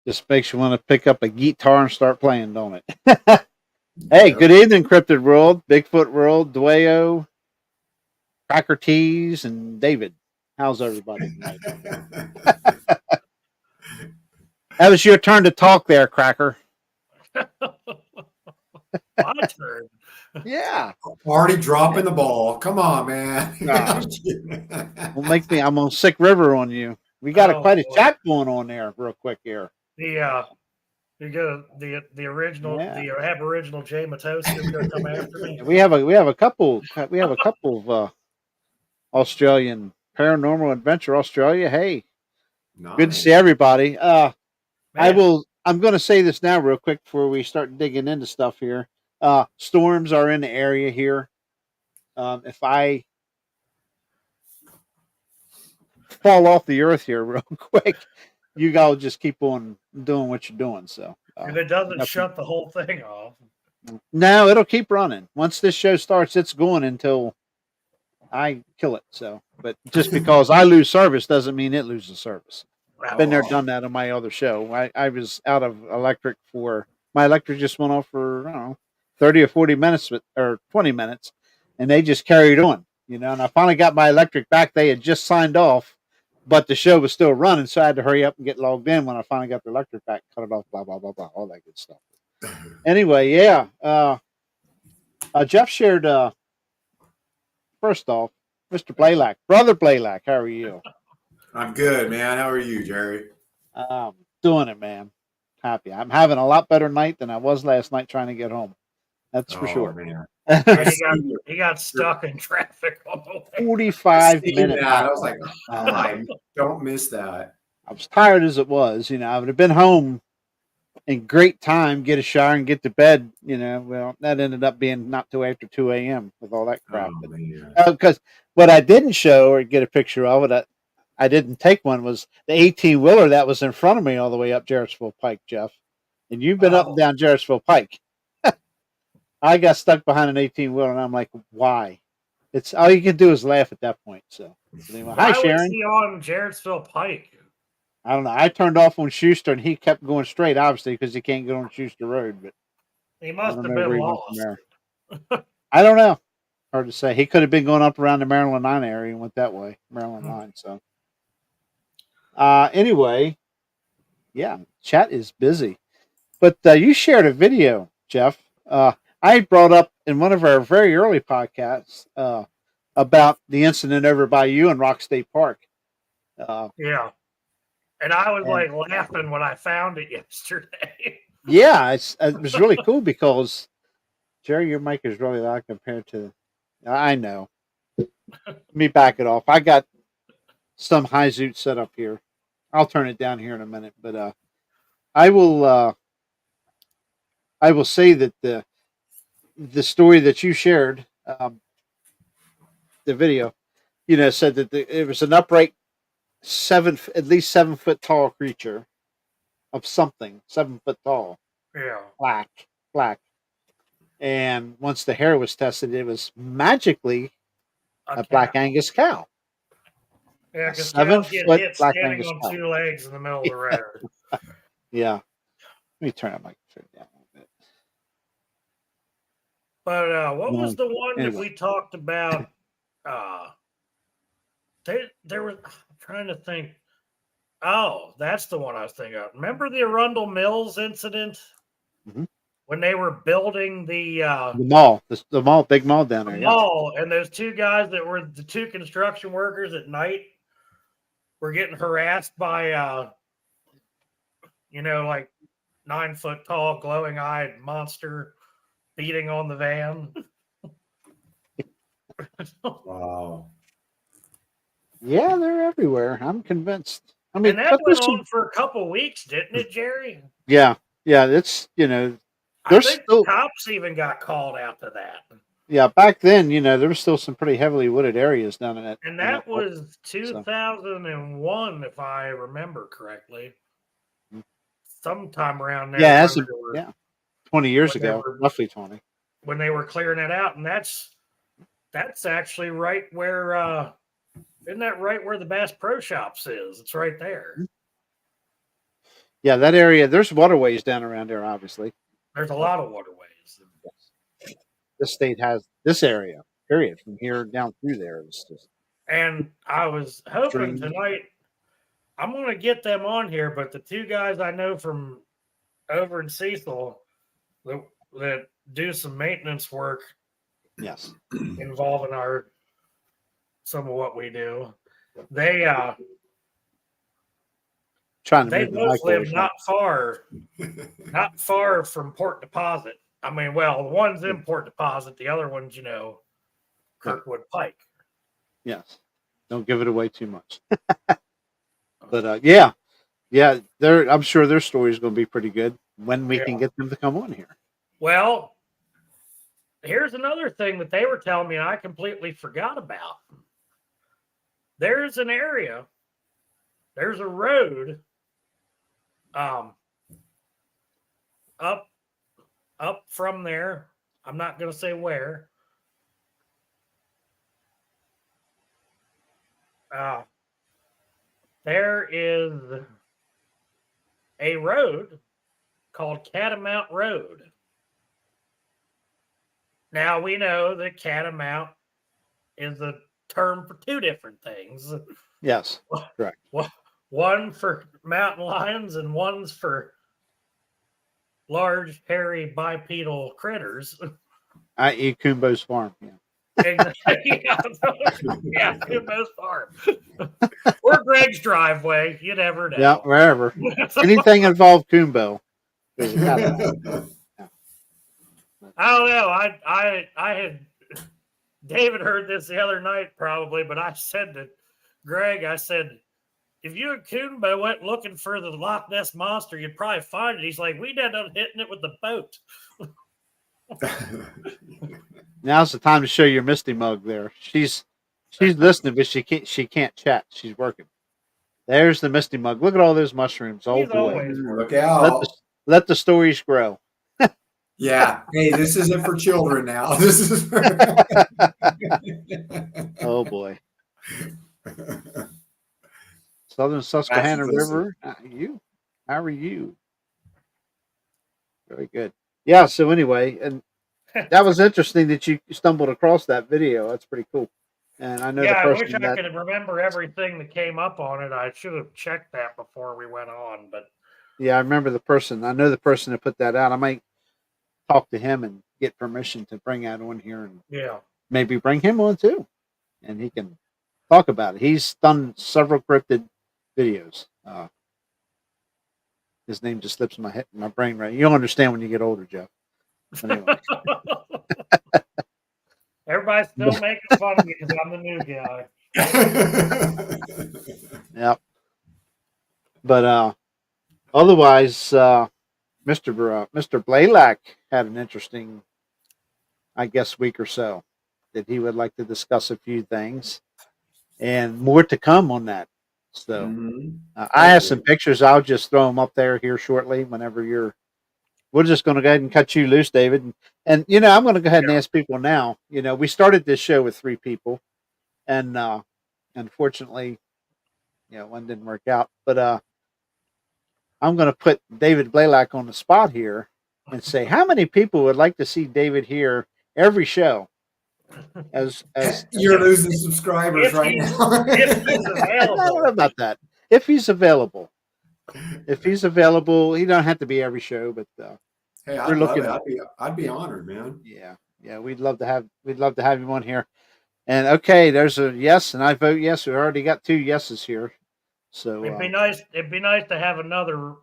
Just makes you want to pick up a guitar and start playing, don't it? Hey, good evening, Cryptid World, Bigfoot World, Dwayne, Cracker Tees, and David. How's everybody tonight? That was your turn to talk there, Cracker. My turn. Yeah. Already dropping the ball. Come on, man. Well, make me. I'm on Sick River on you. We got quite a chat going on there, real quick here. You got the original, the Aboriginal Jay Matosi going to come after me. We have a couple of Australian Paranormal Adventure Australia. Hey, nice. Good to see everybody. I'm going to say this now real quick before we start digging into stuff here. Storms are in the area here. If I fall off the earth here real quick, you guys just keep on doing what you're doing. So if it doesn't shut the whole thing off. No, it'll keep running. Once this show starts, it's going until I kill it. So, but just because I lose service doesn't mean it loses service. I've been there, done that on my other show. I was out of electric my electric just went off for, I don't know, 30 or 40 minutes or 20 minutes, and they just carried on, and I finally got my electric back. They had just signed off, but the show was still running, so I had to hurry up and get logged in when I finally got the electric back, cut it off, blah, blah, blah, blah, all that good stuff. Anyway, yeah. Jeff shared, first off, Mr. Blalack, Brother Blalack, how are you? I'm good, man. How are you, Jerry? Doing it, man. Happy. I'm having a lot better night than I was last night trying to get home. That's for sure. Man. he got stuck in traffic on the way. 45 minutes. I was like, I don't miss that. I was tired as it was. I would have been home in great time, get a shower and get to bed. Well, that ended up being not till after 2 a.m. with all that crap. Because what I didn't show or get a picture of it, I didn't take one, was the 18-wheeler that was in front of me all the way up Jarrettsville Pike, Jeff. And you've been up and down Jarrettsville Pike. I got stuck behind an 18-wheeler, and I'm like, why? It's all you can do is laugh at that point. So, anyway, hi, Sharon. Was he on Jarrettsville Pike? I don't know. I turned off on Schuster, and he kept going straight, obviously, because he can't get on Schuster Road. But he must have been lost. I don't know. Hard to say. He could have been going up around the Maryland 9 area and went that way, Maryland 9. So, anyway, yeah, chat is busy. But you shared a video, Jeff. I brought up in one of our very early podcasts about the incident over by you in Rock State Park. Yeah. And I was like laughing when I found it yesterday. Yeah, it was really cool because, Jerry, your mic is really loud compared to. I know. Let me back it off. I got some high zoot set up here. I'll turn it down here in a minute, but I will say that the story that you shared, the video, said that it was an upright at least 7 foot tall creature of something, 7 foot tall. Yeah. Black. And once the hair was tested, it was magically a black Angus cow. Yeah, because cows get hit standing on 2 legs in the middle of the road. Yeah. Let me turn that microphone down a little bit. But what was the one that we talked about? There was. I'm trying to think. Oh, that's the one I was thinking of. Remember the Arundel Mills incident? Mm-hmm. When they were building the mall, the mall, big mall down there. Mall, and those 2 guys that were the 2 construction workers at night were getting harassed by, like 9 foot tall, glowing eyed monster beating on the van. Wow. Yeah, they're everywhere. I'm convinced. I mean, and that went on for a couple weeks, didn't it, Jerry? Yeah. It's I think the cops even got called out to that. Yeah, back then, there was still some pretty heavily wooded areas down in that. And that was 2001, if I remember correctly. Sometime around there. Yeah, 20 years ago, roughly 20. When they were clearing it out, and that's actually right where, isn't that right where the Bass Pro Shops is? It's right there. Yeah, that area. There's waterways down around there. Obviously, There's a lot of waterways. this state has this area. Period. From here down through there, it's just And I was hoping streams. tonight I'm going to get them on here, but the two guys I know from over in Cecil that do some maintenance work Yes. involving some of what we do, they Trying to they move the both mic away live not far from Port Deposit. I mean, well, the one's in Port Deposit, the other one's, Kirkwood Pike. Yes. Don't give it away too much. But yeah. I'm sure their story is going to be pretty good when we can get them to come on here. Well, here's another thing that they were telling me and I completely forgot about. There's an area, there's a road up from there. I'm not going to say where. There is a road called Catamount Road. Now we know that catamount is a term for two different things. Yes, correct. One for mountain lions and one's for large, hairy, bipedal critters. I.e. Kumbo's farm. Yeah. Exactly. Yeah, Kumbo's farm. Or Greg's driveway. You never know. Yeah, wherever. Anything involved Kumbo. I don't know. I had David heard this the other night probably, but I said to Greg, I said, if you and Kumbo went looking for the Loch Ness Monster, you'd probably find it. He's like, we ended up hitting it with the boat. Now's the time to show your Misty mug there. She's listening, but she can't chat. She's working. There's the Misty mug. Look at all those mushrooms. Oh boy. Look out. Let the stories grow. Yeah. Hey, this isn't for children now. This is for... Oh boy. Southern Susquehanna River. How are you? Very good. Yeah, so anyway, and that was interesting that you stumbled across that video. That's pretty cool. And I know the person I wish I could remember everything that came up on it. I should have checked that before we went on, but yeah, I remember the person. I know the person that put that out. I might talk to him and get permission to bring that on here and maybe bring him on too. And he can talk about it. He's done several cryptid videos. His name just slips my brain right. You'll understand when you get older, Jeff. Anyway. Everybody's still making fun of me because I'm the new guy. Yep. But otherwise, Mr. Blalack had an interesting, I guess, week or so that he would like to discuss a few things, and more to come on that. So I have some pictures. I'll just throw them up here shortly. Whenever we're just going to go ahead and cut you loose, David. And I'm going to go ahead and ask people now. We started this show with 3 people, and unfortunately, one didn't work out. But I'm going to put David Blalack on the spot here and say, how many people would like to see David here every show? As You're losing subscribers right now. If he's available. I don't know about that. If he's available, he don't have to be every show, but hey, we're looking. I'd be honored, man. Yeah, we'd love to have him on here. And okay, there's a yes, and I vote yes. We already got 2 yeses here. So it'd be nice. It'd be nice to have another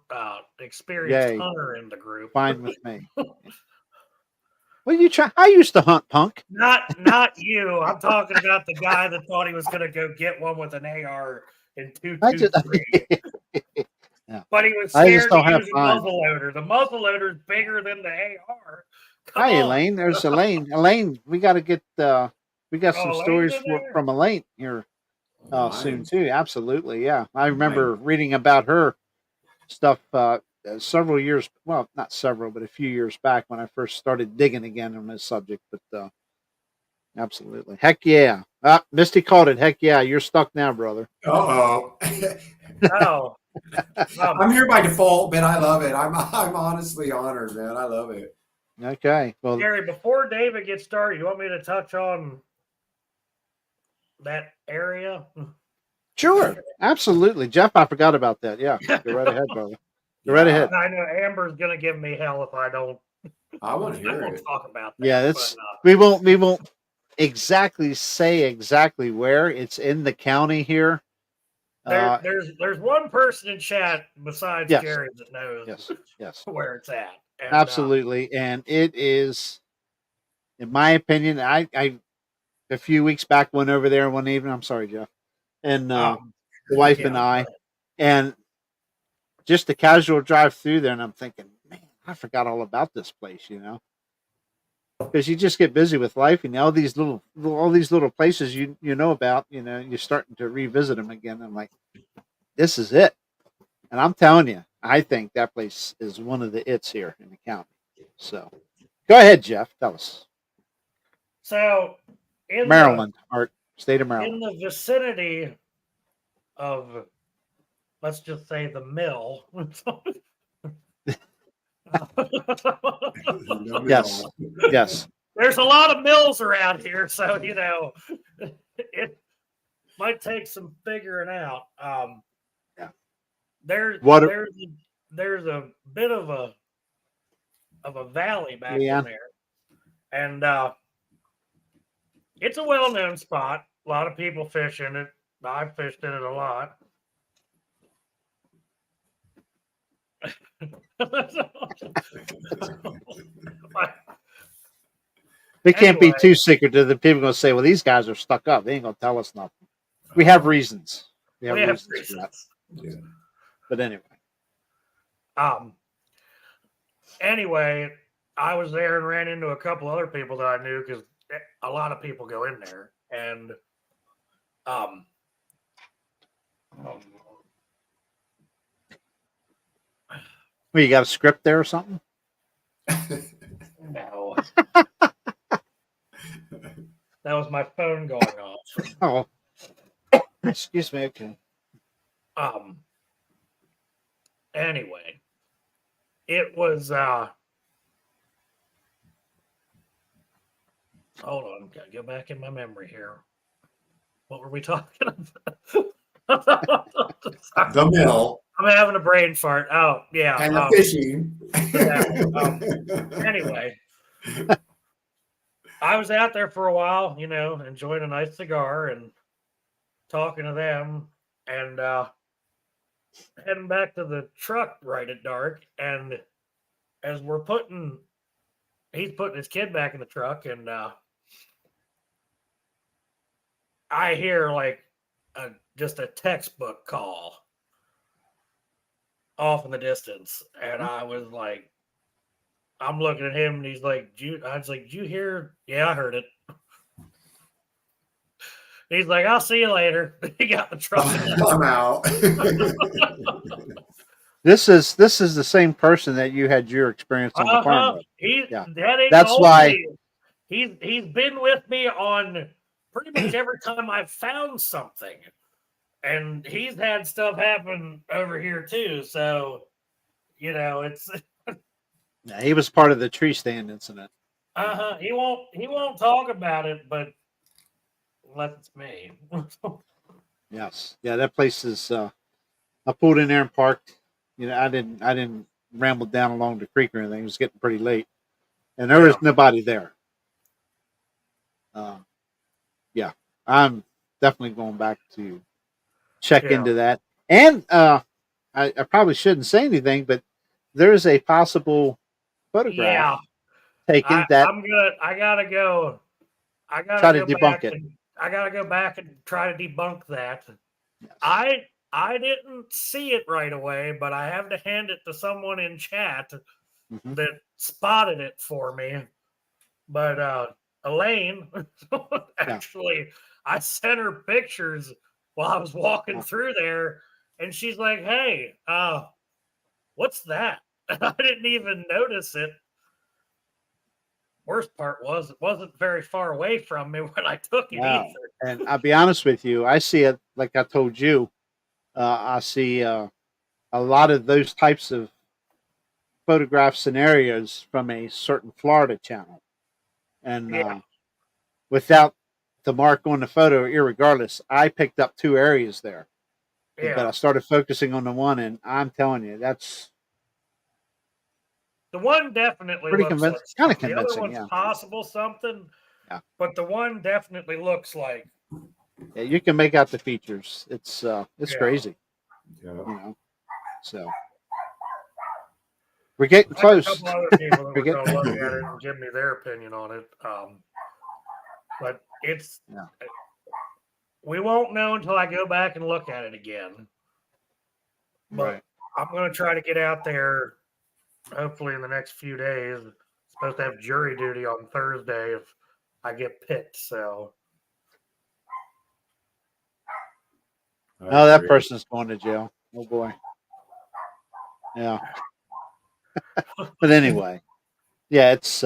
experienced hunter in the group. Fine with me. Well, I used to hunt, punk. Not you. I'm talking about the guy that thought he was going to go get one with an AR in 223. Yeah. But he was scared to use a muzzleloader. The muzzleloader is bigger than the AR. Hi, Elaine. There's Elaine. Elaine, we got to get. We got some stories from Elaine here soon too. Absolutely, yeah. I remember reading about her stuff. Several years, well, not several, but a few years back when I first started digging again on this subject. But absolutely, heck yeah! Misty called it. Heck yeah! You're stuck now, brother. Oh. I'm here by default, man. I love it. I'm honestly honored, man. I love it. Okay. Well, Gary, before David gets started, you want me to touch on that area? sure. Absolutely. Jeff, I forgot about that. Yeah. Go right ahead, brother. Go right ahead. I know Amber's gonna give me hell if I don't. I want to hear I won't it. talk about that. Yeah, it's we won't exactly say exactly where. It's in the county here. There's one person in chat besides Yes. Gary that knows Yes. where it's at. And, Absolutely. And it is, in my opinion, I a few weeks back went over there one evening. I'm sorry, Jeff. And the wife and I, and just a casual drive through there, and I'm thinking, man, I forgot all about this place, because you just get busy with life, and all these little places you know about, you're starting to revisit them again. I'm like, this is it, and I'm telling you, I think that place is one of the its here in the county. So, go ahead, Jeff, tell us. So, in Maryland, or state of Maryland, in the vicinity of, let's just say, the mill. Yes. There's a lot of mills around here, so it might take some figuring out. There's a bit of a valley back in there, and it's a well-known spot. A lot of people fish in it. I've fished in it a lot. We can't be too secretive. The people are going to say, well, these guys are stuck up. They ain't going to tell us nothing. We have reasons. We have reasons for that. Yeah. But anyway. Anyway, I was there and ran into a couple other people that I knew because a lot of people go in there. And well, you got a script there or something? No. That was my phone going off. Oh. Excuse me. Okay. Anyway, it was hold on, gotta go back in my memory here. What were we talking about? The mill. I'm having a brain fart. Oh, yeah. And the fishing. Anyway, I was out there for a while, enjoying a nice cigar and talking to them and heading back to the truck right at dark. And as he's putting his kid back in the truck, and I hear like just a textbook call off in the distance, and I was like, I'm looking at him, and he's like, I was like, did you hear? Yeah, I heard it. He's like, I'll see you later. He got the truck. I'm out. This is the same person that you had your experience on the farm with. That's why he's been with me on pretty much every time I've found something. And he's had stuff happen over here too. So, it's yeah, he was part of the tree stand incident. He won't talk about it, but unless it's me. Yes. Yeah, that place is I pulled in there and parked. I didn't ramble down along the creek or anything. It was getting pretty late. And there was nobody there. Yeah. I'm definitely going back to check into that. And I probably shouldn't say anything, but there's a possible photograph taken that I gotta go. I gotta try to debunk it. I gotta go back and try to debunk that. Yes. I didn't see it right away, but I have to hand it to someone in chat that spotted it for me. But Elaine, actually, I sent her pictures while I was walking through there, and she's like, "Hey, what's that?" I didn't even notice it. Worst part was it wasn't very far away from me when I took it either. And I'll be honest with you, I see it like I told you. I see a lot of those types of photograph scenarios from a certain Florida channel, and without the mark on the photo, irregardless, I picked up two areas there. But I started focusing on the one, and I'm telling you, that's the one definitely pretty looks convincing. like Kind of something. convincing, The other one's possible something, but the one definitely looks like. Yeah, you can make out the features. It's crazy. Yeah. You know, so we're getting close. A couple other people that were going to look at it and give me their opinion on it. But it's we won't know until I go back and look at it again. But I'm going to try to get out there hopefully in the next few days. I'm supposed to have jury duty on Thursday if I get picked. So. Oh, that person's going to jail. Oh boy. Yeah. But anyway, yeah, it's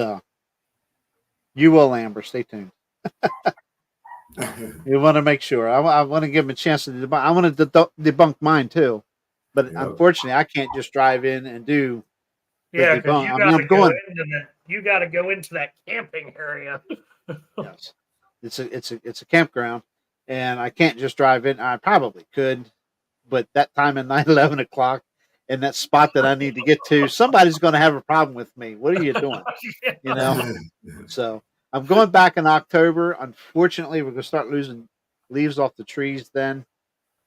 you will, Amber. Stay tuned. You want to make sure. I want to give him a chance to debunk. I want to debunk mine too, but unfortunately, I can't just drive in and do. Yeah, because you got to go into that camping area. Yes, it's a campground, and I can't just drive in. I probably could, but that time at 9:11 o'clock, in that spot that I need to get to, somebody's going to have a problem with me. What are you doing? You know. So I'm going back in October. Unfortunately, we're going to start losing leaves off the trees then.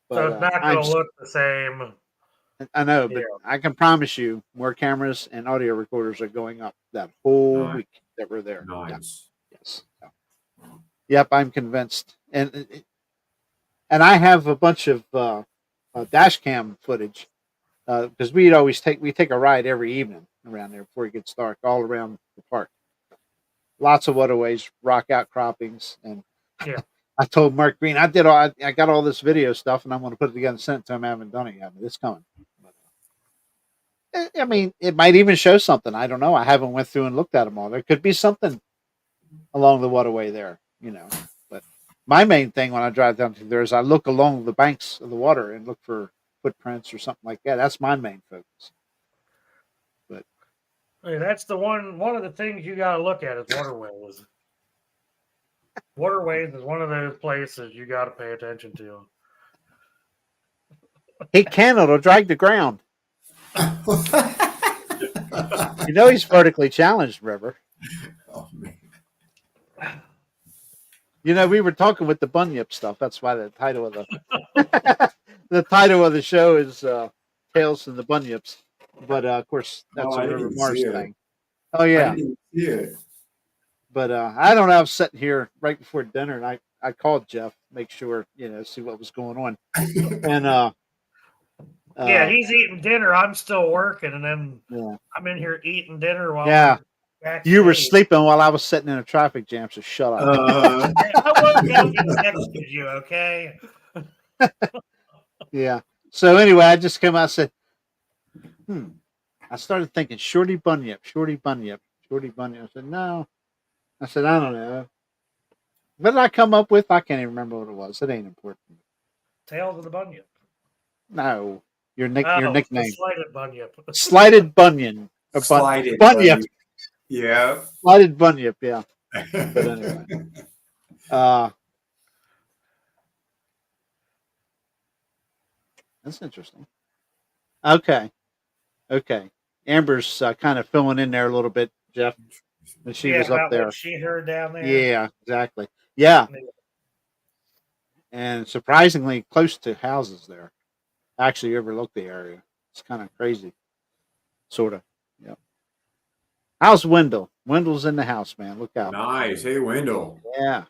But, so it's not going to look the same. I know, but I can promise you more cameras and audio recorders are going up that whole week that we're there. Nice. Yeah. Yes. Yep, I'm convinced. And I have a bunch of dash cam footage because we take a ride every evening around there before it gets dark, all around the park. Lots of waterways, rock outcroppings, and I told Mark Green I got all this video stuff, and I'm going to put it together and send it to him. I haven't done it yet, but it's coming. I mean, it might even show something. I don't know. I haven't went through and looked at them all. There could be something along the waterway there, you know. But my main thing when I drive down through there is I look along the banks of the water and look for footprints or something like that. That's my main focus. But that's the one of the things you got to look at is waterways. Waterways is one of those places you got to pay attention to. He can. It'll drag the ground. You know he's vertically challenged, River. Oh, man. You know, we were talking with the Bunyip stuff. That's why the title of the title of the show is Tales from the Bunyips. But of course, that's a River Mars thing. Oh yeah. I didn't see it. But I don't know. I was sitting here right before dinner, and I called Jeff, make sure see what was going on, and yeah, he's eating dinner. I'm still working, and then I'm in here eating dinner while you were sleeping while I was sitting in a traffic jam. So shut up. I wasn't going to text you, okay? Yeah. So anyway, I just came out and said, I started thinking Shorty Bunyip. I said, no. I said, I don't know. What did I come up with? I can't even remember what it was. It ain't important. Tales of the Bunyip. No. Your nickname. Slighted Bunyip. Slighted Bunyan. Slighted Bunyip. Yeah. Slighted Bunyip, yeah. But anyway. That's interesting. Okay. Amber's kind of filling in there a little bit, Jeff. When she was up there. What she heard down there. Yeah, exactly. Yeah. And surprisingly close to houses there. Actually, you overlook the area. It's kind of crazy. Sort of. Yeah. How's Wendell? Wendell's in the house, man. Look out. Nice. Hey, Wendell. Yeah.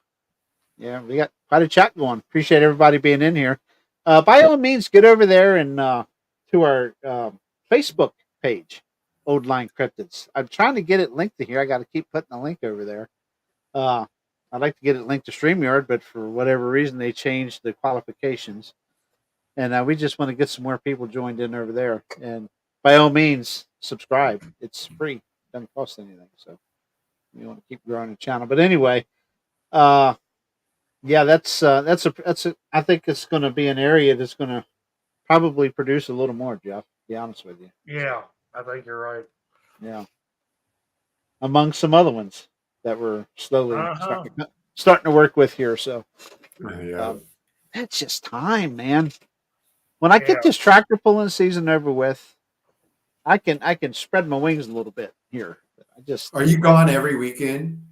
Yeah, we got quite a chat going. Appreciate everybody being in here. By all means, get over there and to our Facebook page, Old Line Cryptids. I'm trying to get it linked to here. I got to keep putting a link over there. I'd like to get it linked to StreamYard, but for whatever reason, they changed the qualifications. And we just want to get some more people joined in over there. And by all means, subscribe. It's free. It doesn't cost anything. So we want to keep growing the channel. But anyway, yeah, that's I think it's going to be an area that's going to probably produce a little more, Jeff. be honest with you. Yeah, I think you're right. Yeah. Among some other ones that we're slowly Uh-huh. starting to work with here. So Yeah. that's just time, man. When I Yeah. get this tractor pulling season over with, I can spread my wings a little bit here. I just Are you gone every weekend,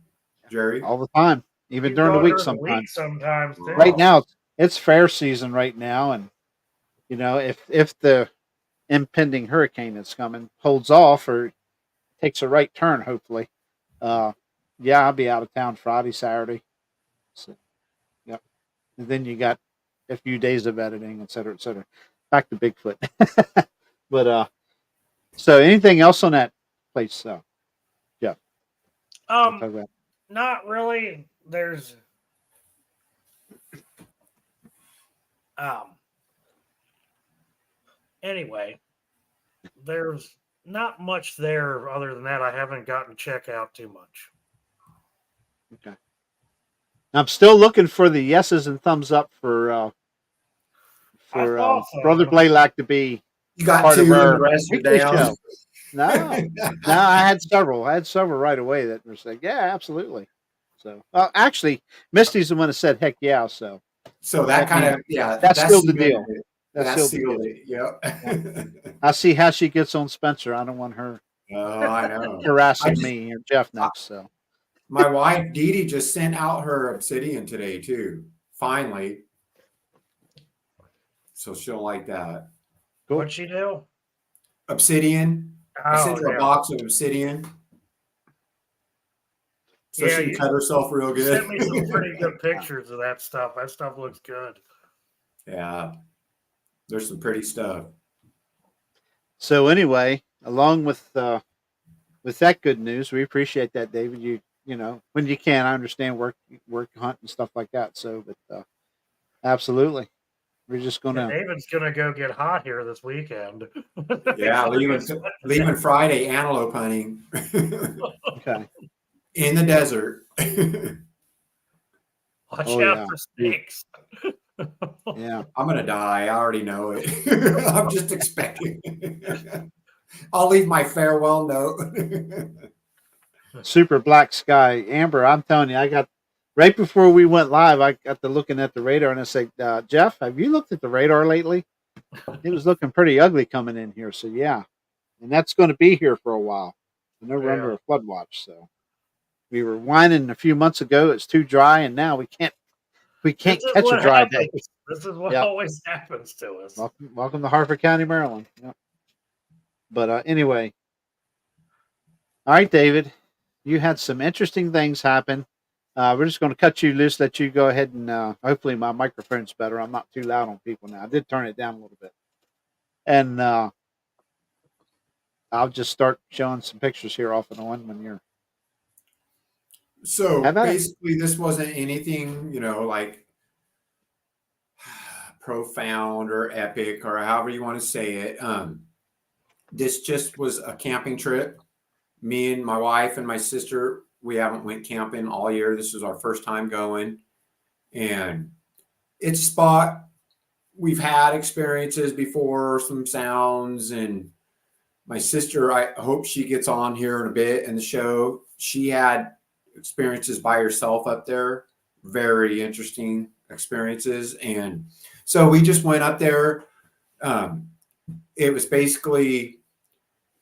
Jerry? all the time, even You during the go week during the week sometimes. sometimes Right too. now, it's fair season right now, and if the impending hurricane that's coming holds off or takes a right turn, hopefully, uh, yeah, I'll be out of town Friday, Saturday. So, yep. And then you got a few days of editing, et cetera, et cetera. Back to Bigfoot. But so anything else on that place, Jeff? We'll talk about. Not really. There's anyway, there's not much there other than that. I haven't gotten to check out too much. Okay. I'm still looking for the yeses and thumbs up for I thought Brother so. Blalack to be You got part of two, and the our rest are weekly down. show. No, no, I had several. I had several right away that were saying, "Yeah, absolutely." So, actually, Misty's the one that said, "Heck yeah!" So So that kind means of, yeah, that's that's sealed the sealed deal. it. That's That's sealed the sealed deal. it. Yep. Yeah. I see how she gets on Spencer. I don't want her Oh, I know. harassing me or Jeff next. So, My wife Dee Dee just sent out her obsidian today too. Finally, so she'll like that. cool. What'd she do? Obsidian. I Oh, sent her a yeah. box of obsidian, so Yeah, she can you cut herself real good. sent me some pretty good pictures of that stuff. That stuff looks good. Yeah, there's some pretty stuff. So anyway, along with that good news, we appreciate that, David. When you can, I understand work hunt and stuff like that. So, but absolutely, we're just Yeah, gonna. David's gonna go get hot here this weekend. Yeah, leaving Friday antelope hunting Okay. in the desert. Watch Oh out yeah. for snakes. Yeah. I'm gonna die. I already know it. I'm just expecting. I'll leave my farewell note. Super black sky, Amber. I'm telling you, I got right before we went live. I got to looking at the radar and I said, Jeff, have you looked at the radar lately? It was looking pretty ugly coming in here. So yeah, and that's going to be here for a while. I know we're under Yeah. a flood watch, so we were whining a few months ago. It's too dry, and now we can't This is catch a what dry day. happens. This is what Yep. always happens to us. Welcome to Harford County, Maryland. Yep. But anyway, all right, David, you had some interesting things happen. We're just going to cut you loose, let you go ahead and hopefully my microphone's better. I'm not too loud on people now. I did turn it down a little bit, and I'll just start showing some pictures here off and on when you're. So How about it? basically, this wasn't anything, like profound or epic or however you want to say it. This just was a camping trip. Me and my wife and my sister, we haven't went camping all year. This is our first time going, and it's a spot we've had experiences before, some sounds, and my sister, I hope she gets on here in a bit in the show. She had experiences by herself up there, very interesting experiences. And so we just went up there. It was basically,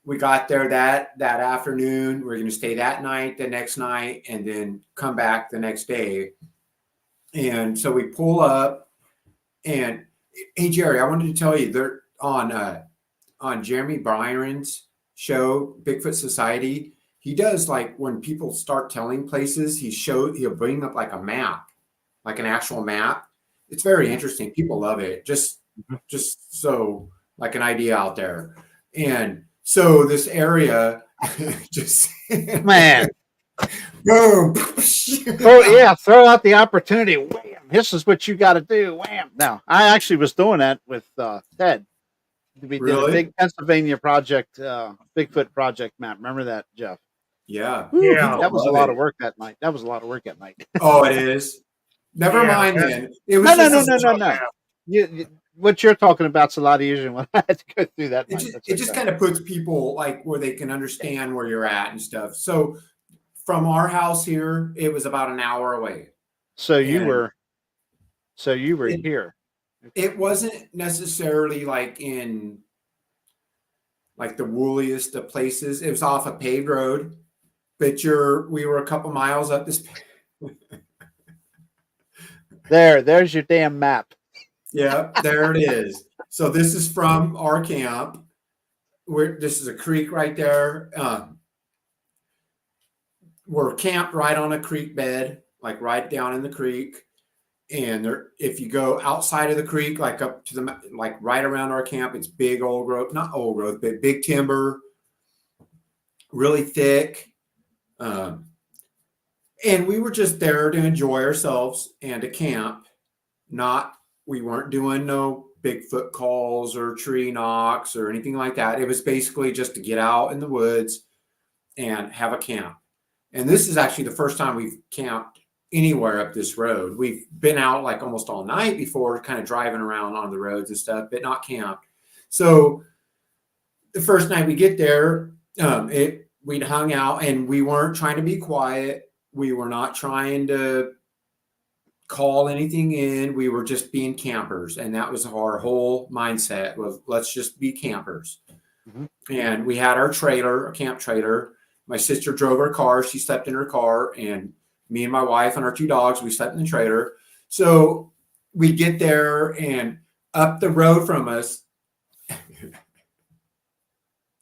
we got there that afternoon. We're going to stay that night, the next night, and then come back the next day. And so we pull up, and hey, Jerry, I wanted to tell you, they're on Jeremy Byron's show, Bigfoot Society. He does, like, when people start telling places, he'll bring up like a map, like an actual map. It's very interesting. People love it. Just so, like, an idea out there. And so this area just Man. boom. Oh yeah, throw out the opportunity. Wham! This is what you got to do. Wham! Now, I actually was doing that with Ted. We did a Really? big Pennsylvania project, Bigfoot project map. Remember that, Jeff? Yeah. Whew, Yeah. that was a Love lot it. of work that night. That was a lot of work that night. Oh, it is. Never Yeah, mind that- then. It was No. just You what you're talking about's a lot easier when I had to go through that. It just kind of puts people like where they can understand where you're at and stuff. So from our house here, it was about an hour away. So you And were here. It wasn't necessarily like in like the wooliest of places. It was off a paved road, but we were a couple miles up this. There's your damn map. Yeah, there it is. So this is from our camp. This is a creek right there. We're camped right on a creek bed, like right down in the creek. And if you go outside of the creek, like up to like right around our camp, it's big old growth, not old growth, but big timber, really thick. And we were just there to enjoy ourselves and to camp. We weren't doing no Bigfoot calls or tree knocks or anything like that. It was basically just to get out in the woods and have a camp. And this is actually the first time we've camped anywhere up this road. We've been out like almost all night before, kind of driving around on the roads and stuff, but not camped. So the first night we get there, we'd hung out and we weren't trying to be quiet. We were not trying to call anything in. We were just being campers. And that was our whole mindset was let's just be campers. Mm-hmm. And we had our trailer, a camp trailer. My sister drove her car. She slept in her car, and me and my wife and our 2 dogs, we slept in the trailer. So we get there, and up the road from us.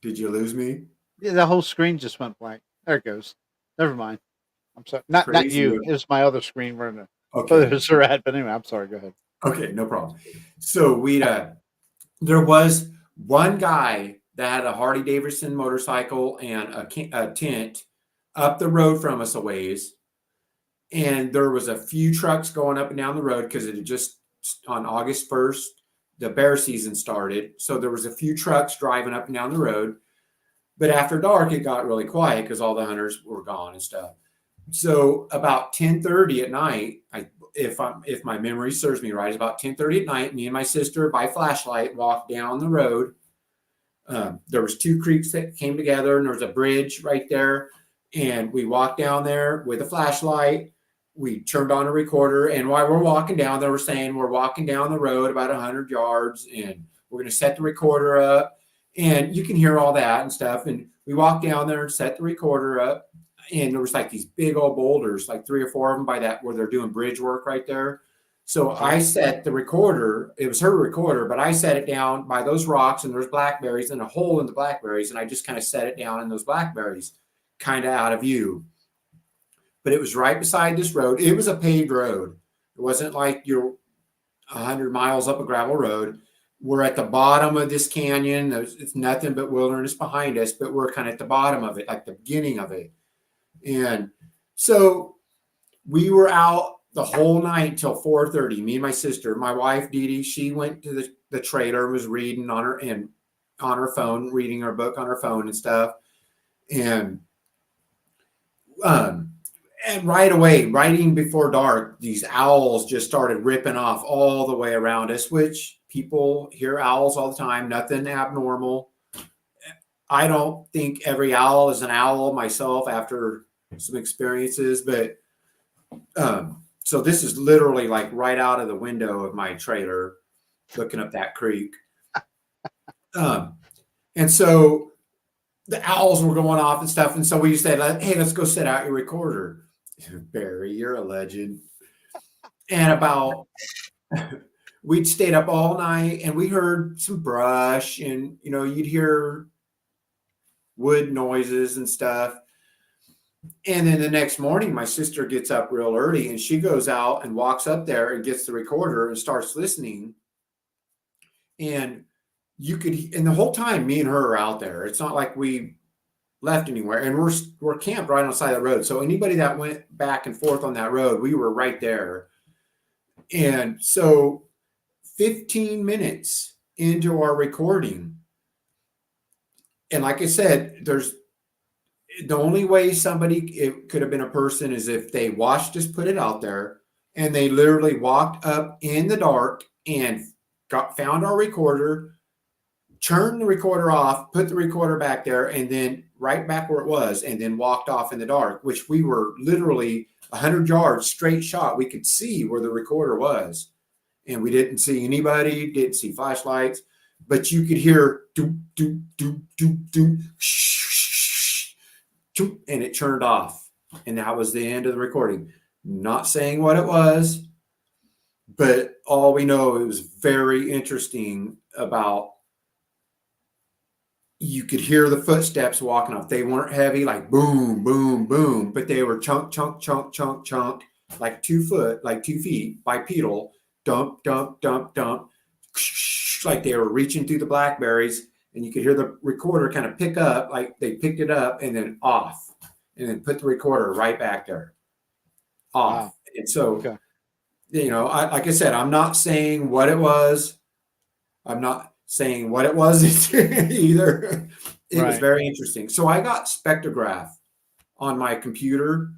Did you lose me? Yeah, the whole screen just went blank. There it goes. Never mind. I'm sorry. Not you. It was my other screen where the photos are at. But anyway, I'm sorry. Go ahead. Okay, no problem. So there was one guy that had a Harley Davidson motorcycle and a tent up the road from us a ways. And there was a few trucks going up and down the road because it had just on August 1st, the bear season started. So there was a few trucks driving up and down the road. But after dark, it got really quiet because all the hunters were gone and stuff. So about 10:30 at night, if my memory serves me right, it's about 10:30 at night, me and my sister by flashlight walked down the road. There was 2 creeks that came together, and there was a bridge right there. And we walked down there with a flashlight. We turned on a recorder, and while we're walking down, they were saying we're walking down the road about 100 yards, and we're going to set the recorder up. And you can hear all that and stuff. And we walked down there and set the recorder up. And there was like these big old boulders, like 3 or 4 of them by that where they're doing bridge work right there. So I set the recorder. It was her recorder, but I set it down by those rocks, and there's blackberries and a hole in the blackberries. And I just kind of set it down in those blackberries, kind of out of view. But it was right beside this road. It was a paved road. It wasn't like you're 100 miles up a gravel road. We're at the bottom of this canyon. It's nothing but wilderness behind us, but we're kind of at the bottom of it, like the beginning of it. And so we were out the whole night till 4:30. Me and my sister, my wife, Dee Dee, she went to the trailer, was reading on her phone, reading her book on her phone and stuff. And right away, right before dark, these owls just started ripping off all the way around us, which people hear owls all the time, nothing abnormal. I don't think every owl is an owl myself after some experiences, but so this is literally like right out of the window of my trailer looking up that creek. And so the owls were going off and stuff. And so we said, hey, let's go set out your recorder. Barry, you're a legend. And we'd stayed up all night, and we heard some brush, and, you'd hear wood noises and stuff. And then the next morning, my sister gets up real early, and she goes out and walks up there and gets the recorder and starts listening. And and the whole time, me and her are out there. It's not like we left anywhere, and we're camped right on the side of the road. So anybody that went back and forth on that road, we were right there. And so 15 minutes into our recording, and like I said, the only way it could have been a person is if they watched us put it out there, and they literally walked up in the dark and found our recorder, turned the recorder off, put the recorder back there, and then right back where it was, and then walked off in the dark, which we were literally 100 yards straight shot. We could see where the recorder was, and we didn't see anybody, didn't see flashlights, but you could hear do, do, do, do, do, shh, and it turned off. And that was the end of the recording. Not saying what it was, but all we know, it was very interesting about, you could hear the footsteps walking up. They weren't heavy, like boom, boom, boom, but they were chunk, chunk, chunk, chunk, chunk, like 2 feet bipedal, dump, dump, dump, dump, like they were reaching through the blackberries, and you could hear the recorder kind of pick up, like they picked it up and then off, and then put the recorder right back there, off. Wow. And so, you know, like I said, I'm not saying what it was. I'm not saying what it was either. It was very interesting. So I got spectrograph on my computer,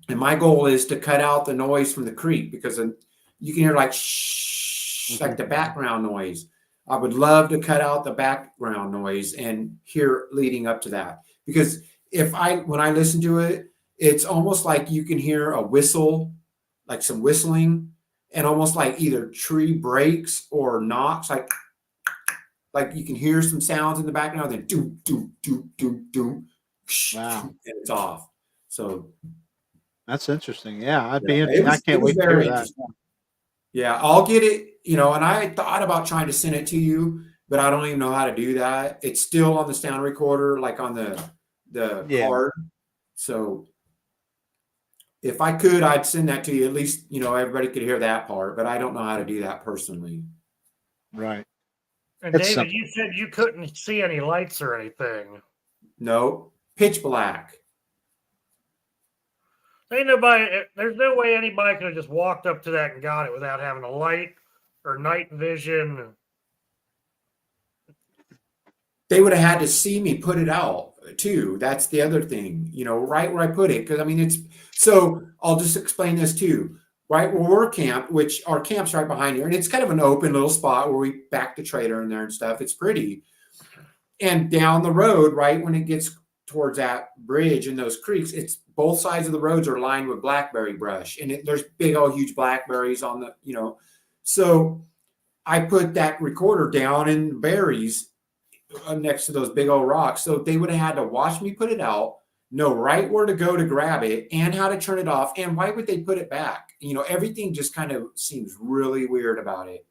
and my goal is to cut out the noise from the creek, because you can hear like shh, like the background noise. I would love to cut out the background noise and hear leading up to that, because when I listen to it, it's almost like you can hear a whistle, like some whistling, and almost like either tree breaks or knocks, like you can hear some sounds in the background, then do, do, do, do, do, wow, and it's off. So that's interesting. Yeah, I can't wait to hear that. Yeah, I'll get it, you know, and I thought about trying to send it to you, but I don't even know how to do that. It's still on the sound recorder, like on the card. So if I could, I'd send that to you. At least, you know, everybody could hear that part, but I don't know how to do that personally. Right. And David, you said you couldn't see any lights or anything. No, pitch black. There's no way anybody could have just walked up to that and got it without having a light or night vision. They would have had to see me put it out too. That's the other thing, you know, right where I put it. Because I mean, so I'll just explain this too. Right where we're camped, which our camp's right behind here, and it's kind of an open little spot where we back the trailer in there and stuff. It's pretty. And down the road, right when it gets towards that bridge and those creeks, it's both sides of the roads are lined with blackberry brush, and there's big old huge blackberries on the, you know. So I put that recorder down in berries next to those big old rocks. So they would have had to watch me put it out, know right where to go to grab it and how to turn it off. And why would they put it back? You know, everything just kind of seems really weird about it.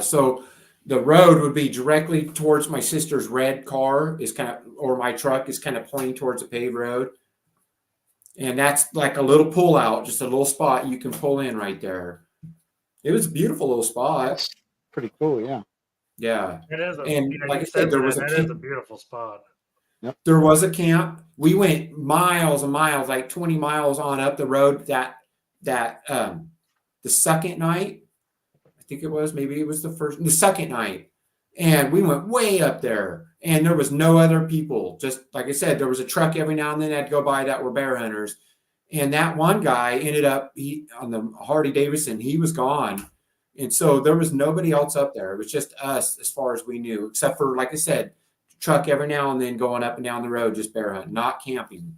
So the road would be directly towards my sister's red car or my truck is kind of pointing towards the paved road. And that's like a little pull out, just a little spot you can pull in right there. It was a beautiful little spot. That's pretty cool. Yeah. Yeah. It is. Like I said, there was that is a beautiful spot. Yep. There was a camp. We went miles and miles, like 20 miles on up the road the second night. I think it was, maybe it was the second night. And we went way up there and there was no other people. Just like I said, there was a truck every now and then that go by that were bear hunters. And that one guy ended up, on the Harley Davidson, he was gone. And so there was nobody else up there. It was just us as far as we knew, except for, like I said, truck every now and then going up and down the road, just bear hunting, not camping.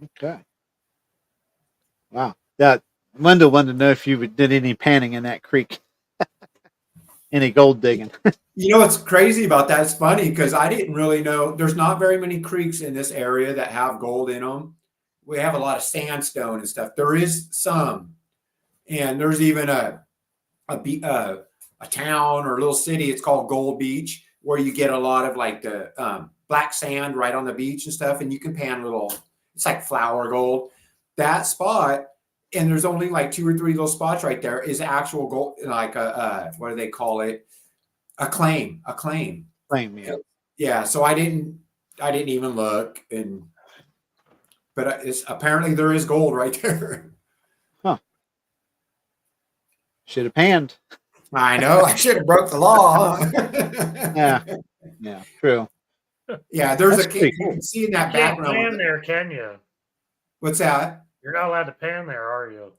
Okay. Wow. That Wendell wanted to know if you did any panning in that creek. Any gold digging. You know what's crazy about that? It's funny because I didn't really know. There's not very many creeks in this area that have gold in them. We have a lot of sandstone and stuff. There is some. And there's even a town or a little city, it's called Gold Beach, where you get a lot of like the black sand right on the beach and stuff, and you can pan it's like flour gold. That spot, and there's only like 2 or 3 little spots right there, is actual gold, like what do they call it? A claim. Claim, yeah. Yeah, so I didn't even look, but apparently there is gold right there. Huh. Should have panned. I know. I should have broke the law. Huh? Yeah, true. Yeah, there's That's you can see in that You can't background. pan there, can you? What's that? You're not allowed to pan there, are you?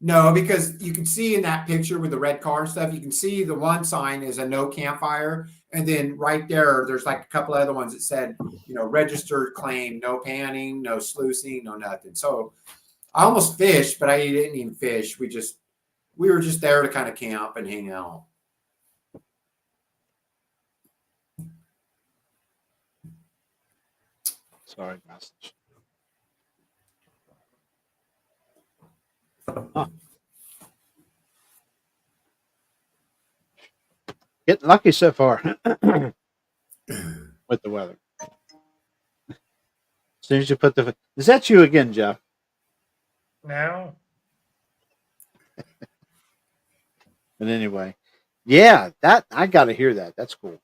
No, because you can see in that picture with the red car and stuff, you can see the one sign is a no campfire. And then right there's like a couple other ones that said, registered claim, no panning, no sluicing, no nothing. So I almost fished, but I didn't even fish. We were just there to kind of camp and hang out. Sorry, message. Huh. Getting lucky so far with the weather. As soon as you put is that you again, Jeff? No. But anyway, yeah, that I got to hear that. That's cool.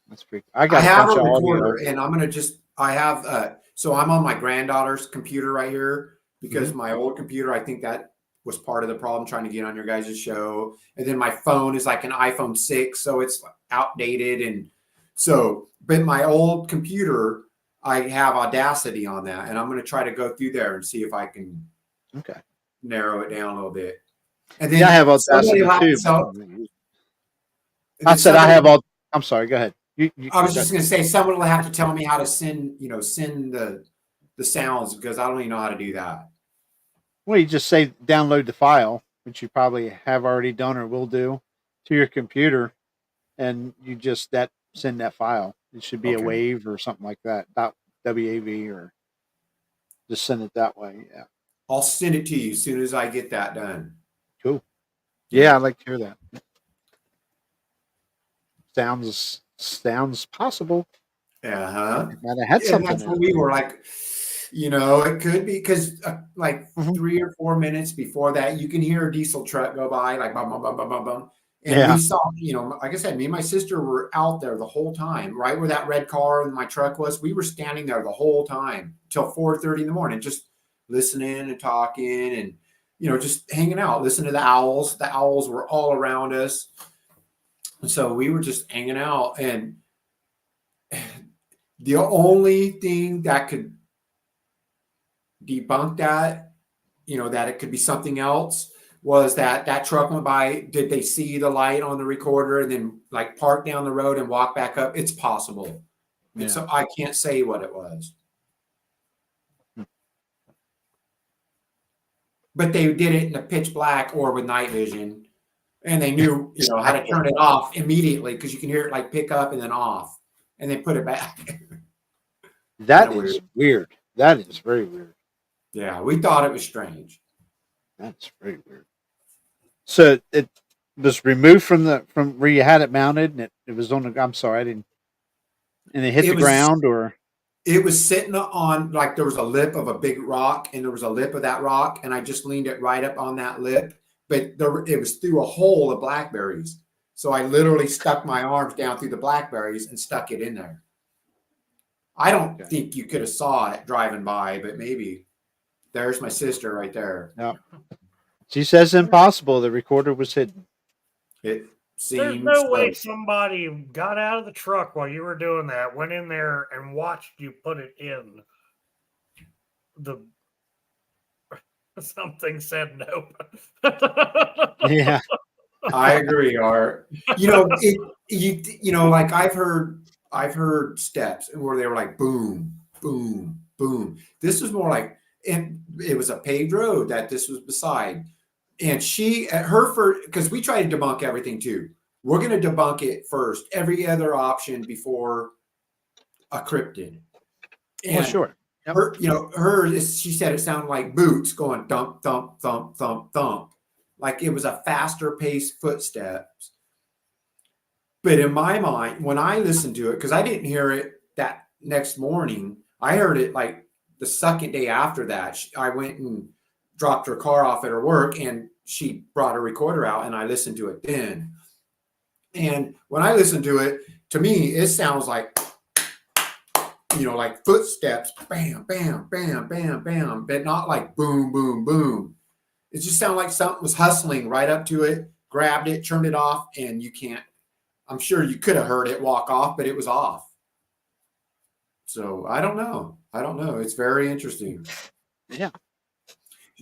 That's pretty. I have a bunch of recorder, audio. and I'm gonna I have so I'm on my granddaughter's computer right here because my old computer, I think that was part of the problem trying to get on your guys' show. And then my phone is like an iPhone 6, so it's outdated. And so, but my old computer, I have Audacity on that, and I'm going to try to go through there and see if I can narrow it down a little bit. And then I have Audacity too. I said I have all. I'm sorry. Go ahead. I was just going to say someone will have to tell me how to send the sounds, because I don't even know how to do that. Well, you just say download the file, which you probably have already done or will do, to your computer, and you just send that file. It should be a WAV or something like that, .wav, or just send it that way. Yeah, I'll send it to you as soon as I get that done. Cool. Yeah, I'd like to hear that. Sounds possible. Might have had something. That's what we were like. It could be because 3 or 4 minutes before that, you can hear a diesel truck go by, like bum, bum, bum, bum, bum, bum. And we saw, like I said, me and my sister were out there the whole time, right where that red car and my truck was. We were standing there the whole time till 4:30 in the morning, just listening and talking and, just hanging out, listening to the owls. The owls were all around us. And so we were just hanging out. And the only thing that could debunk that, that it could be something else, was that truck went by. Did they see the light on the recorder and then like park down the road and walk back up? It's possible. Yeah. And so I can't say what it was. But they did it in the pitch black or with night vision. And they knew, how to turn it off immediately, because you can hear it like pick up and then off and then put it back. That is weird. That is very weird. Yeah, we thought it was strange. That's very weird. So it was removed from where you had it mounted, and it was on the. I'm sorry, I didn't. And it hit the ground, or it was sitting on, like, there was a lip of a big rock, and there was a lip of that rock, and I just leaned it right up on that lip, but it was through a hole of blackberries. So I literally stuck my arms down through the blackberries and stuck it in there. I don't think you could have saw it driving by, but maybe. There's my sister right there. No. She says impossible. The recorder was hidden. It seems there's no way somebody got out of the truck while you were doing that, went in there and watched you put it in. Something said nope. Yeah. I agree, Art. Like I've heard steps where they were like boom, boom, boom. This was more like, and it was a paved road that this was beside. And because we try to debunk everything too. We're going to debunk it first, every other option before a cryptid. And sure. Yep. She said it sounded like boots going thump, thump, thump, thump, thump. Like it was a faster paced footsteps. But in my mind, when I listened to it, because I didn't hear it that next morning, I heard it like the second day after that. I went and dropped her car off at her work, and she brought her recorder out, and I listened to it then. And when I listened to it, to me, it sounds like, like footsteps, bam, bam, bam, bam, bam, but not like boom, boom, boom. It just sounded like something was hustling right up to it, grabbed it, turned it off, and I'm sure you could have heard it walk off, but it was off. So I don't know. It's very interesting. Yeah.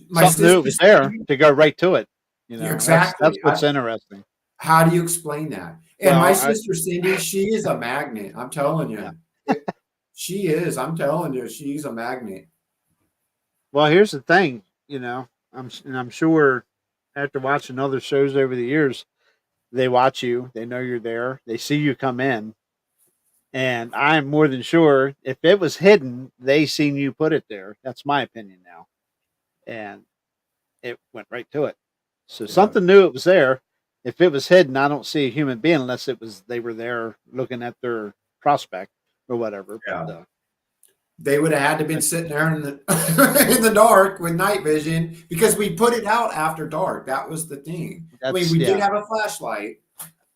My Something new was there sister, to go right to it. You know, exactly. that's what's interesting. How do you explain that? And my Well, sister Cindy, she is a magnet. I'm telling yeah. you, she is. I'm telling you, she's a magnet. Well, here's the thing. You know, I'm sure after watching other shows over the years, they watch you, they know you're there, they see you come in, and I'm more than sure if it was hidden, they seen you put it there. That's my opinion now, and it went right to it. So Yeah. something knew it was there. If it was hidden, I don't see a human being unless it was they were there looking at their prospect or whatever. Yeah. But They would have had to been sitting there in the in the dark with night vision because we put it out after dark. That was the thing. I mean, we did have a flashlight,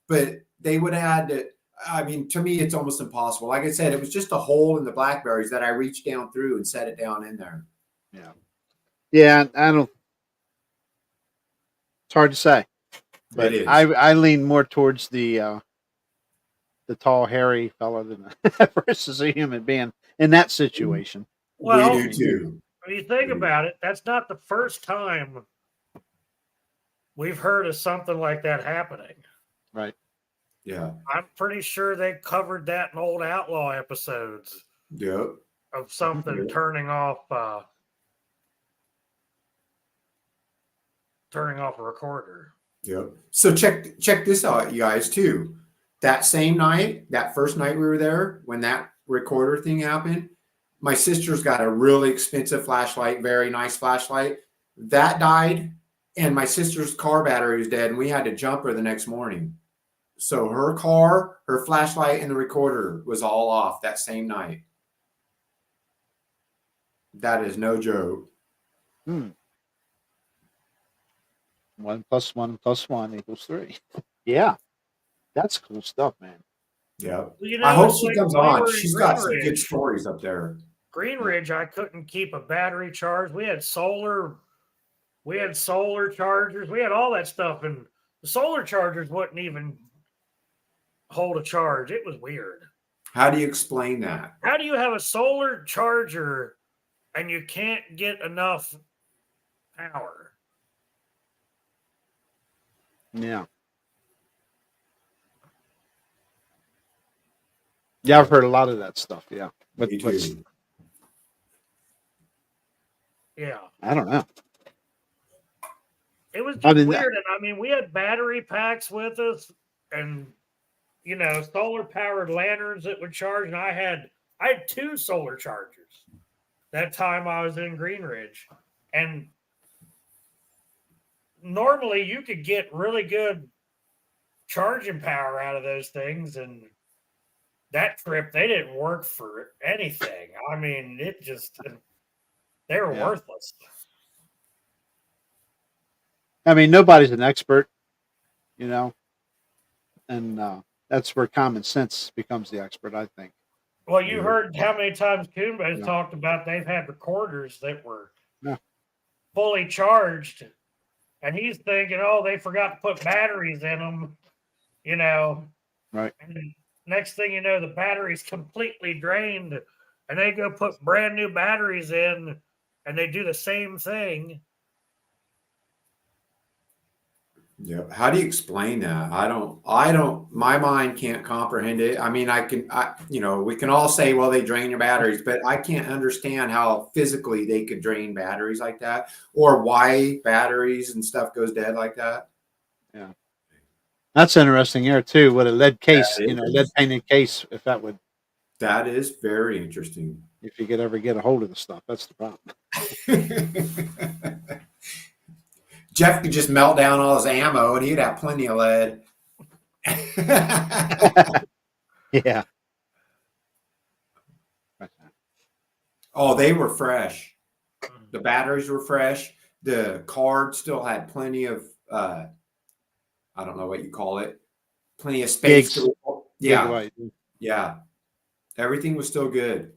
but they would have had to. I mean, to me, it's almost impossible. Like I said, it was just a hole in the blackberries that I reached down through and set it down in there. yeah, yeah, I don't. It's hard to say, but It is. I lean more towards the tall, hairy fellow than versus a human being in that situation. Well, we do too. when you think about it, that's not the first time we've heard of something like that happening. Right. Yeah. I'm pretty sure they covered that in old Outlaw episodes Yep. of something Yep. turning off a recorder. Yep. So check this out, you guys, too. That same night, that first night we were there, when that recorder thing happened, my sister's got a really expensive flashlight, very nice flashlight. That died, and my sister's car battery was dead, and we had to jump her the next morning. So her car, her flashlight, and the recorder was all off that same night. That is no joke. 1 + 1 + 1 = 3. Yeah, that's cool stuff, man. Yeah. Well, you I know, hope it's she like comes when we on. were in She's got some Green good Ridge. stories up there. Green Ridge, I couldn't keep a battery charged. We had solar chargers. We had all that stuff, and the solar chargers wouldn't even hold a charge. It was weird. How do you explain that? How do you have a solar charger and you can't get enough power? Yeah. Yeah, I've heard a lot of that stuff. Yeah. Me too. Yeah. I don't know. It was just I mean, weird. And I mean, we had battery packs with us and, solar powered lanterns that would charge. And I had 2 solar chargers that time I was in Green Ridge. And normally you could get really good charging power out of those things. And that trip, they didn't work for anything. I mean, they were worthless. I mean, nobody's an expert, and that's where common sense becomes the expert, I think. Well, you heard how many times Coomba has Yeah. talked about they've had recorders that were Yeah. fully charged, and he's thinking, oh, they forgot to put batteries in them, Right. And next thing you know, the battery's completely drained, and they go put brand new batteries in, and they do the same thing. Yeah. How do you explain that? I don't, my mind can't comprehend it. I mean, we can all say, well, they drain your batteries, but I can't understand how physically they could drain batteries like that, or why batteries and stuff goes dead like that. Yeah. That's interesting here too. With a lead case, That is. lead painted case, if that would. That is very interesting. If you could ever get a hold of the stuff, that's the problem. Jeff could just melt down all his ammo and he'd have plenty of lead. Yeah. Oh, they were fresh. The batteries were fresh. The card still had plenty of, I don't know what you call it, plenty of space. Yeah. Everything was still good.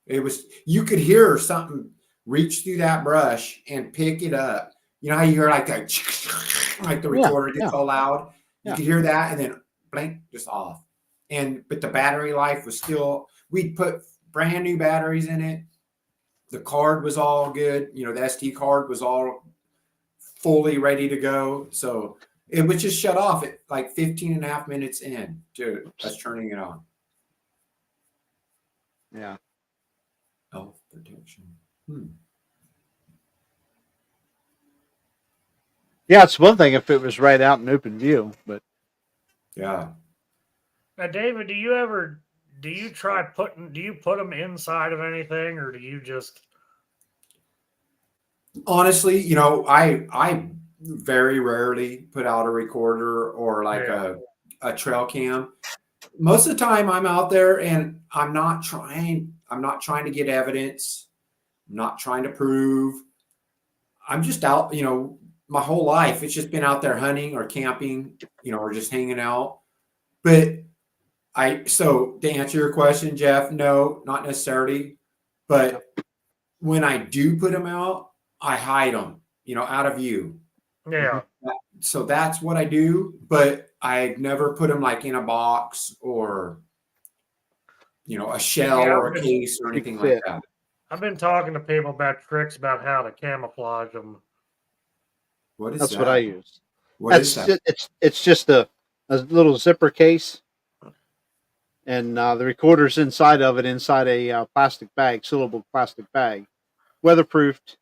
You could hear something reach through that brush and pick it up. You know how you hear like the recorder gets all loud? You could hear that and then blink, just off. But the battery life was still, we'd put brand new batteries in it. The card was all good. You know, the SD card was all fully ready to go. So it was just shut off at like 15 and a half minutes in to us turning it on. Yeah. Elf protection. Yeah, it's one thing if it was right out in open view, but Yeah. Now, David, do you put them inside of anything, or do you just? Honestly, you know, I very rarely put out a recorder or like a trail cam. Most of the time I'm out there and I'm not trying to get evidence. I'm not trying to prove. I'm just out, you know, my whole life it's just been out there hunting or camping, you know, or just hanging out. But so to answer your question, Jeff, no, not necessarily. But when I do put them out, I hide them, you know, out of view. Yeah. So that's what I do, but I never put them like in a box or, you know, a shell or a case or anything like that. I've been talking to people about tricks about how to camouflage them. What is that's that? what I use. What is that? It's just a little zipper case, and the recorder's inside of it, inside a plastic bag, sealable plastic bag, weatherproofed,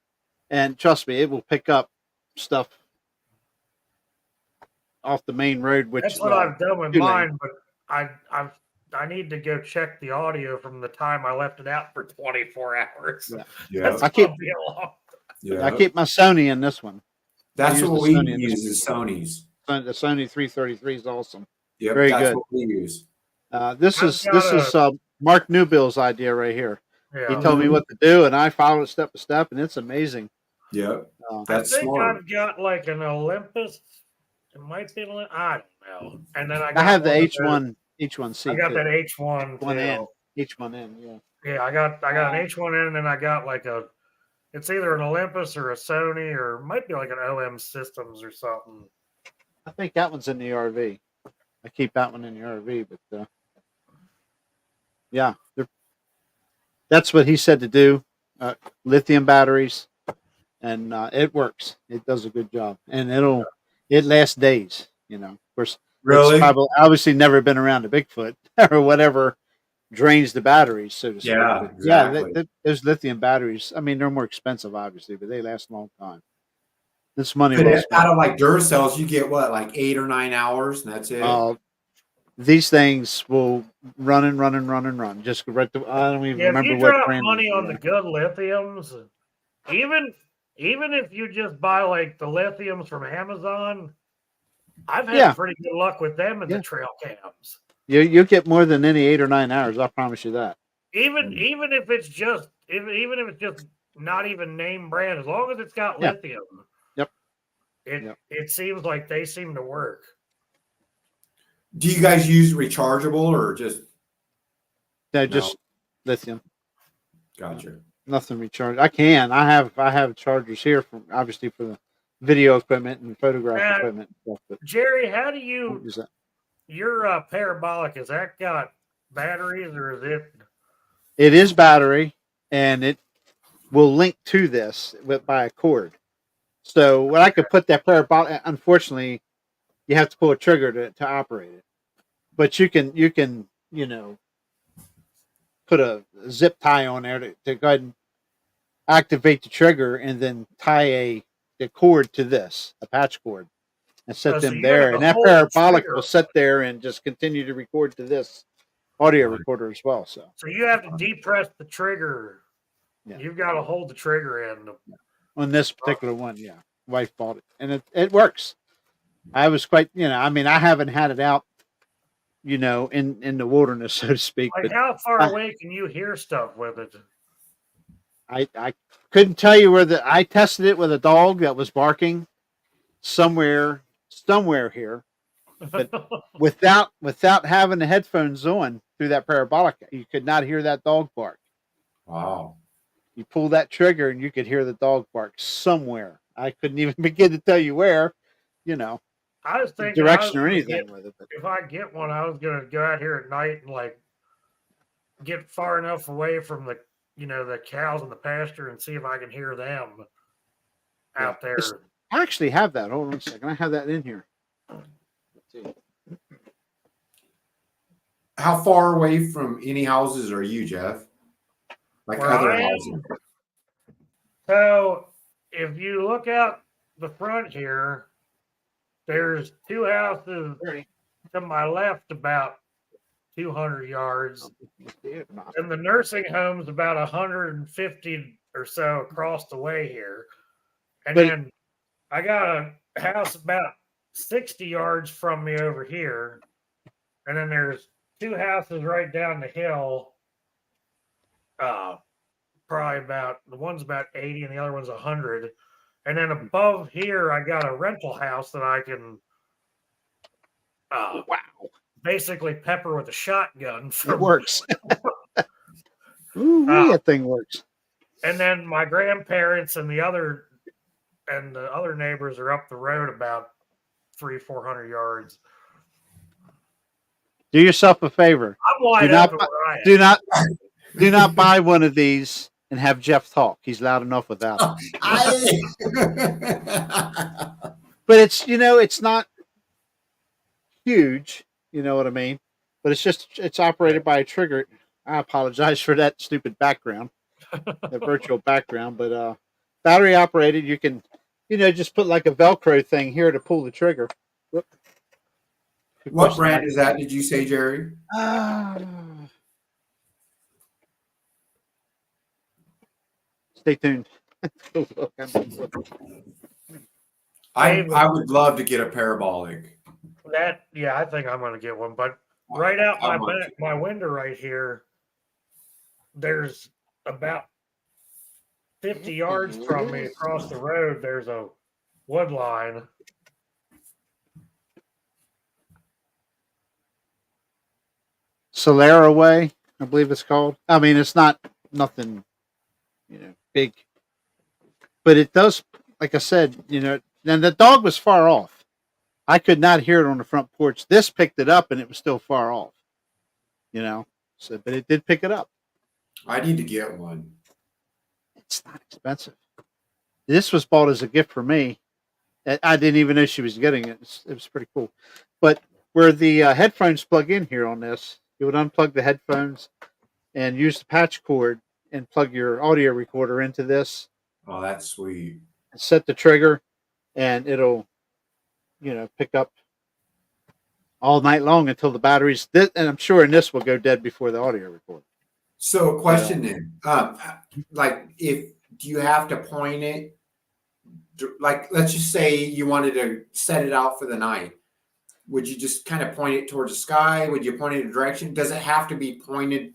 and trust me, it will pick up stuff off the main road. Which that's what I've done with mine, but I need to go check the audio from the time I left it out for 24 hours. Yeah. I keep my Sony in this one. That's what we use is Sony's. The Sony 333 is awesome. Yep, very that's good. what we use. This is Mark Newbill's idea right here. Yeah. He told me what to do, and I followed it step by step, and it's amazing. Yep, that's smart. I've got like an Olympus. It might be. I don't know. And then I have the H1C. I got that H1 H1N. H1N. Yeah. Yeah, I got an H1N, and then I got like it's either an Olympus or a Sony, or it might be like an OM Systems or something. I think that one's in the RV. I keep that one in the RV, but yeah, that's what he said to do. Lithium batteries, and it works. It does a good job, and it lasts days. You know, of course, really, it's probably obviously never been around a Bigfoot or whatever drains the batteries, so to speak. Yeah, but exactly. Yeah, those lithium batteries. I mean, they're more expensive, obviously, but they last a long time. It's money well spent. Out of like Duracells, you get what, like 8 or 9 hours, and that's it. These things will run and run and run and run. Just right to, I don't even remember what brand. If you drop money on the good lithiums, even if you just buy like the lithiums from Amazon, I've had pretty good luck with them in the trail cams. You get more than any 8 or 9 hours. I promise you that. Even if it's just not even name brand, as long as it's got lithium. Yep. It seems like they seem to work. Do you guys use rechargeable or just? No, just lithium. Gotcha. Nothing recharged. I have chargers here from obviously for the video equipment and photograph equipment and stuff. But Jerry, how do you use that? Your parabolic, has that got batteries or is it? It is battery, and it will link to this by a cord. So when I could put that parabolic, unfortunately, you have to pull a trigger to operate it. But you can put a zip tie on there to go ahead and activate the trigger, and then tie the cord to this, a patch cord, and set them there. And that parabolic will sit there and just continue to record to this audio recorder as well. So you have to depress the trigger. Yeah. You've got to hold the trigger in. On this particular one, yeah. Wife bought it, and it works. I was quite, I haven't had it out, in the wilderness, so to speak. Like, but how far away can you hear stuff with it? I couldn't tell you I tested it with a dog that was barking somewhere here, but without having the headphones on through that parabolic, you could not hear that dog bark. Wow. You pull that trigger and you could hear the dog bark somewhere. I couldn't even begin to tell you where, I was thinking direction or anything with it. But if I get one, I was going to go out here at night and like get far enough away from the, the cows in the pasture and see if I can hear them out there. I actually have that. Hold on a second. I have that in here. Let's see. How far away from any houses are you, Jeff? Like Where other I am? houses? So if you look out the front here, there's 2 houses to my left about 200 yards. And the nursing home's about 150 or so across the way here. And then I got a house about 60 yards from me over here. And then there's 2 houses right down the hill. Probably about, the one's about 80 and the other one's 100. And then above here, I got a rental house that I can basically pepper with a shotgun. It works. Ooh, that thing works. And then my grandparents and the other neighbors are up the road about 300-400 yards. Do yourself a favor. I'm wide open where I am. Do not buy one of these and have Jeff talk. He's loud enough without it. But it's not huge. You know what I mean? But it's operated by a trigger. I apologize for that stupid background, the virtual background. But battery operated. You can, just put like a Velcro thing here to pull the trigger. Whoop. What brand is that? Did you say, Jerry? Stay tuned. I would love to get a parabolic. I think I'm going to get one. But right out my window right here, there's about 50 yards from me across the road. There's a wood line. Solera Way, I believe it's called. I mean, it's not nothing, big, but it does. Like I said, and the dog was far off. I could not hear it on the front porch. This picked it up, and it was still far off. So but it did pick it up. I need to get one. It's not expensive. This was bought as a gift for me. I didn't even know she was getting it. It was pretty cool. But where the headphones plug in here on this, you would unplug the headphones and use the patch cord and plug your audio recorder into this. Oh, that's sweet. Set the trigger, and it'll, pick up all night long until the batteries. And I'm sure this will go dead before the audio recorder. So, question then, do you have to point it? Like, let's just say you wanted to set it out for the night. Would you just kind of point it towards the sky? Would you point it in a direction? Does it have to be pointed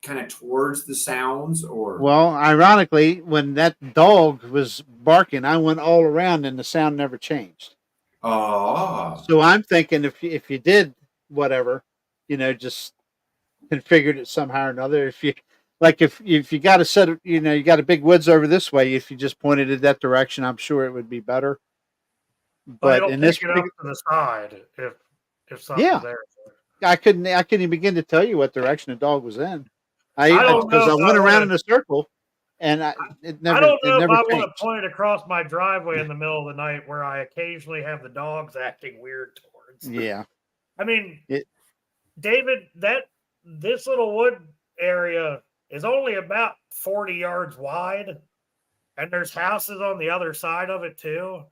kind of towards the sounds? Or well, ironically, when that dog was barking, I went all around and the sound never changed. Oh, so I'm thinking if you did whatever, just configured it somehow or another. If you got to set it, you got a big woods over this way. If you just pointed it that direction, I'm sure it would be better. But in this, it up to the side if something's there. I couldn't even begin to tell you what direction the dog was in. Because I went around in a circle, and it never. I don't know if I changed. want to point across my driveway in the middle of the night where I occasionally have the dogs acting weird towards. Yeah, I mean, David, this little wood area is only about 40 yards wide, and there's houses on the other side of it too.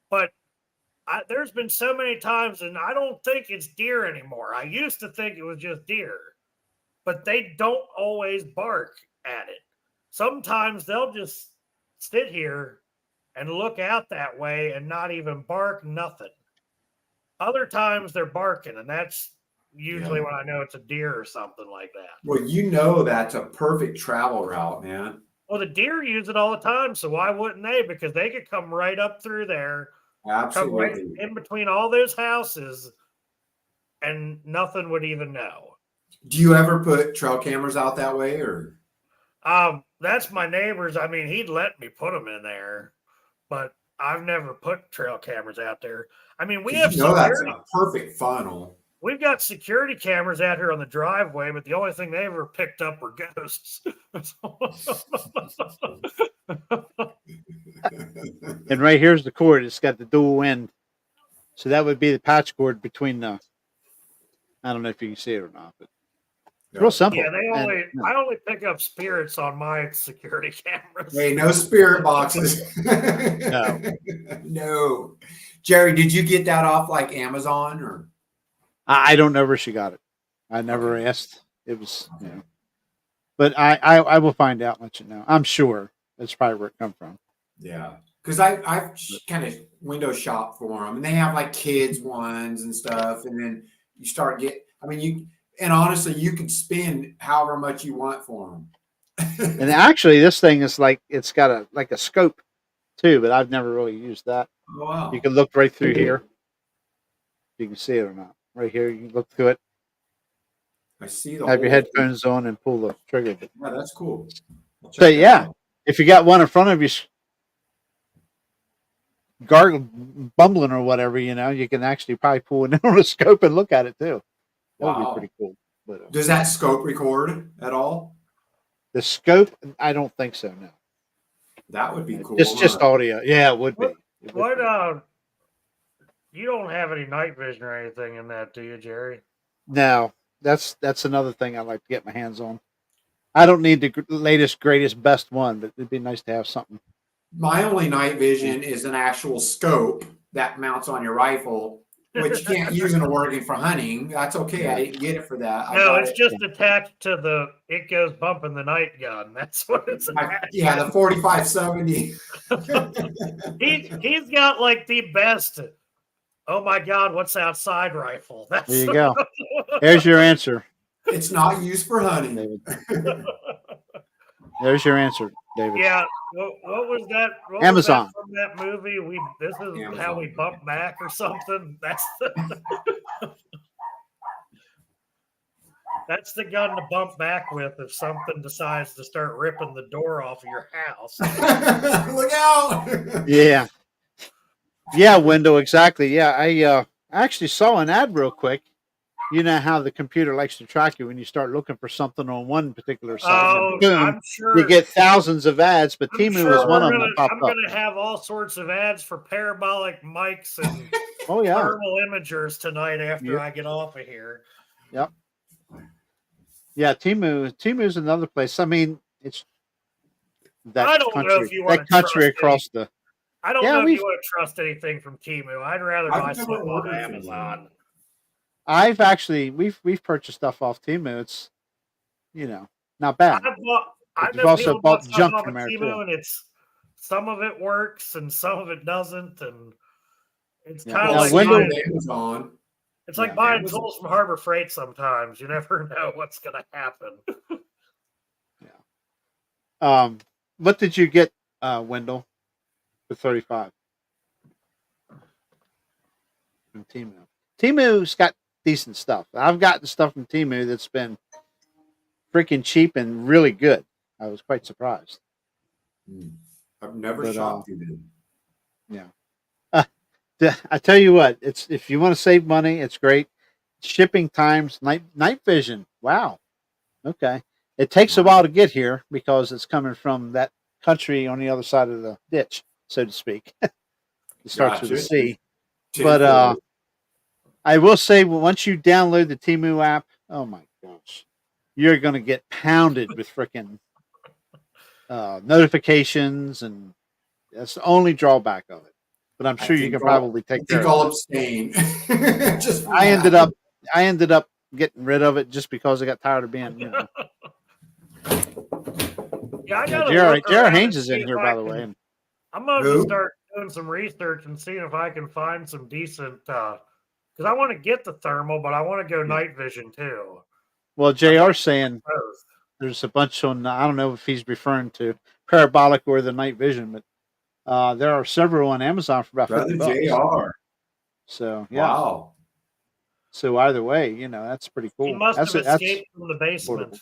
But there's been so many times, and I don't think it's deer anymore. I used to think it was just deer, but they don't always bark at it. Sometimes they'll just sit here and look out that way and not even bark, nothing. Other times they're barking, and that's usually when I know it's a deer or something like that. Well, that's a perfect travel route, man. Well, the deer use it all the time, so why wouldn't they? Because they could come right up through there. Absolutely. Come right in between all those houses, and nothing would even know. Do you ever put trail cameras out that way, or? That's my neighbor's. I mean, he'd let me put them in there, but I've never put trail cameras out there. I mean, we have that's a perfect funnel. we've got security cameras out here on the driveway, but the only thing they ever picked up were ghosts. And right here's the cord. It's got the dual end. So that would be the patch cord between the, I don't know if you can see it or not, but it's real simple. Yeah, I only pick up spirits on my security cameras. Hey, no spirit boxes. No. No. Jerry, did you get that off like Amazon or? I don't know where she got it. I never asked. It was, but I will find out and let you know. I'm sure that's probably where it come from. Yeah. Because I've kind of window shop for them, and they have like kids ones and stuff, and then you start and honestly, you could spend however much you want for them. And actually, this thing is it's got a scope too, but I've never really used that. Oh, wow. You can look right through here. You can see it or not. Right here, you can look through it. I see the have your whole headphones on and pull the trigger. Yeah, that's cool. So yeah, if you got one in front of you, bumbling or whatever, you can actually probably pull it in on a scope and look at it too. That would be pretty cool. But, does that scope record at all? The scope, I don't think so. No. That would be cool. It's just audio. Yeah, it would be. You don't have any night vision or anything in that, do you, Jerry? No, that's another thing I'd like to get my hands on. I don't need the latest, greatest, best one, but it'd be nice to have something. My only night vision is an actual scope that mounts on your rifle, which you can't use in a working for hunting. That's okay. I didn't get it for that. No, it's just attached to it goes bump in the night gun. That's what it's attached the 4570. He's got like the best. Oh my God, what's outside rifle? There you go. There's your answer. It's not used for hunting. David. There's your answer, David. Yeah. What was that? What Amazon. Was that from that movie? This is Amazon. How we bump back or something. That's the gun to bump back with if something decides to start ripping the door off of your house. Look out! Yeah. Yeah, window, exactly. Yeah, I actually saw an ad real quick. You know how the computer likes to track you when you start looking for something on one particular site. Oh, boom, I'm sure. You get thousands of ads, but Temu is one of them that popped up. I'm going to have all sorts of ads for parabolic mics and thermal imagers tonight after I get off of here. Yep. Yeah, Temu's another place. I mean, it's that I don't know if you want that country across the. I don't know if you want to trust anything from Temu. I'd rather buy something on Amazon. We've purchased stuff off Temu. It's not bad. I've also bought junk from there too. And some of it works and some of it doesn't, and it's kind of like Amazon. It's like buying tools from Harbor Freight. Sometimes you never know what's going to happen. What did you get, Wendell? For 35 from Temu. Temu's got decent stuff. I've gotten stuff from Temu that's been freaking cheap and really good. I was quite surprised. I've never shopped through them. Yeah. I tell you what, it's if you want to save money, it's great. Shipping times, night vision. Wow. Okay. It takes a while to get here because it's coming from that country on the other side of the ditch, so to speak. It starts with a C. But I will say, once you download the Temu app, oh my gosh, you're going to get pounded with freaking notifications, and that's the only drawback of it. But I'm sure you can probably take care of it. I'll abstain. I ended up getting rid of it just because I got tired of being. Jared Haynes is in here, by the way. I'm going to start doing some research and seeing if I can find some decent, because I want to get the thermal, but I want to go night vision too. Well, JR's saying there's a bunch on, I don't know if he's referring to parabolic or the night vision, but there are several on Amazon for about $50. JR. So, yeah. Wow. So either way, that's pretty cool. He must have escaped from the basement.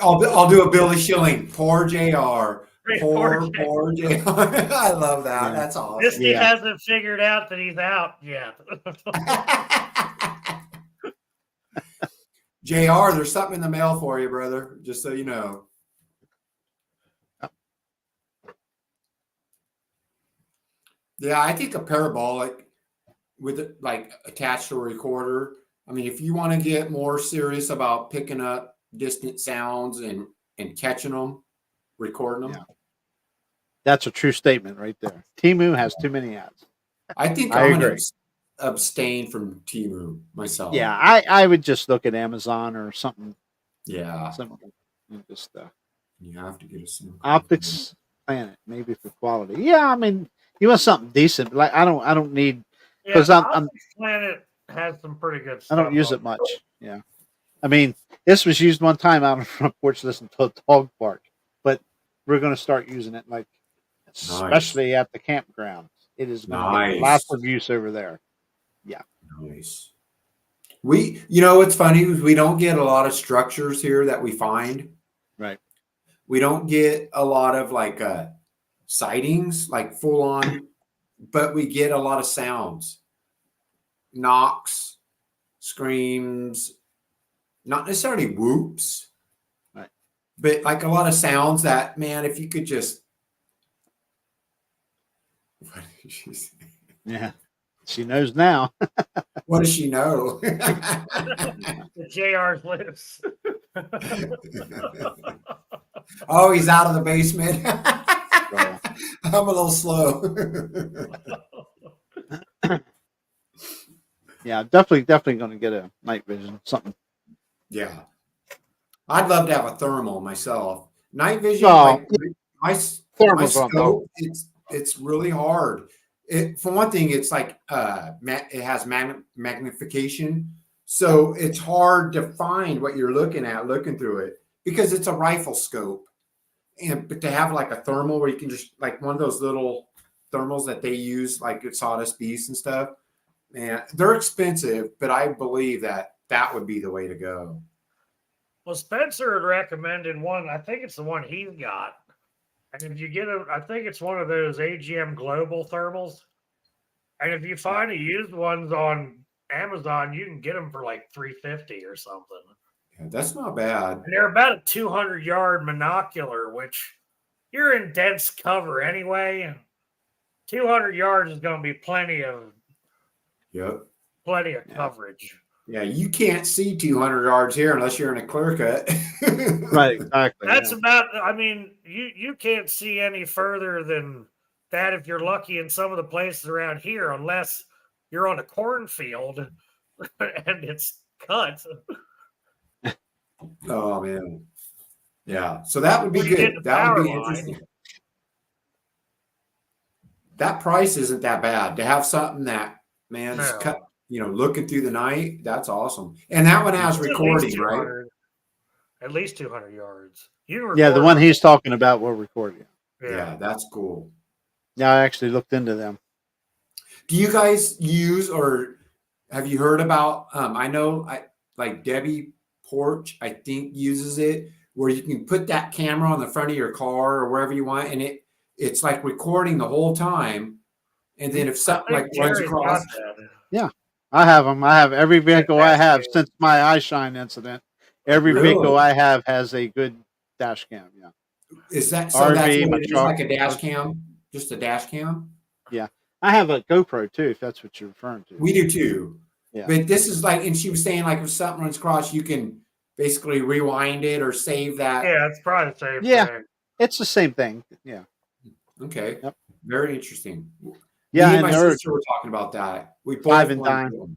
I'll do a Billy Schilling. Poor JR. Poor Jay. I love that. Yeah. That's awesome. Misty Yeah. hasn't figured out that he's out yet. JR, there's something in the mail for you, brother. Just so you know. Yeah, I think a parabolic with it like attached to a recorder. I mean, if you want to get more serious about picking up distant sounds and catching them, recording them. Yeah. That's a true statement right there. Temu has too many ads. I think I I'm going agree. to abstain from Temu myself. Yeah, I would just look at Amazon or something. Yeah. Something. Just You have to get a SIM card. Optics Planet, maybe for quality. Yeah, I mean, you want something decent. Like I don't need because Yeah, I'm Planet has some pretty good I stuff. don't use it much. Yeah, I mean, this was used one time out on the front porch listening to a dog bark, but we're going to start using it like, especially at the campground. It is going to get lots of use over there. Yeah, nice. You know, what's funny is we don't get a lot of structures here that we find. right. We don't get a lot of like sightings, like full on, but we get a lot of sounds, knocks, screams, not necessarily whoops, right? But like a lot of sounds that, man, if you could just, what did she say? Yeah, she knows now. What does she know? The JR's lips. Oh, he's out of the basement. So, I'm a little slow. yeah, definitely going to get a night vision something. Yeah, I'd love to have a thermal myself. Night vision, Oh, like my thermals on scope, it's really hard. For one thing, it's like it has magnification, so it's hard to find what you're looking at looking through it because it's a rifle scope. But to have like a thermal where you can just like one of those little thermals that they use like at Sawdust Beast and stuff, man, they're expensive, but I believe that would be the way to go. Well, Spencer had recommended one. I think it's the one he's got. And if you get I think it's one of those AGM Global thermals. And if you find the used ones on Amazon, you can get them for like $350 or something. Yeah, that's not bad. And they're about a 200-yard monocular, which you're in dense cover anyway. 200 yards is going to be plenty of coverage. Yeah, you can't see 200 yards here unless you're in a clear cut. Right, exactly. That's about, I mean, you can't see any further than that if you're lucky in some of the places around here, unless you're on a cornfield and it's cut. Oh, man. Yeah, so that would be good. That would be interesting. That price isn't that bad to have something that, man, is cut, looking through the night. That's awesome. And that one has recording, right? At least 200 yards. Yeah, the one he's talking about will record you. Yeah, that's cool. Yeah, I actually looked into them. Do you guys use or have you heard about? I know, like Debbie Porch, I think uses it where you can put that camera on the front of your car or wherever you want, and it's like recording the whole time. And then if something like runs across, yeah, I have them. I have every vehicle I have since my eye shine incident. Every vehicle I have has a good dash cam. Yeah. Is that so? That's what it is, like a dash cam, just a dash cam. Yeah, I have a GoPro too, if that's what you're referring to. We do too. Yeah. But this is like, and she was saying like if something runs across, you can basically rewind it or save that. Yeah, it's probably the same thing. It's the same thing. Yeah. Okay. Yep. Very interesting. Yeah, me and my sister were talking about that. We both 5 and dime.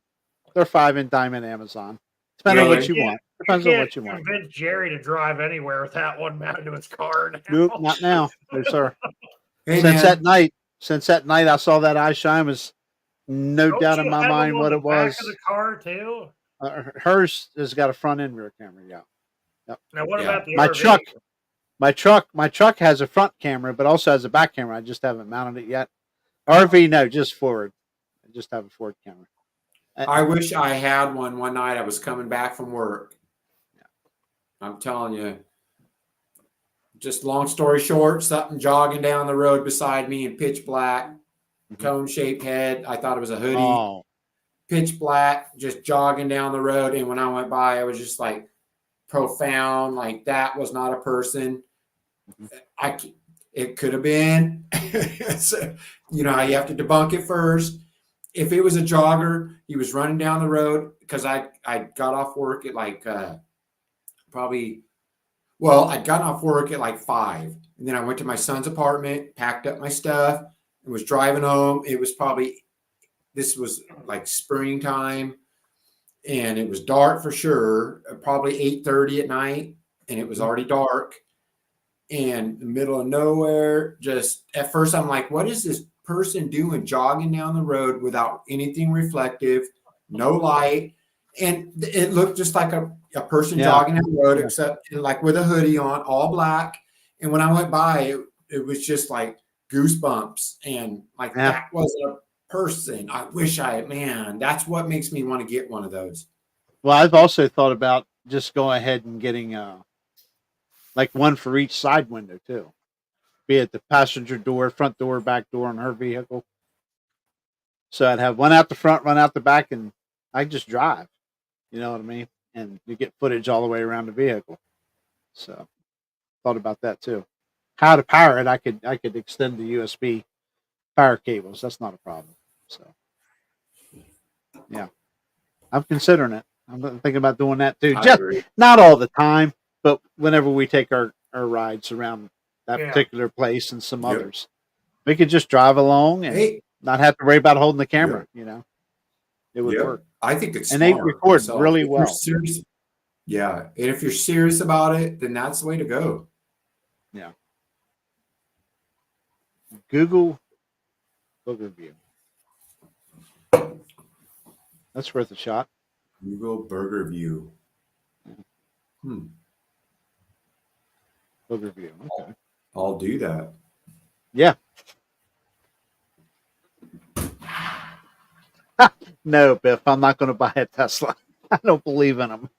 They're 5 and dime at Amazon. Depending on what you want. Depends on what you want. Convince Jerry to drive anywhere with that one mounted to his car. Now. Nope, not now. No, sir. Hey, since that night I saw that eye shine, was no doubt in my mind what it was. Back of the car too. Hers has got a front and rear camera. Yeah. Yep. Now what about the my truck has a front camera, but also has a back camera. I just haven't mounted it yet. RV, no, just forward. I just have a forward camera. I wish I had one night. I was coming back from work. Yeah. I'm telling you, just long story short, something jogging down the road beside me in pitch black, cone-shaped head. I thought it was a hoodie. Oh, Pitch black, just jogging down the road. And when I went by, I was just like profound, like that was not a person. It could have been. So, you know how you have to debunk it first. If it was a jogger, he was running down the road because I got off work at like I'd gotten off work at like 5. And then I went to my son's apartment, packed up my stuff, and was driving home. This was like springtime, and it was dark for sure, probably 8:30 at night, and it was already dark. And in the middle of nowhere, just at first I'm like, what is this person doing jogging down the road without anything reflective, no light? And it looked just like a person jogging down the road, except like with a hoodie on, all black. And when I went by, it was just like goosebumps. And like that wasn't a person. I wish that's what makes me want to get one of those. Well, I've also thought about just going ahead and getting like one for each side window too, be it the passenger door, front door, back door on her vehicle. So I'd have one out the front, one out the back, and I just drive. You know what I mean? And you get footage all the way around the vehicle. So thought about that too. How to power it? I could extend the USB power cables. That's not a problem. So yeah, I'm considering it. I'm thinking about doing that too. Just not all the time, but whenever we take our rides around that particular place and some others, we could just drive along and not have to worry about holding the camera. You know, it would work. I think it's and they record really well. Yeah, and if you're serious about it, then that's the way to go. Yeah. Google Booger View. That's worth a shot. Google Burger View. Booger View. Okay. I'll do that. Yeah. No, Biff, I'm not going to buy a Tesla. I don't believe in them.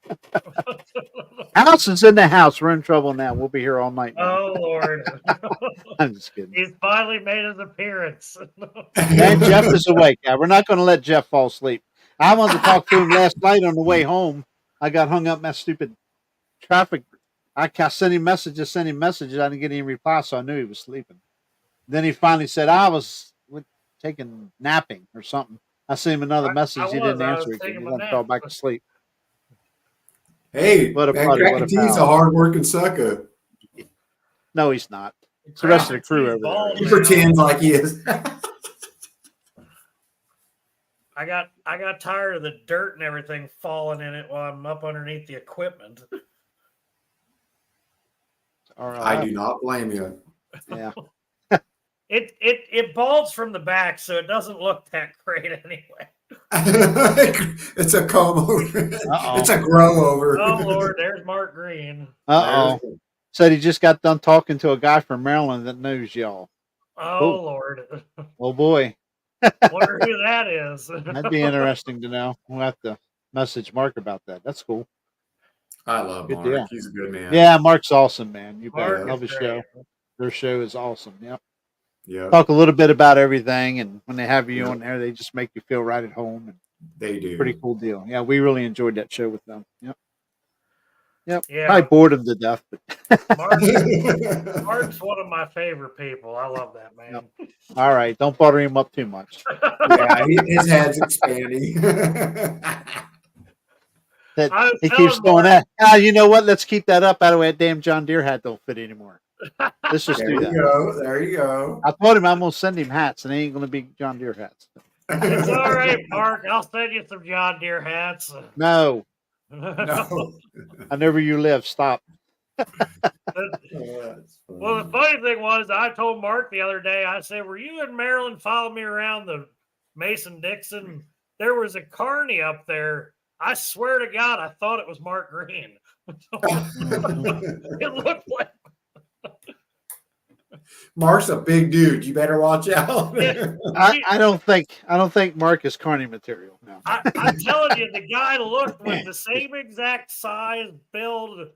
House is in the house. We're in trouble now. We'll be here all night now. Oh, Lord. I'm just kidding. He's finally made his appearance. And Jeff is awake. Now, we're not going to let Jeff fall asleep. I wanted to talk to him last night on the way home. I got hung up in that stupid traffic. I sent him messages. I didn't get any reply, so I knew he was sleeping. Then he finally said, I was taking napping or something. I sent him another message. He didn't answer it. He then fell back to sleep. Hey, what a buddy, what a he's a hard-working sucker. No, he's not. It's the rest of the crew over there. He pretends like he is. I got tired of the dirt and everything falling in it while I'm up underneath the equipment. All right. I do not blame you. Yeah. It balls from the back, so it doesn't look that great anyway. It's a comb over. It's a grow over. Oh, Lord, there's Mark Green. Said he just got done talking to a guy from Maryland that knows y'all. Oh, Lord. Oh, boy. Wonder who that is. That'd be interesting to know. We'll have to message Mark about that. That's cool. I love Mark. Deal. He's a good man. Yeah, Mark's awesome, man. You Mark love his show. Their show is awesome. Yep. Yeah. Talk a little bit about everything, and when they have you on there, they just make you feel right at home. And they do. Pretty cool deal. Yeah, we really enjoyed that show with them. Yep. Yeah. Probably bored him to death, but Mark's one of my favorite people. I love that man. Yep. All right, don't butter him up too much. Yeah, his head's expanding. He keeps going that. You know what? Let's keep that up. Out of the way, that damn John Deere hat don't fit anymore. Let's just do that. There you go. I told him I'm gonna send him hats, and they ain't gonna be John Deere hats. It's all right, Mark. I'll send you some John Deere hats. No. No. I never you live. Stop. Well, the funny thing was, I told Mark the other day, I said, were you in Maryland following me around the Mason-Dixon? There was a carny up there. I swear to God, I thought it was Mark Green. It looked like Mark's a big dude. You better watch out. I don't think Mark is carny material. No. I'm telling you, the guy looked with the same exact size, build,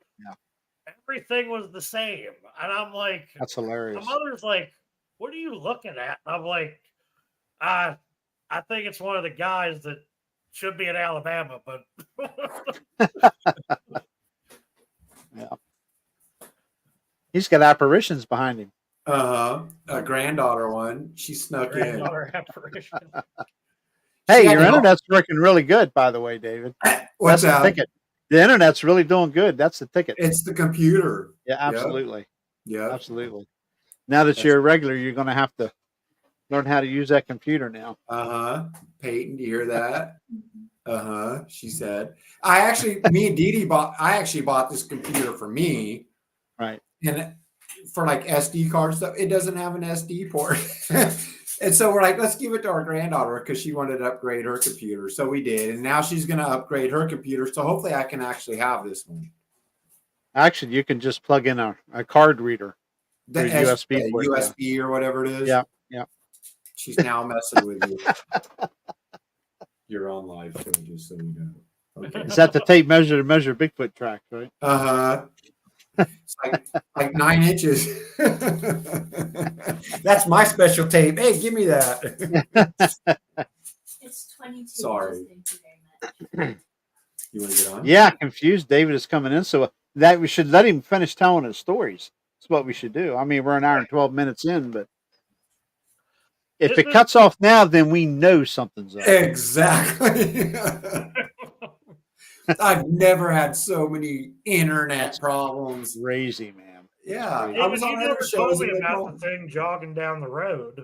everything was the same. And I'm like, That's my hilarious. mother's like, what are you looking at? And I'm like, I think it's one of the guys that should be in Alabama, but Yeah. He's got apparitions behind him. A granddaughter one. She snuck in. granddaughter apparition. Hey, She had your to help- internet's working really good, by the way, David. What's That's that? the ticket. The internet's really doing good. That's the ticket. It's the computer. Yeah, absolutely. Yeah. Absolutely. Now that you're a regular, you're going to have to learn how to use that computer now. Peyton, do you hear that? She said. Me and Dee Dee bought this computer for me. Right. And for like SD card stuff, it doesn't have an SD port. And so we're like, let's give it to our granddaughter because she wanted to upgrade her computer. So we did. And now she's going to upgrade her computer. So hopefully I can actually have this one. Actually, you can just plug in a card reader. The USB port, USB or whatever it is. Yeah. Yeah. She's now messing with you. You're on live show, just so you know. Okay. Is that the tape measure to measure Bigfoot tracks, right? It's like 9 inches. That's my special tape. Hey, give me that. It's 22. Sorry. Thank you very much. You want to get on? Yeah, confused. David is coming in, so that we should let him finish telling his stories. That's what we should do. I mean, we're an hour and 12 minutes in, but if it cuts off now, then we know something's up. Exactly. I've never had so many internet problems. Crazy, man. Yeah, David, I was on you other never shows. told me and they about told- the thing jogging down the road.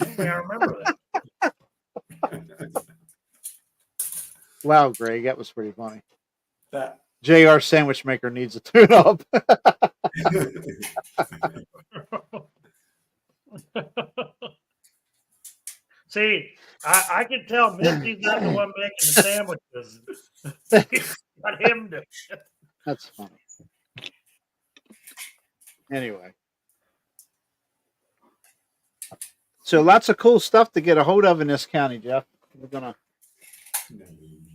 I remember that. Wow, Greg, that was pretty funny. that. JR Sandwich Maker needs a tune up. See, I can tell Misty's not the one making the sandwiches. Got him to. That's funny. Anyway. So lots of cool stuff to get a hold of in this county, Jeff. We're going to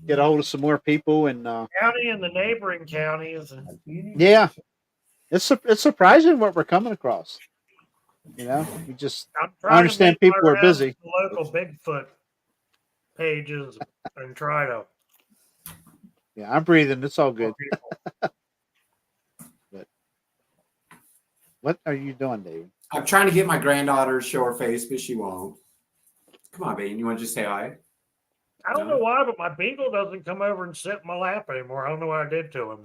get a hold of some more people. And County and the neighboring counties. yeah, it's surprising what we're coming across. You know, we just I understand to make people my are busy. rounds to local Bigfoot pages and try to. Yeah, I'm breathing. It's all good. But what are you doing, David? I'm trying to get my granddaughter to show her face, but she won't. Come on, baby. You want to just say hi? I don't know why, but my beagle doesn't come over and sit in my lap anymore. I don't know what I did to him.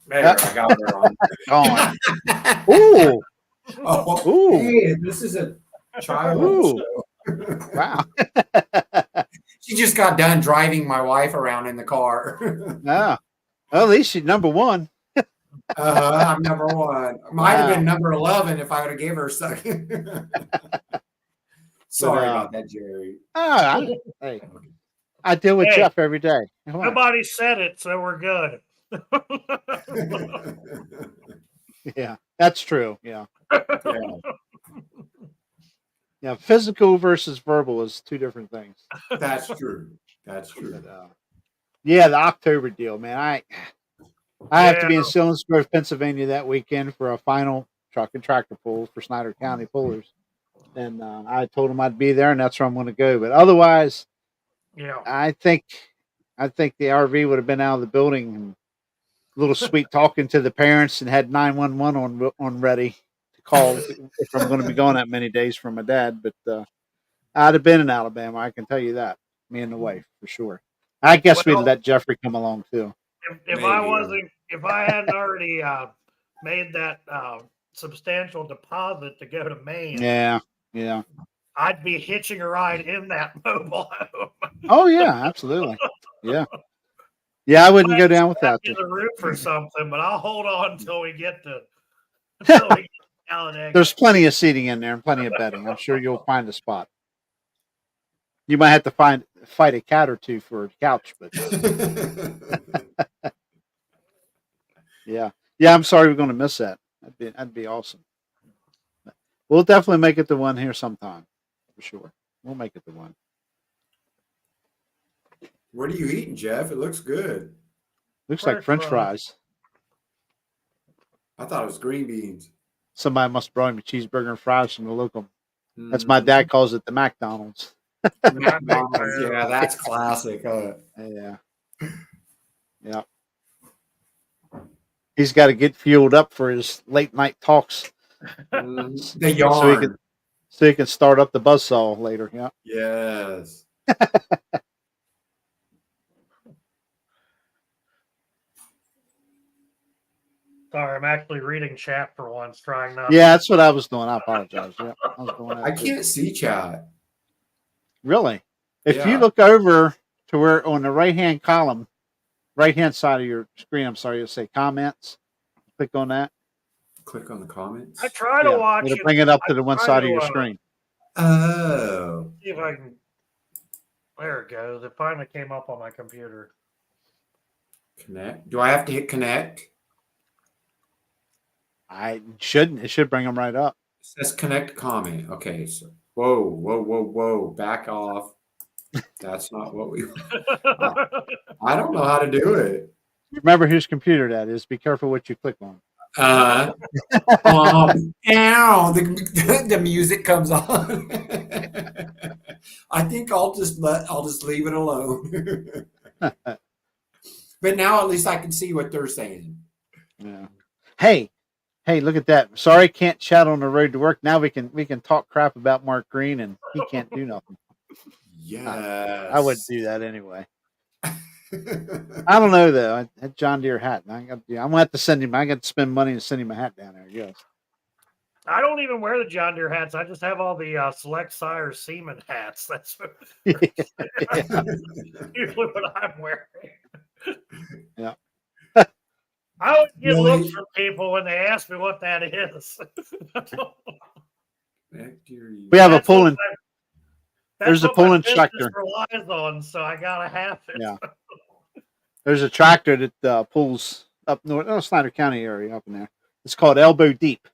There, I got her on. Gone. Ooh. Oh, Ooh. hey, this is a child Ooh. show. Wow. She just got done driving my wife around in the car. Yeah. Well, at least she's number one. I'm number one. Might have Wow. been number 11 if I would have gave her a second. Sorry about that, Jerry. Hey, I deal with Hey. Jeff every day. Come on. Nobody said it, so we're good. Yeah, that's true. Yeah. Yeah. Yeah. Physical versus verbal is two different things. That's true. That's true. But, yeah, the October deal, man. I have to be in Yeah. Selinsgrove, Pennsylvania that weekend for a final truck and tractor pull for Snyder County pullers. And I told them I'd be there, and that's where I'm going to go. But otherwise, Yeah. I think the RV would have been out of the building and a little sweet talking to the parents and had 911 on ready to call if I'm going to be gone that many days from my dad. But I'd have been in Alabama. I can tell you that. Me and the wife for sure. I guess we'd Well- let Jeffrey come along too. If I hadn't already made that substantial deposit to go to Maine, Yeah. Yeah. I'd be hitching a ride in that mobile home. Oh yeah, absolutely. Yeah. Yeah, I wouldn't go down without To you. the roof or something, but I'll hold on until we get to Talladega. There's plenty of seating in there and plenty of bedding. I'm sure you'll find a spot. You might have to fight a cat or two for a couch, but yeah. Yeah, I'm sorry we're going to miss that. That'd be awesome. But we'll definitely make it the one here sometime, for sure. We'll make it the one. What are you eating, Jeff? It looks good. Looks like French fries. I thought it was green beans. Somebody must have brought him a cheeseburger and fries from the local. That's Mm-hmm. my dad calls it the McDonald's. McDonald's, yeah, that's classic. Yeah. Yeah. He's got to get fueled up for his late night talks. The yarn. So he can start up the buzzsaw later. Yeah. Yes. Sorry, I'm actually reading chat for once, trying not. Yeah, that's what I was doing. I apologize. Yeah, I was doing that. I can't see chat. Really? If you Yeah. look over to where on the right-hand column, right-hand side of your screen, I'm sorry, you'll say comments. Click on that. Click on the comments. I try to watch It'll it. bring it up to the one try side to, of your screen. Oh. See if I can. There it goes. It finally came up on my computer. Connect. Do I have to hit connect? I shouldn't. It should bring them right up. It says connect comment. Okay. So whoa. Back off. That's not what we I don't know how to do it. Remember whose computer that is. Be careful what you click on. Ow, the music comes on. I think I'll just leave it alone. But now at least I can see what they're saying. Yeah. Hey, look at that. Sorry, can't chat on the road to work. Now we can talk crap about Mark Green and he can't do nothing. Yes. I wouldn't do that anyway. I don't know though. I had John Deere hat. I'm gonna have to send him. I got to spend money to send him a hat down there. Yes. I don't even wear the John Deere hats. I just have all the Select Sire Seaman hats. That's usually what I'm wearing. Yeah. I always get Really? looks from people when they ask me what that is. We have a pulling. There's a pulling business tractor. relies on, so I gotta have it. Yeah. There's a tractor that pulls up north, Snyder County area up in there. It's called Elbow Deep.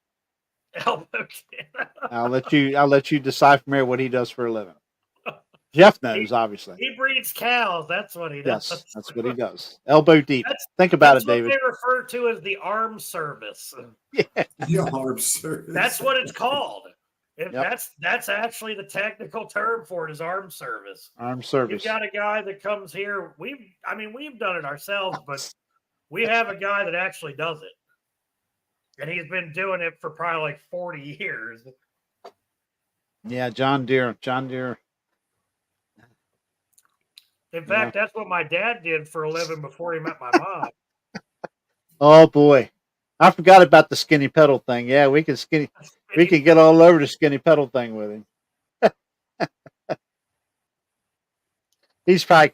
I'll let you decide from here what he does for a living. Jeff knows, obviously. He breeds cows. That's what he does. Yes, that's what he does. Elbow deep. Think about it, David. That's what they refer to as the arm service. Yeah. The arm service. That's what it's called. Yep. That's actually the technical term for it is arm service. Arm service. You've got a guy that comes here. We've done it ourselves, but we have a guy that actually does it. And he's been doing it for probably like 40 years. Yeah, John Deere. In fact, that's what my dad did for a living before he met my mom. Oh boy. I forgot about the skinny pedal thing. Yeah, we can get all over the skinny pedal thing with him. He's probably,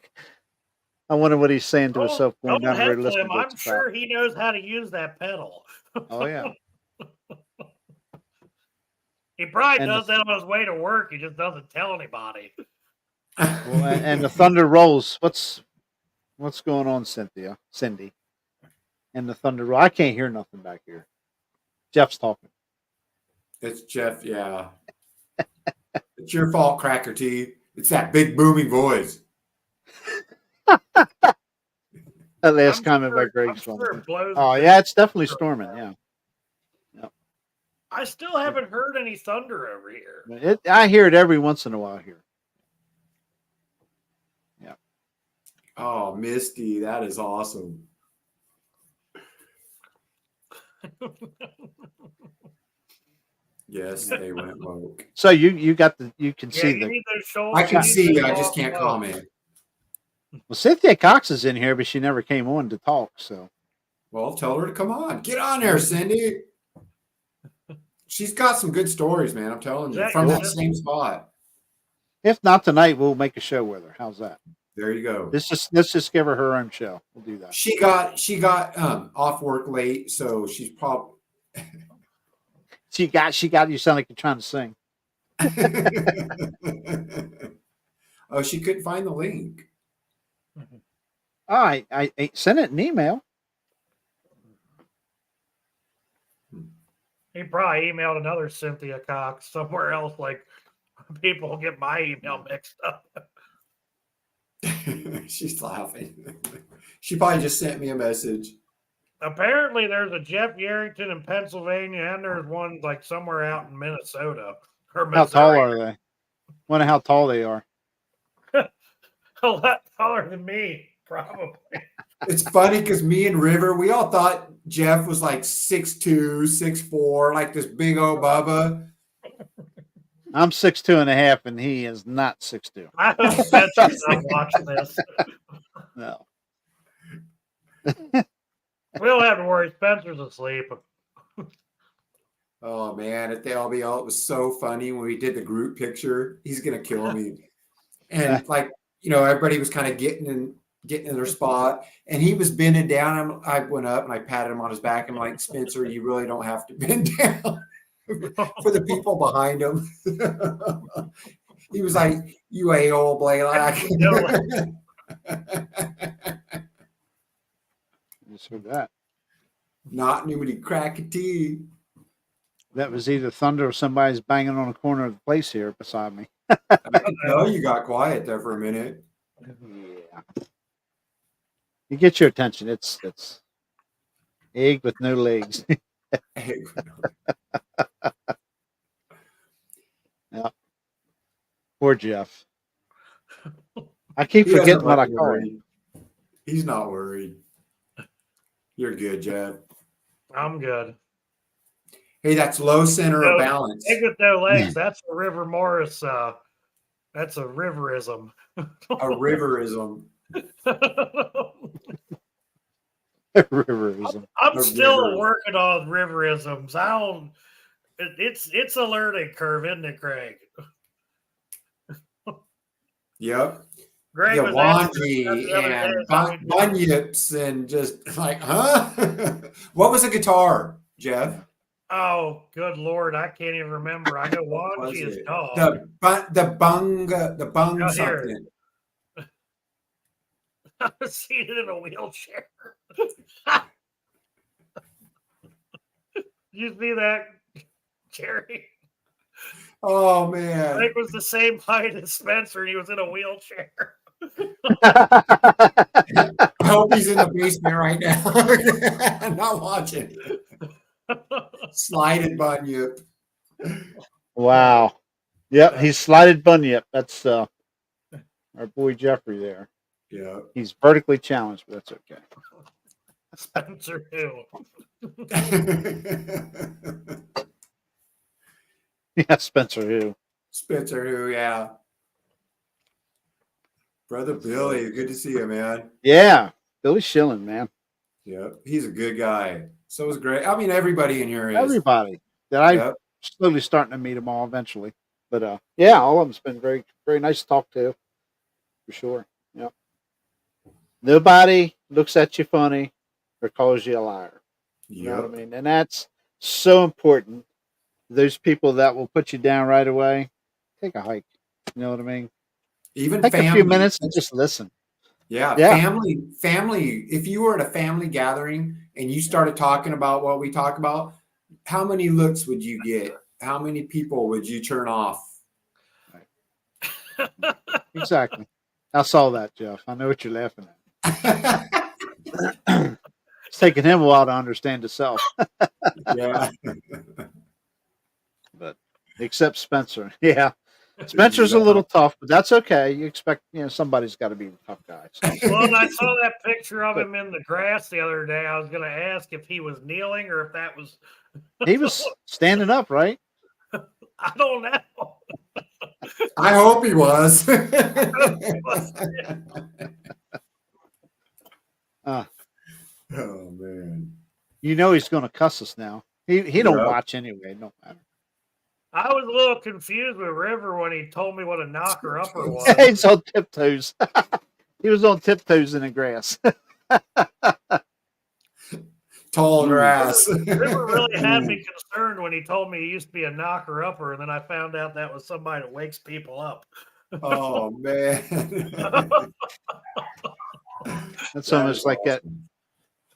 I wonder what he's saying to himself going down the road listening to I'm sure he knows how to use that pedal. Oh yeah. He probably does that on his way to work. He just doesn't tell anybody. Well, and the thunder rolls. What's going on, Cindy? And the thunder roll. I can't hear nothing back here. Jeff's talking. It's Jeff, yeah. It's your fault, Cracker T. It's that big booming voice. That last comment by Greg's sure Oh yeah, it's definitely storming. Yeah. Yep. I still haven't heard any thunder over here. I hear it every once in a while here. Yeah. Oh, Misty, that is awesome. Yes, they went woke. So you can see I can see. I just can't comment. Well, Cynthia Cox is in here, but she never came on to talk. So, well, tell her to come on. Get on there, Cindy. She's got some good stories, man. I'm telling you, from that same spot. If not tonight, we'll make a show with her. How's that? There you go. Let's just give her own show. We'll do that. She got off work late, so she's probably. She got. You sound like you're trying to sing. Oh, she couldn't find the link. All right, I sent it an email. He probably emailed another Cynthia Cox somewhere else. Like people get my email mixed up. She's laughing. She probably just sent me a message. Apparently, there's a Jeff Yarrington in Pennsylvania, and there's one like somewhere out in Minnesota or How tall Missouri. are they? Wonder how tall they are. A lot taller than me, probably. It's funny because me and River, we all thought Jeff was like 6'2", 6'4", like this big old Bubba. I'm 6'2.5", and he is not 6'2". I hope Spencer's not watching this. No. We don't have to worry. Spencer's asleep. Oh man, at the LBL, it was so funny when we did the group picture. He's gonna kill me. And like, everybody was kind of getting in their spot, and he was bending down. I went up and I patted him on his back. I'm like, Spencer, you really don't have to bend down for the people behind him. He was like, you a-hole, Blalack. Just heard that. Not anybody crack a tea. That was either thunder or somebody's banging on the corner of the place here beside me. I can tell you got quiet there for a minute. Yeah. You get your attention. It's egg with no legs. Yeah. Poor Jeff. I keep He doesn't forgetting what I look call worried. him. He's not worried. You're good, Jeff. I'm good. Hey, that's low center No, of balance. Egg with no legs. That's a River Morris. That's a riverism. A riverism. Riverism. I'm A still river. working on riverisms. I don't. It's a learning curve, isn't it, Greg? Yep. Greg was asking Yawanji us the other day and how we do- bunyips and just like, huh? What was a guitar, Jeff? Oh, good Lord. I can't even remember. I know Was Wanji is it? dog. The bung Oh, here. something. I was seated in a wheelchair. You see that, Jerry? Oh I man. think it was the same height as Spencer, and he was in a wheelchair. I hope he's in the basement right now. I'm not watching. Slided bunyip. Wow. Yep, he's slided bunyip. That's our boy Jeffrey there. Yeah. He's vertically challenged, but that's okay. Spencer who? Yeah, Spencer who? Spencer, who, yeah. Brother Billy, good to see you, man. Yeah, Billy Schilling, man. Yeah, he's a good guy. So is Greg. I mean, everybody in here is. Everybody that I'm Yep. slowly starting to meet them all eventually. But yeah, all of them's been very, very nice to talk to, for sure. Yep. Nobody looks at you funny or calls you a liar. You know what I mean? And that's so important. Those people that will put you down right away, take a hike. You know what I mean? Even Take family. a few minutes and just listen. Yeah, Yeah. family. If you were at a family gathering and you started talking about what we talk about, how many looks would you get? How many people would you turn off? Exactly. I saw that, Jeff. I know what you're laughing at. It's taking him a while to understand himself. Yeah. But except Spencer. Yeah. Spencer's a little tough, but that's okay. You expect, somebody's got to be the tough guy. So. Well, when I saw that picture of him in the grass the other day, I was going to ask if he was kneeling or if that was. He was standing up, right? I don't know. I hope he was. Oh man. He's going to cuss us now. He don't Yeah. watch anyway. It don't matter. I was a little confused with River when he told me what a knocker upper was. He's on tiptoes. He was on tiptoes in the grass. Tall grass. River really had me concerned when he told me he used to be a knocker upper, and then I found out that was somebody that wakes people up. Oh man. That's almost like that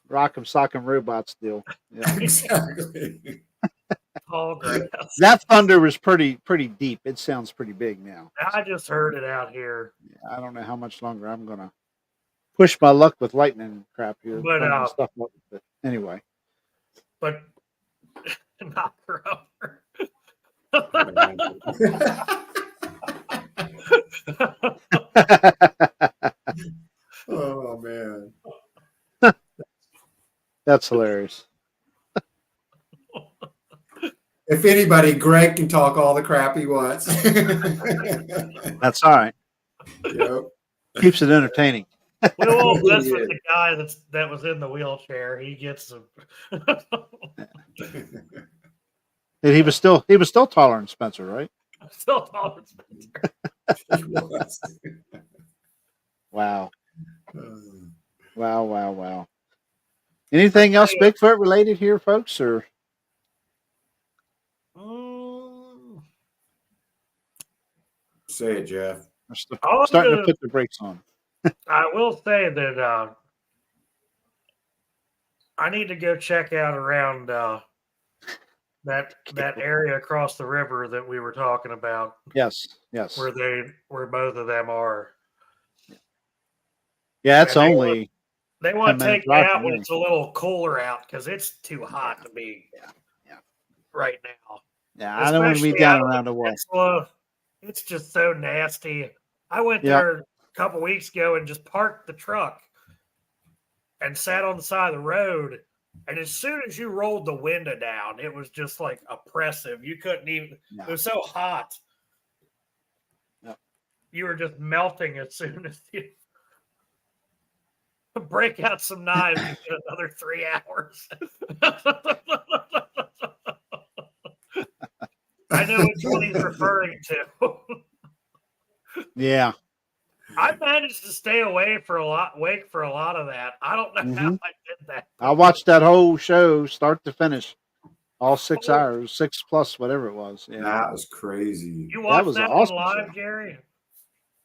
Rock'em Sock'em Robots deal. Yeah. Exactly. tall grass. That thunder was pretty deep. It sounds pretty big now. I just heard it out here. I don't know how much longer I'm gonna push my luck with lightning crap here. But, and stuff. But anyway, But knock her over. Oh man, that's hilarious. if anybody, Greg can talk all the crap he wants. That's all right. Yep. Keeps it entertaining. We won't mess with the guy that was in the wheelchair. He gets some. And he was still taller than Spencer, right? Still taller than Spencer. Wow. Wow. Anything else Bigfoot related here, folks? Or say it, Jeff. Starting to put the brakes on. I will say that I need to go check out around that area across the river that we were talking about. Yes. Where both of them are. Yeah, it's only. They want to take me out when it's a little cooler out because it's too hot to be. Yeah. Right now. Yeah, I don't want to be down around the wall. It's just so nasty. I went there a couple weeks ago and just parked the truck and sat on the side of the road. And as soon as you rolled the window down, it was just like oppressive. You couldn't even. It was so hot. Yep. You were just melting as soon as you break out some knives and get another 3 hours. I know which one he's referring to. Yeah. I managed to stay awake for a lot of that. I don't know how I did that. I watched that whole show start to finish. All 6 hours, 6+, whatever it was. Yeah. That was crazy. You watched was that awesome live, show. Gary?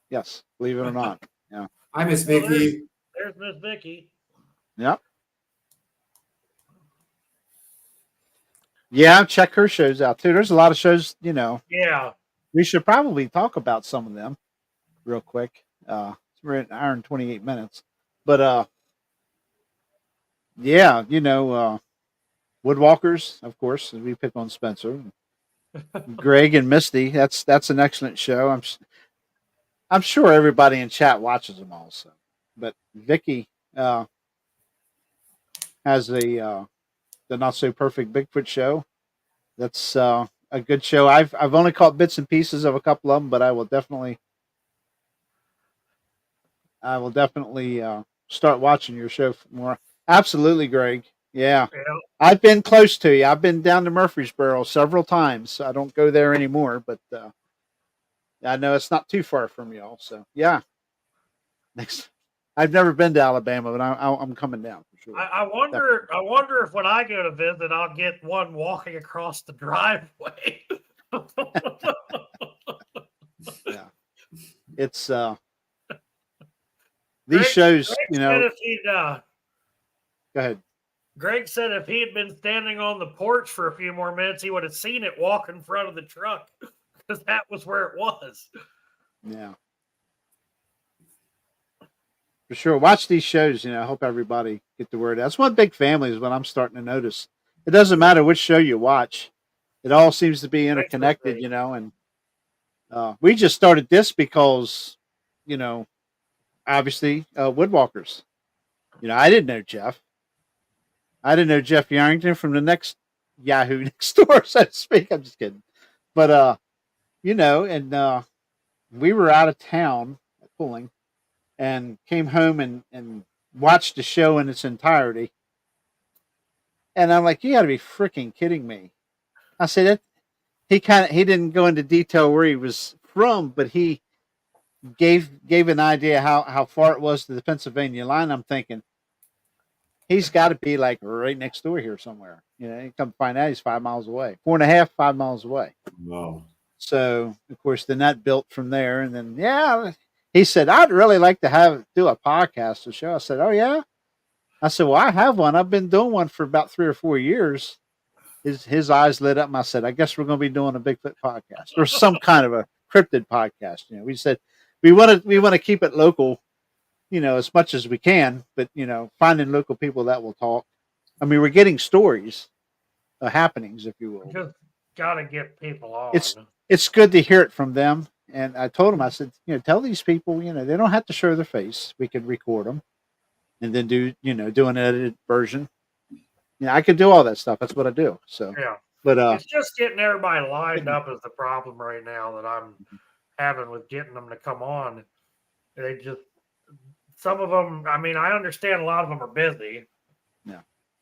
Yes, believe it or not. Yeah. Hi, Miss Vicky. There's Miss Vicky. Yep. Yeah, check her shows out too. There's a lot of shows, Yeah. We should probably talk about some of them real quick. We're at an hour and 28 minutes. But yeah, Woodwalkers, of course, we pick on Spencer. Greg and Misty, that's an excellent show. I'm sure everybody in chat watches them also. But Vicky has the Not So Perfect Bigfoot show. That's a good show. I've only caught bits and pieces of a couple of them, but I will definitely start watching your show more. Absolutely, Greg. Yeah. I've been close to you. I've been down to Murfreesboro several times. I don't go there anymore, but I know it's not too far from y'all. So yeah. Next, I've never been to Alabama, but I'm coming down for sure. I wonder if when I go to visit, I'll get one walking across the driveway. Yeah. It's these shows, Greg go ahead. Greg said if he had been standing on the porch for a few more minutes, he would have seen it walk in front of the truck because that was where it was. Yeah. For sure. Watch these shows, I hope everybody get the word out. That's one big family is what I'm starting to notice. It doesn't matter which show you watch. It all seems to be interconnected, and we just started this because, obviously, Woodwalkers. I didn't know Jeff. I didn't know Jeff Yarrington from the next Yahoo next door, so to speak. I'm just kidding. But, and we were out of town at Pulling and came home and watched the show in its entirety. And I'm like, you got to be freaking kidding me. I said, he didn't go into detail where he was from, but he gave an idea how far it was to the Pennsylvania line. I'm thinking he's got to be like right next door here somewhere. You come find out he's 5 miles away, 4.5, 5 miles away. Wow. So of course, then that built from there. And then, he said, I'd really like to do a podcast or show. I said, oh yeah. I said, well, I have one. I've been doing one for about 3 or 4 years. his eyes lit up, and I said, "I guess we're going to be doing a Bigfoot podcast or some kind of a cryptid podcast." We said we want to keep it local, as much as we can, but finding local people that will talk. I mean, we're getting stories, happenings, if you will. Just gotta get people on. It's good to hear it from them. And I told them, I said, tell these people, they don't have to show their face. We can record them and then do an edited version. I can do all that stuff. That's what I do. So, yeah. But it's just getting everybody lined up is the problem right now that I'm having with getting them to come on. Some of them, I mean, I understand a lot of them are busy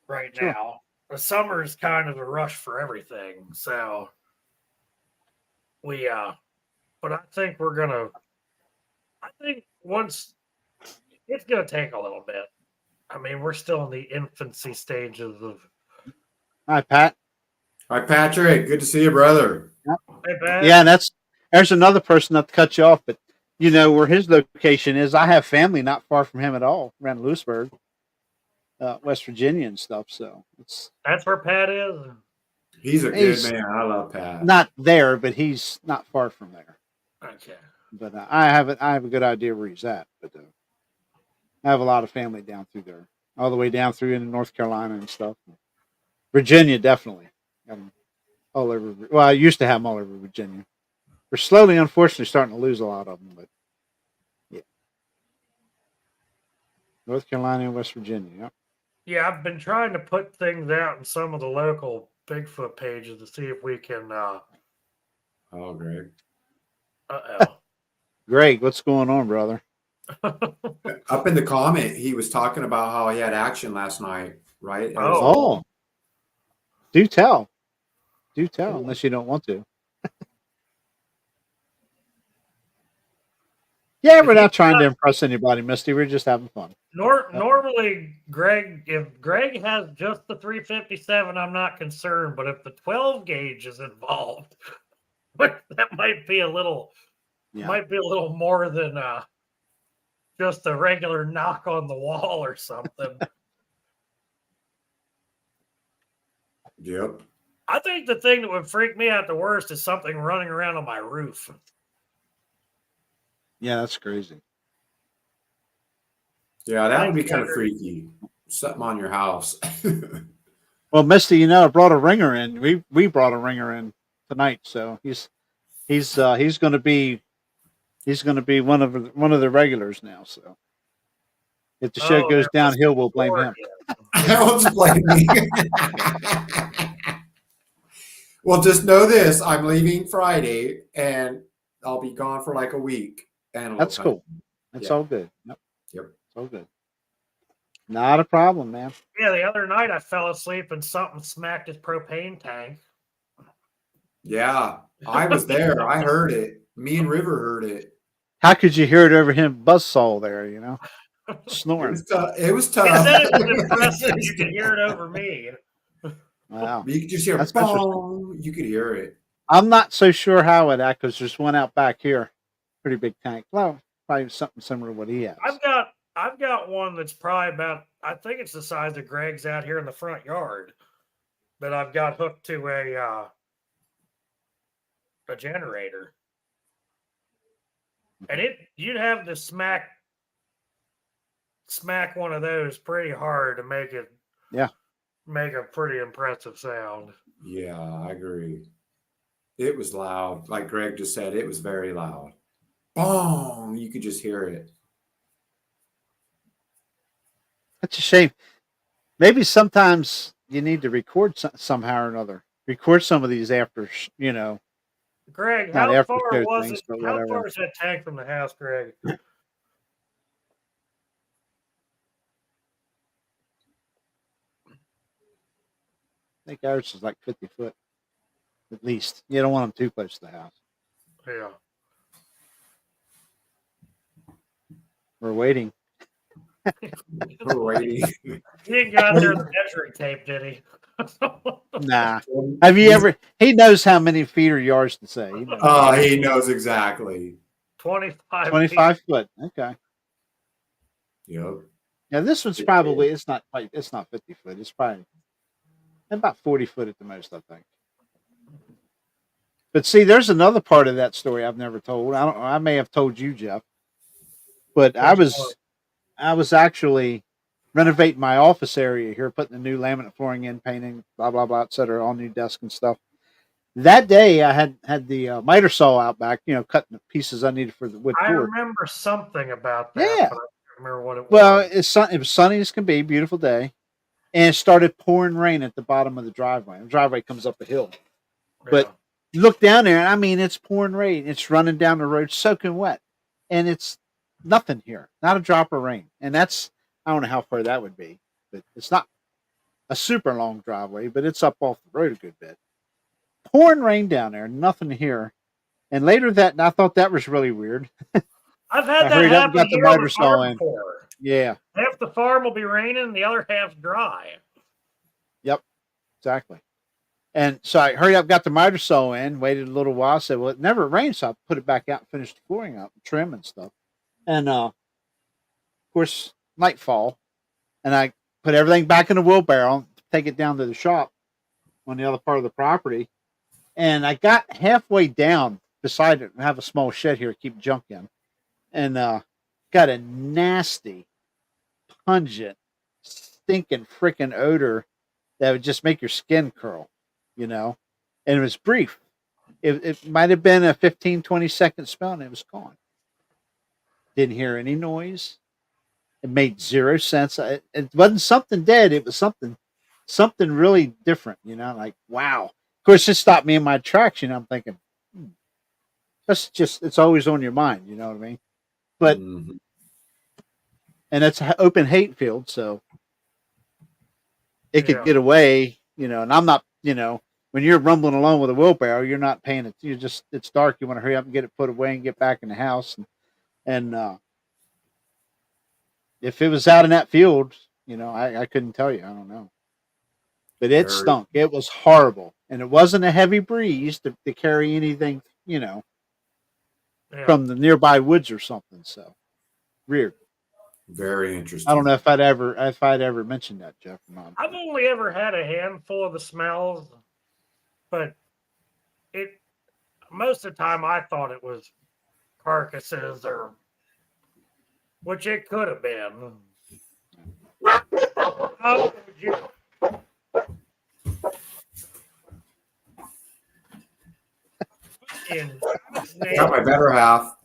right now. The summer is kind of a rush for everything. So but I think once it's going to take a little bit. I mean, we're still in the infancy stages of. Hi, Pat. Hi, Patrick. Good to see you, brother. Hey, Pat. Yeah, and there's another person, not to cut you off, but where his location is. I have family not far from him at all, around Lewisburg, West Virginia and stuff. So that's where Pat is. He's a good man. I love Pat. Not there, but he's not far from there. Okay. But I have a good idea where he's at. But I have a lot of family down through there, all the way down through into North Carolina and stuff. Virginia, definitely. All over. Well, I used to have them all over Virginia. We're slowly, unfortunately, starting to lose a lot of them. But yeah, North Carolina and West Virginia. Yep. Yeah, I've been trying to put things out in some of the local Bigfoot pages to see if we can. Oh, Greg. Greg, what's going on, brother? Up in the comment, he was talking about how he had action last night, right? Oh. Do tell. Unless you don't want to. Yeah, we're not trying to impress anybody, Misty. We're just having fun. Normally, if Greg has just the 357, I'm not concerned. But if the 12 gauge is involved, that might be a little more than just a regular knock on the wall or something. Yep. I think the thing that would freak me out the worst is something running around on my roof. Yeah, that's crazy. Yeah, that would be kind of freaky. Something on your house. Well, Misty, I brought a ringer in. We brought a ringer in tonight, so he's going to be one of the regulars now. So if the show goes downhill, we'll blame him. Don't blame me. Well, just know this: I'm leaving Friday, and I'll be gone for like a week. That's cool. That's all good. Yep. It's all good. Not a problem, man. Yeah, the other night I fell asleep and something smacked his propane tank. Yeah, I was there. I heard it. Me and River heard it. How could you hear it over him buzzsaw there, snoring? It was tough. He said it was impressive. You could hear it over me. Wow. You could just hear it. You could hear it. I'm not so sure how it acts because there's one out back here. Pretty big tank. Well, probably something similar to what he has. I've got one that's probably about, I think it's the size of Greg's out here in the front yard that I've got hooked to a generator. And you'd have to smack one of those pretty hard to make it make a pretty impressive sound. Yeah, I agree. It was loud. Like Greg just said, it was very loud. Boom! You could just hear it. That's a shame. Maybe sometimes you need to record somehow or another. Record some of these after, Greg, not how after far show was things, it? but How whatever. far is that tank from the house, Greg? I think ours is like 50 foot, at least. You don't want them too close to the house. Yeah. We're waiting. We're waiting. He didn't go out there with the measuring tape, did he? Nah. Have you ever? He knows how many feet or yards to say. Oh, he knows exactly. 25 25 foot. Okay. Yep. Yeah, this one's probably it's not 50 foot. It's probably About 40 foot at the most, I think. But see, there's another part of that story I've never told. I don't. I may have told you, Jeff, but I was actually renovating my office area here, putting the new laminate flooring in, painting, blah blah blah, etc. All new desk and stuff. That day, I had the miter saw out back, cutting the pieces I needed for the wood I floor. remember something about that, Yeah. but I can't remember what it Well, was. it was sunny as can be, beautiful day, and it started pouring rain at the bottom of the driveway. The driveway comes up a hill, but you look down there, and I mean, it's pouring rain. It's running down the road, soaking wet, and it's nothing here, not a drop of rain. And that's, I don't know how far that would be, but it's not a super long driveway, but it's up off the road a good bit. Pouring rain down there, nothing here. And later that, and I thought that was really weird. I've had I that hurried up and happen got the here on miter the saw farm in. before. Yeah, Half the farm will be raining, the other half's dry. yep, exactly. And so I hurried up, got the miter saw in, waited a little while, said, well, it never rained, so I put it back out and finished the flooring up, trim and stuff. And of course, nightfall, and I put everything back in the wheelbarrow, take it down to the shop on the other part of the property. And I got halfway down beside it and have a small shed here to keep junk in. And got a nasty, pungent, stinking freaking odor that would just make your skin curl, And it was brief. It might have been a 15, 20-second smell and it was gone. Didn't hear any noise. It made zero sense. It wasn't something dead. It was something really different, like, wow. Of course, it stopped me in my tracks, I'm thinking, it's always on your mind, you know what I mean? But, and it's an open hate field, so it could get away, and I'm not, when you're rumbling along with a wheelbarrow, you're not paying it. It's dark. You want to hurry up and get it put away and get back in the house. And if it was out in that field, I couldn't tell you. I don't know. But it stunk. It was horrible. And it wasn't a heavy breeze to carry anything, from the nearby woods or something. So weird. Very interesting. I don't know if I'd ever mentioned that, Jeff, or not. I've only ever had a handful of the smells, but most of the time I thought it was carcasses which it could have been. How would you? Got my better half.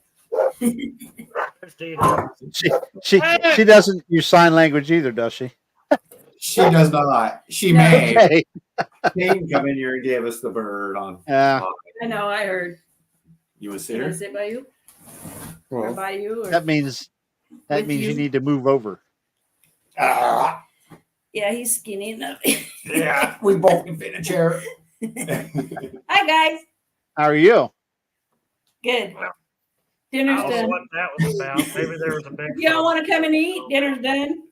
She doesn't use sign language either, does she? She does not. She may. Okay. She can come in here and give us the bird on. Yeah. I know. I heard. You want to sit Can I here? sit by you? Or by you? Or... That means With you you? need to move over. Yeah, he's skinny enough. Yeah, we both can fit in a chair. Hi, guys. How are you? Good. I Dinner's don't know done. what that was about. Maybe there was a big. Y'all want to come and eat? Dinner's done.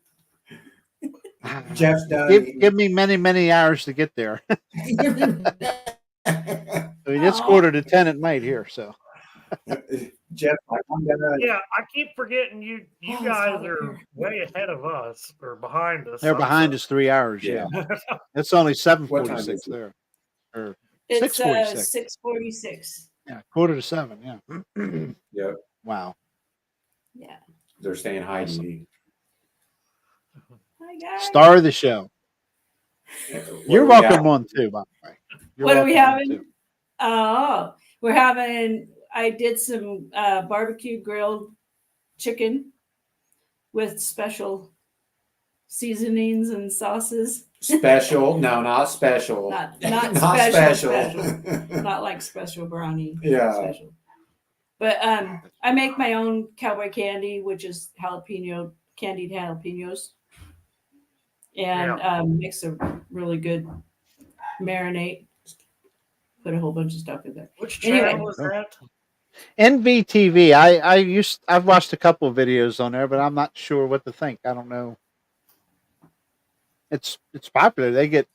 Jeff's done. Give me many, many hours to get there. I mean, it's 9:45 at night here, so. Jeff, I'm gonna. Yeah, I keep forgetting you Oh, guys it's are way ahead of us or behind us. They're behind us 3 hours. Yeah, it's only 7:46 there, or It's 6:46. 6:46. Yeah, 6:45. Yeah. Yep. Wow. Yeah. They're saying hi to you. Hi, guys. Star of the show. You're welcome on too, by the way. What are we welcome on, having? too. Oh, we're having. I did some barbecue grilled chicken with special seasonings and sauces. Special? No, not special. Not Not special. special. Not like special brownie. Yeah. Special. But I make my own cowboy candy, which is candied jalapenos, and makes a really good marinade. Put a whole bunch of stuff in there. Which Anyway. channel was that? NVTV. I've watched a couple of videos on there, but I'm not sure what to think. I don't know. It's popular. They get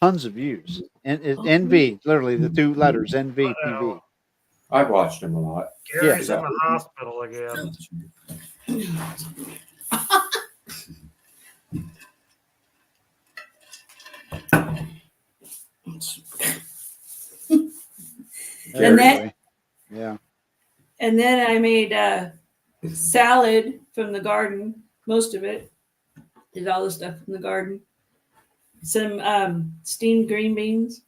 tons of views. And NV, literally the two letters NVTV. I've watched him a lot. Gary's Yeah. in the hospital again. And then- Very, yeah. And then I made salad from the garden, most of it. Did all the stuff from the garden. Some steamed green beans.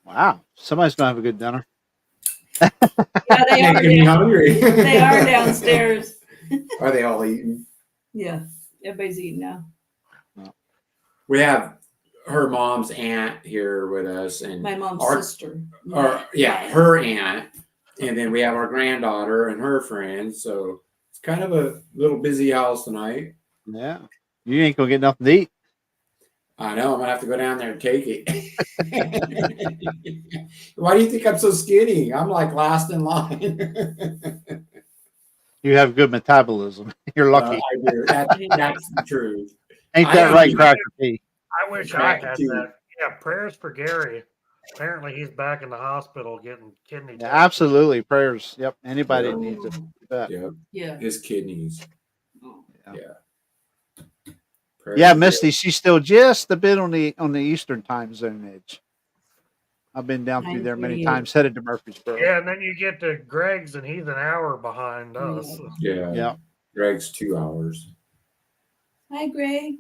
Wow. Somebody's gonna have a good dinner. Yeah, they are. Making me hungry. They are downstairs. Are they all eating? Yeah, everybody's eating now. We have her mom's aunt here with us, and My mom's our, sister. her aunt, and then we have our granddaughter and her friends. So it's kind of a little busy house tonight. Yeah. You ain't gonna get nothing to eat. I know I'm gonna have to go down there and take it. Why do you think I'm so skinny? I'm like last in line. You have good metabolism. You're lucky. I do. That's the truth. Ain't I that am right, too. Cracker P? I wish I Crack had too. that. Yeah, prayers for Gary. Apparently, he's back in the hospital getting kidney. Yeah, tested. absolutely. Prayers. Yep. Anybody Yeah. needs it. Bet. Yep. Yeah. His kidneys. Yeah. Prayers Yeah, for Misty, she's still just a bit on the Eastern time zone edge. I've been down through there many 9:38. times, headed to Murfreesboro. Yeah, and then you get to Greg's, and he's an hour behind us. Yeah. Yeah. Greg's 2 hours. Hi, Greg.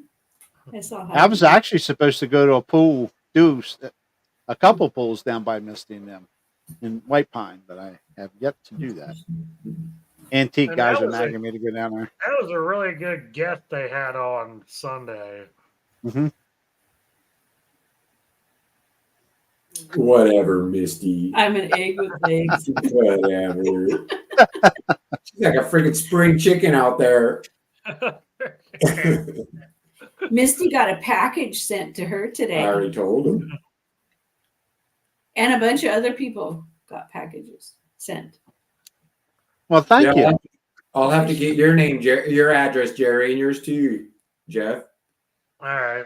I saw. I was actually supposed to go to a pool, do a couple pools down by Misty and them in White Pine, but I have yet to do that. Antique And guys that are was a- nagging me to go down there. That was a really good guest they had on Sunday. Mm-hmm. Whatever, Misty. I'm an egg with legs. Whatever. She's like a freaking spring chicken out there. Misty got a package sent to her I today, already told him. and a bunch of other people got packages sent. Well, thank you. I'll have to get your name, your address, Jerry, and yours too, Jeff. All right.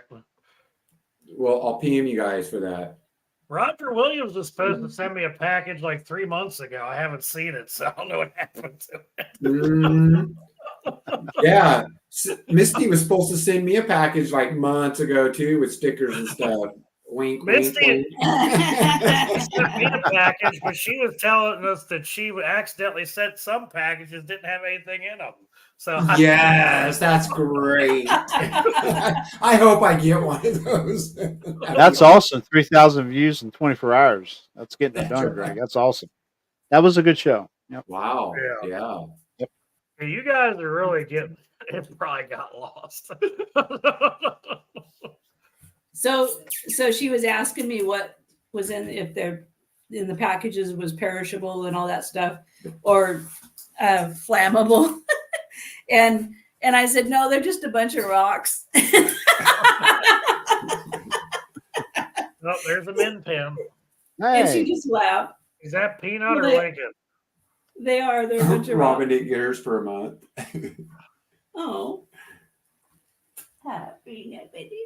Well, I'll PM you guys for that. Roger Williams was supposed to send me a package like 3 months ago. I haven't seen it, so I don't know what happened to it. Mm, yeah, Misty was supposed to send me a package like months ago too, with stickers and stuff. Wink, Misty- wink, She sent me a package, but she was telling us that she accidentally sent some packages didn't have anything in them. So wink. Yes, that's great. I hope I get one of those. That's awesome. 3,000 views in 24 hours. That's getting it That's done, right. Greg. That's awesome. That was a good show. Yep. Wow. Yeah. Yeah. Hey, you guys are really getting. It probably got lost. So she was asking me what was if they're in the packages was perishable and all that stuff, or flammable, and I said no, they're just a bunch of rocks. Oh, there's a min pin. And she Hey, just laughed. Is that Peanut or Well, they- Lincoln? They're a bunch of Robin rocks. didn't get hers for a month. Oh, happy baby.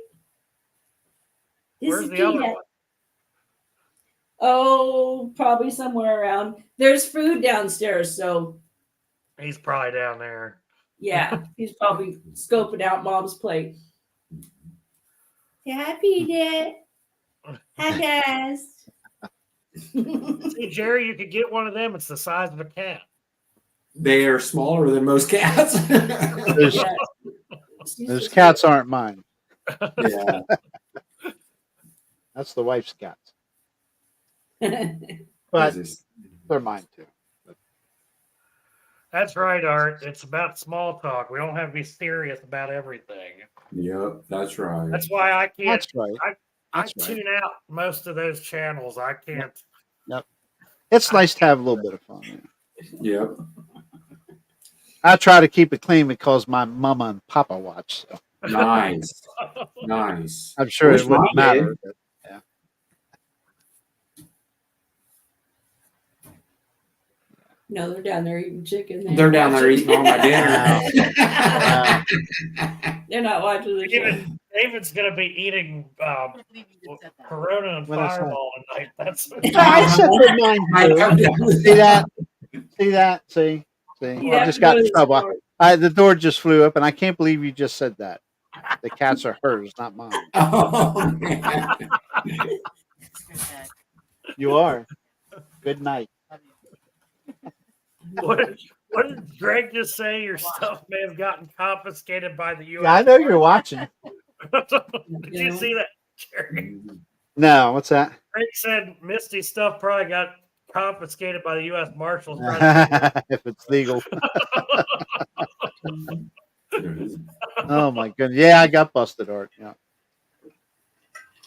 Where's the other one? Oh, probably somewhere around. There's food downstairs, so He's probably down there. yeah, he's probably scoping out Mom's plate. Happy Dad. Hi guys. See, Jerry, you could get one of them. It's the size of a cat. They are smaller than most cats. those, Yeah. those cats aren't mine. Yeah. That's the wife's cats. But they're mine too. That's right, Art. It's about small talk. We don't have to be serious about everything. Yep, that's right. That's why I can't. That's right. I That's right. tune out most of those channels. I can't. It's nice to have a little bit of fun. Yeah. Yep. I try to keep it clean because my mama and papa watch. So Nice. Nice. I'm sure Wish it wouldn't mine did. matter. But No, they're down there eating chicken. They They're ain't down there watching. eating all my dinner. They're not watching the show. David's gonna be eating Corona and What I said. Fireball tonight. That's I said they're mine I too. come down See that? See that? See? You I have just to got go in to the trouble. store. The door just flew up, and I can't believe you just said that. The cats are hers, not mine. Oh, man. You are. Good night. What did Greg just say? Your stuff may have gotten confiscated by the U.S. Yeah, I know you're watching. Did you see that, Jerry? No, what's that? Greg said Misty's stuff probably got confiscated by the U.S. Marshals. If it's legal. Oh my goodness. Yeah, I got busted, Art. Yeah.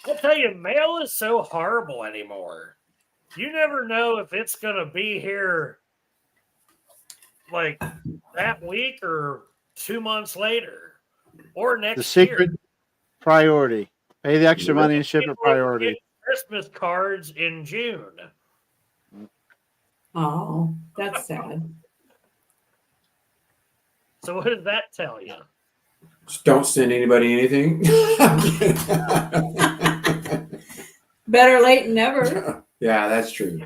I'll tell you, mail is so horrible anymore. You never know if it's going to be here like that week or 2 months later or next The secret year. priority. Pay the extra money and ship it People priority. get Christmas cards in June. Oh, that's sad. So what does that tell you? Just don't send anybody anything. Better late than never. Yeah, that's true.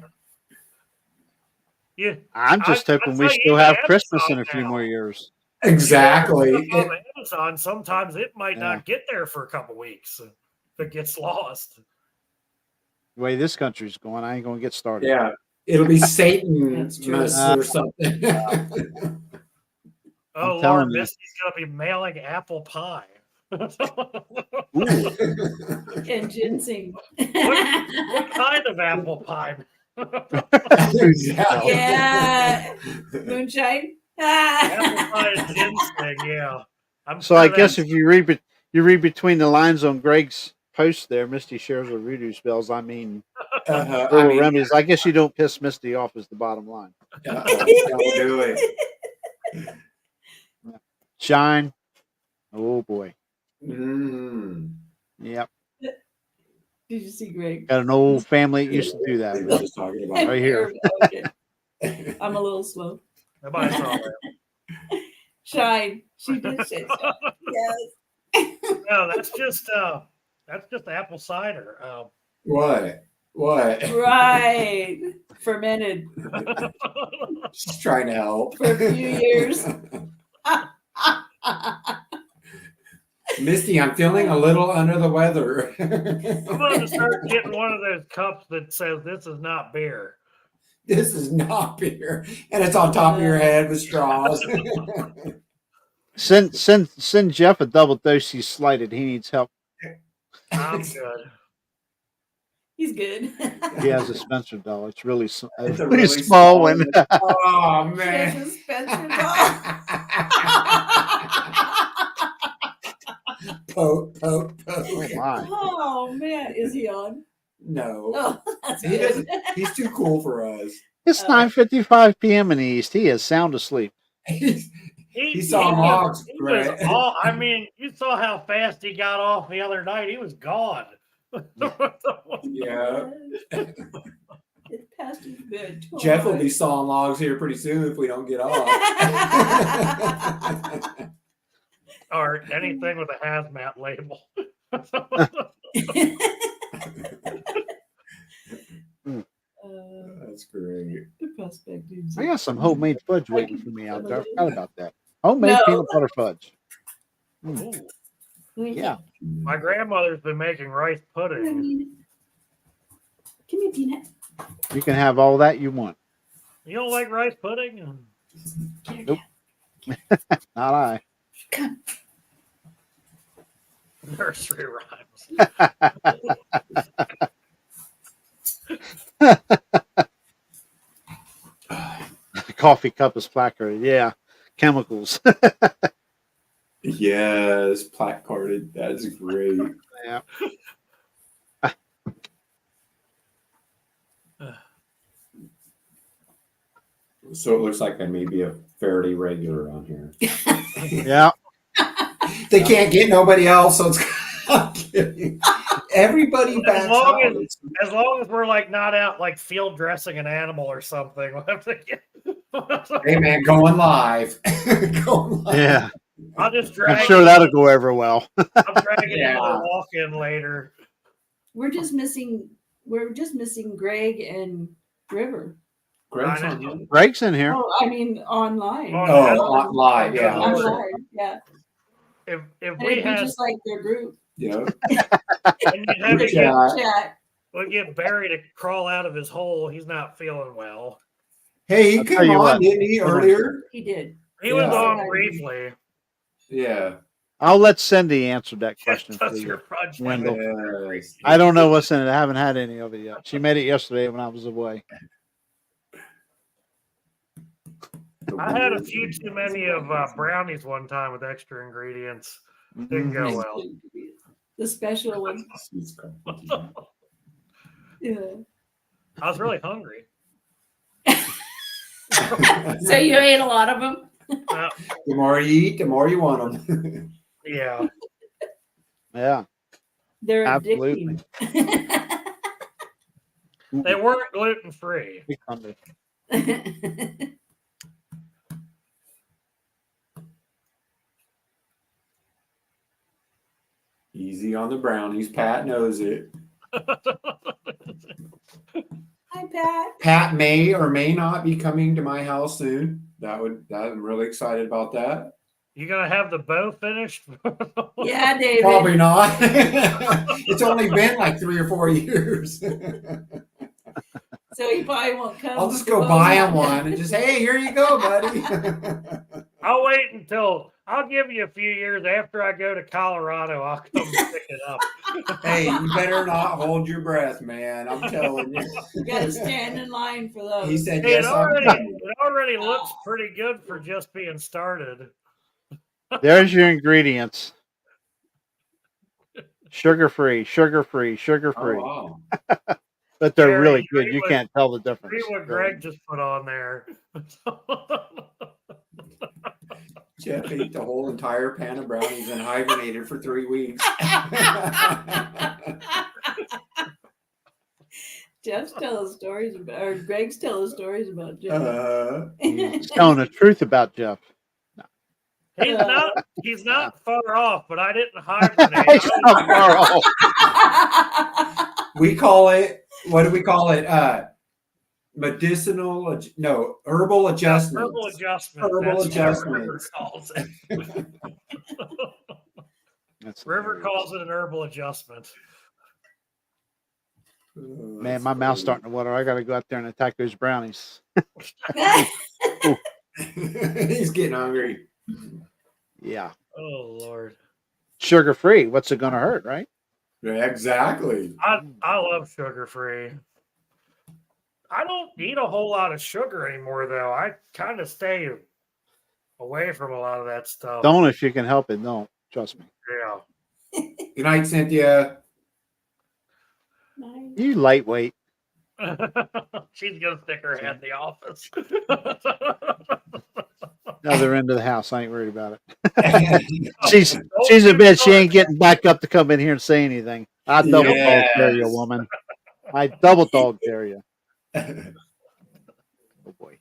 Yeah, I'm just hoping we tell you, still have Amazon Christmas in a few now. more years. Exactly. On Amazon, sometimes it might Yeah. not get there for a couple weeks if it gets lost. The way this country's going, I ain't going to get started. Yeah, it'll be Satan That's true. or something. Oh, telling Lord, you. Misty's going to be mailing apple pie. And ginseng. What kind of apple pie? Yeah. Moonshine. Apple pie and ginseng, yeah. So I guess if you read between the lines on Greg's post there, Misty shares with voodoo spells. I mean, herbal remedies. I guess you don't piss Misty off is the bottom line. Don't do it. Shine. Oh boy. Mm. Yep. Did you see Greg? Got an old family that used to do I was that. just talking about Right here. Okay. I'm a little slow. Nobody saw that. Shine. She did say so. Yes. No, that's just apple cider. What? Right. Fermented She's trying to help. for a few years. Misty, I'm feeling a little under the weather. I'm going to start getting one of those cups that says this is not beer. This is not beer, and it's on top of your head with straws. Send Jeff a double dose. He's slighted. He needs help. I'm good. He's good. He has a Spencer doll. It's really It's a really really small one. Oh She has man! a Spencer doll. Poke. Oh my. Oh man, is he on? No, Oh, that's he good. doesn't. He's too cool for us. It's 9:55 p.m. in the East. He is sound asleep. He saw logs, He was right? all, I mean, you saw how fast he got off the other night. He was gone. Yeah. It's past his bed. Jeff will be sawing logs here pretty soon if we don't get off. Or anything with a hazmat label. That's great. The prospect dudes. I got some homemade fudge waiting for me out there. I forgot about that. Homemade No. peanut butter fudge. Ooh, Yeah. my grandmother's been making rice pudding. Give me a peanut. You can have all that you want. You don't like rice pudding? Nope. Not I. Nursery rhymes. The coffee cup is placarded. Yeah. Chemicals. Yes, placarded. That's great. Yeah. So it looks like I may be a fairly regular on here. Yeah. They can't get nobody else, so it's I'm kidding. Everybody backs out. As long as we're like not out like field dressing an animal or something. We'll have to get... Hey man, going live. Going live. Yeah. I'll just drag I'm sure that'll go over well. I'm dragging Yeah. it to walk in later. We're just missing Greg and River. Greg's I on know. here. Greg's in here. Oh, I mean online. Oh, Oh, on live, yeah. I'm Lord. sorry. Yeah. If And we it'd be had just like their group. Yeah. and you'd have to Yeah. get, Chat. we'll get Barry to crawl out of his hole. He's not feeling well. Hey, he I'll tell came you on, what. didn't he, Hold on. earlier? He did. He was Yeah. on briefly. Yeah. I'll let Cindy answer that Just question for touch your you. fudge. Wendell. Yes. I don't know what's in it. I haven't had any of it yet. She made it yesterday when I was away. I had a few too many of brownies one time with extra ingredients. Didn't go Mhm. well. The special one. Yeah. I was really hungry. So you ate a lot of them? The more you eat, the more you want them. Yeah. Yeah. They're Absolutely. addicting. They weren't gluten free. Big thunder. Easy on the brownies. Pat knows it. Hi, Pat. Pat may or may not be coming to my house soon. I'm really excited about that. You gonna have the bow finished? Yeah, David. Probably not. It's only been like 3 or 4 years. So he probably won't come. I'll just go buy him one and just, hey, here you go, buddy. I'll wait until I'll give you a few years after I go to Colorado. I'll come pick it up. Hey, you better not hold your breath, man. I'm telling you. You got to stand in line for those. He said, Hey, yes, I'm coming. it already looks pretty good for just being started. There's your ingredients. Sugar free, sugar free, sugar Oh, free. wow. But they're Gary, really good. read You what- can't tell the difference. See what Greg just put on there. Jeff ate the whole entire pan of brownies and hibernated for 3 weeks. Jeff's telling stories about, or Greg's telling stories about Jeff. He's telling the truth about Jeff. He's not far off, but I didn't hibernate. He's not far off. We call it, what do we call it? Medicinal, no, herbal adjustments. Herbal adjustment. Herbal That's what River adjustments. calls it. That's River hilarious. calls it an herbal adjustment. Man, my mouth's starting to water. I got to go out there and attack those brownies. He's getting hungry. Yeah. Oh Lord. Sugar free. What's it going to hurt, right? Yeah, exactly. I love sugar free. I don't eat a whole lot of sugar anymore, though. I kind of stay away from a lot of that stuff. Don't if you can help it. Don't. Trust me. Yeah. Good night, Cynthia. You lightweight. She's gonna stick her head in the office. Other end of the house. I ain't worried about it. She's a bitch. She ain't getting back up to come in here and say anything. I double dog dare you, Yes. woman. I double dog dare you. Oh boy.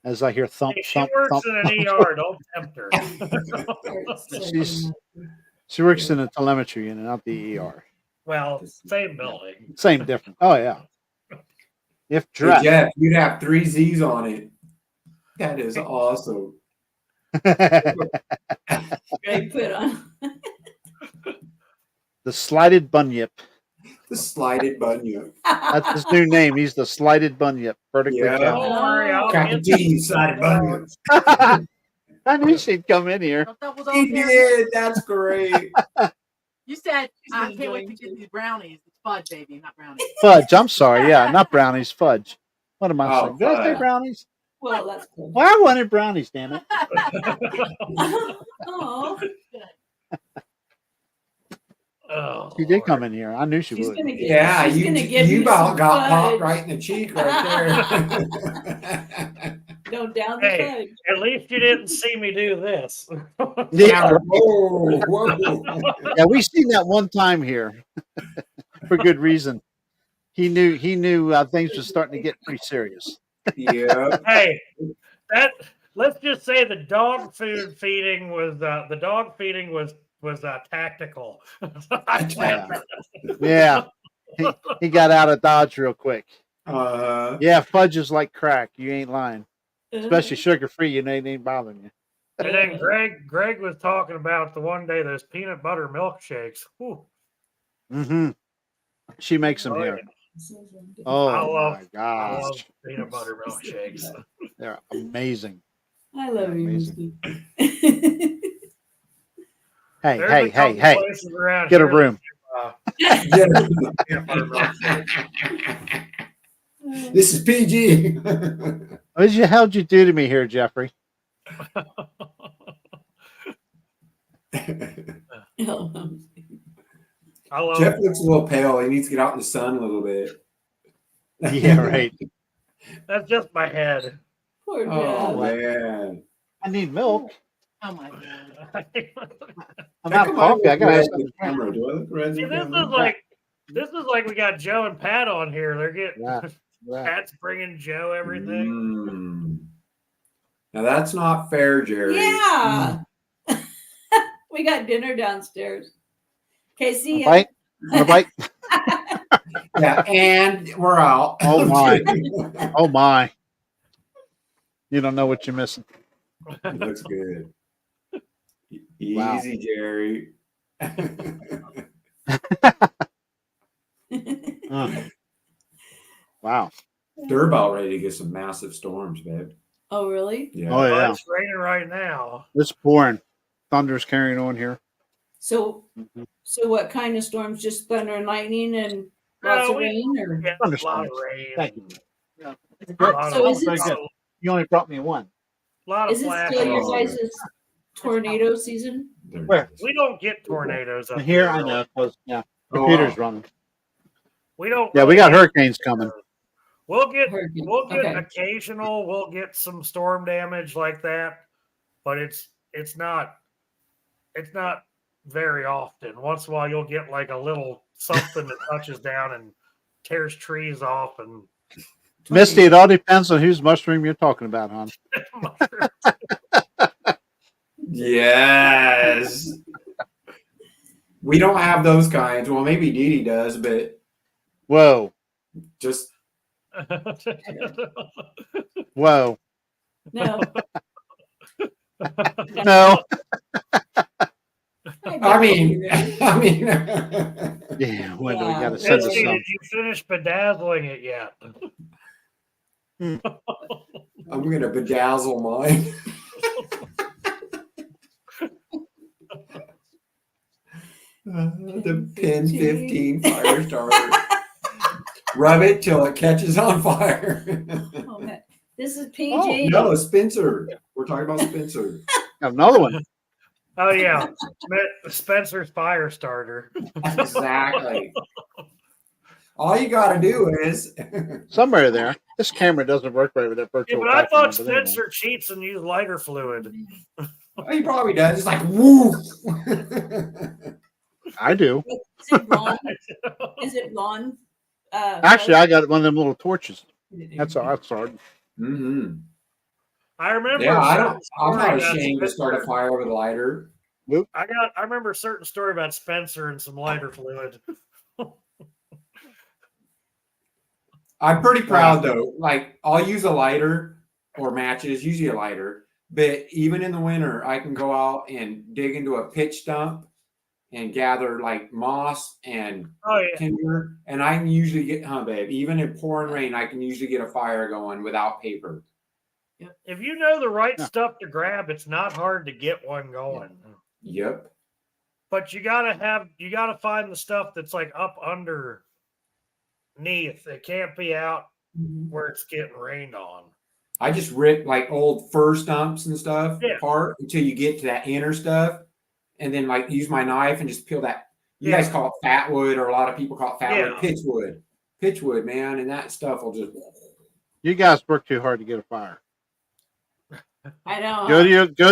As I hear thump, Hey, she thump, works thump. in an ER. Don't tempt her. She works in a telemetry unit, not the ER. Well, same building. Same difference. Oh yeah. If Hey, dressed. Jeff, you'd have 3 Z's on it. That is awesome. Greg put on. The slighted bunyip. The slided bunyip. That's his new name. He's the slighted bunyip. Vertically Yeah. challenged. Don't worry, I'll Cracking get teeth, slided bunyip. I knew she'd come in here. He did. That's great. You said She's I can't wait enjoying to get too. these brownies. It's fudge, baby, not brownies. Fudge. I'm sorry. Yeah, not brownies. Fudge. What am I Oh, saying? Did I say fudge. brownies? Well, that's cool. Well, I wanted brownies, damn it. Oh, Oh, She did come in here. I knew she she's would. gonna get. Yeah, she's gonna give you you about some got popped fudge. right in the cheek right there. Go down the Hey. fudge. At least you didn't see me do this. Yeah, right. Whoa, whoa. Yeah, we seen that one time here for good reason. He knew things was starting to get pretty serious. Yeah. Hey, let's just say the dog food feeding was tactical. I planned Yeah. He got out of Dodge real quick. Yeah, fudge is like crack. You ain't lying. Especially sugar free, you know, it ain't bothering you. And then Greg was talking about the one day those peanut butter milkshakes. Whew. Mm-hmm. She makes them Oh, here. yeah. Oh I my love gosh, peanut butter milkshakes. they're amazing. I love They're you, amazing. Misty. Hey, There's hey, a couple hey, hey! places around Get a here room. that Yeah. do, peanut butter milkshakes. This is PG. How'd you do to me here, Jeffrey? I love Jeff looks a little pale. He needs to get out in the sun a little bit. Yeah, right. that's just my head. Poor Oh Jeff. man. I need milk. Oh my god. I'm How out of come I coffee. I look gotta red have in the camera? Do I look red in See, the this camera? is like we got Joe and Pat on here. They're getting Yeah. Pat's bringing Joe everything. Mm. Now that's not fair, Jerry. Yeah. We got dinner downstairs. Okay, see ya. Bite. Want a bite? Yeah, and we're out. Oh my. Oh my. You don't know what you're missing. Looks good. Easy, Wow. Jerry. Wow. They're about ready to get some massive storms, babe. Oh, really? Yeah. Oh yeah. It's raining right now. It's pouring. Thunder's carrying on here. So, Mhm. so what kind of storms? Just thunder and lightning and lots of rain, or Yeah, a lot of Thunderstorms. rain. Thank you. A lot So of, is it- lot of- You only brought me one. lot of is it flash. still your Oh, guys' tornado season? There Where? it is. We don't get tornadoes up Here I know. 'Cause, yeah. Oh, Computer's wow. running. We don't. Yeah, we really got get hurricanes coming. We'll get Hurricane. Okay. occasional. We'll get some storm damage like that, but it's not very often. Once in a while, you'll get like a little something that touches down and tears trees off and Misty, it all depends on whose mushroom you're talking about, hon. Yes. We don't have those kinds. Well, maybe Dee Dee does, but Whoa. just Whoa. No. No. I mean, Yeah, when do we Yeah. got to send us Misty, some? did you finish bedazzling it yet? I'm gonna bedazzle mine. The Pin 15 fire starter. Rub it till it catches on fire. Oh, man. This is Oh, PG. No, Spencer. We're talking about Spencer. Got another one. Oh yeah, Spencer's fire starter. Exactly. All you got to do is. Somewhere there. This camera doesn't work right with that Yeah, virtual. but I thought background, but anyway. Spencer cheats and used lighter fluid. He probably does. It's like woo. I do. Is it lawn? Is it lawn? Actually, I got one of them little torches. That's all. That's hard. Mm-hmm. I remember. Yeah, a certain I'm story not about ashamed to start a Spencer. fire with a lighter. I remember a certain story about Spencer and some lighter fluid. I'm pretty proud though. Like I'll use a lighter or matches, usually a lighter. But even in the winter, I can go out and dig into a pitch stump and gather like moss and Oh yeah, timber, and I can usually get, babe. Even in pouring rain, I can usually get a fire going without paper. if you know the right Yeah. stuff to grab, it's not hard to get one going. Yep. But you gotta find the stuff that's like up underneath. It can't be out Mhm. where it's getting rained on. I just rip like old fir stumps and stuff Yeah. apart until you get to that inner stuff, and then like use my knife and just peel that. You Yeah. guys call it fat wood, or a lot of people call it fat Yeah. wood, pitchwood, man, and that stuff will just. You guys work too hard to get a fire. I know. Go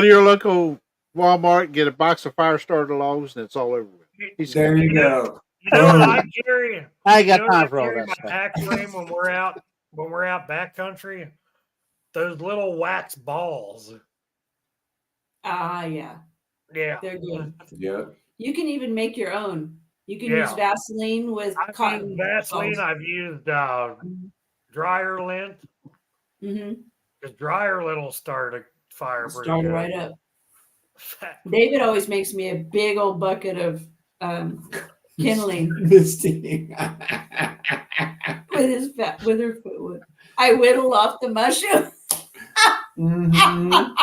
to your local Walmart, get a box of fire starter logs, and it's all over with. He's There you go. You know what I carry? I ain't got You know what time I for all carry that in my stuff. pack frame when we're out backcountry? Those little wax balls. Yeah, Yeah. they're good. Yep. You can even make your own. You can Yeah. use Vaseline with I've cotton used Vaseline. balls. I've used dryer lint. Mm-hmm. Because dryer lint will start a fire pretty Start it good. right up. David always makes me a big old bucket of kindling Misty. with her foot. I whittle off the mushroom. Mhm.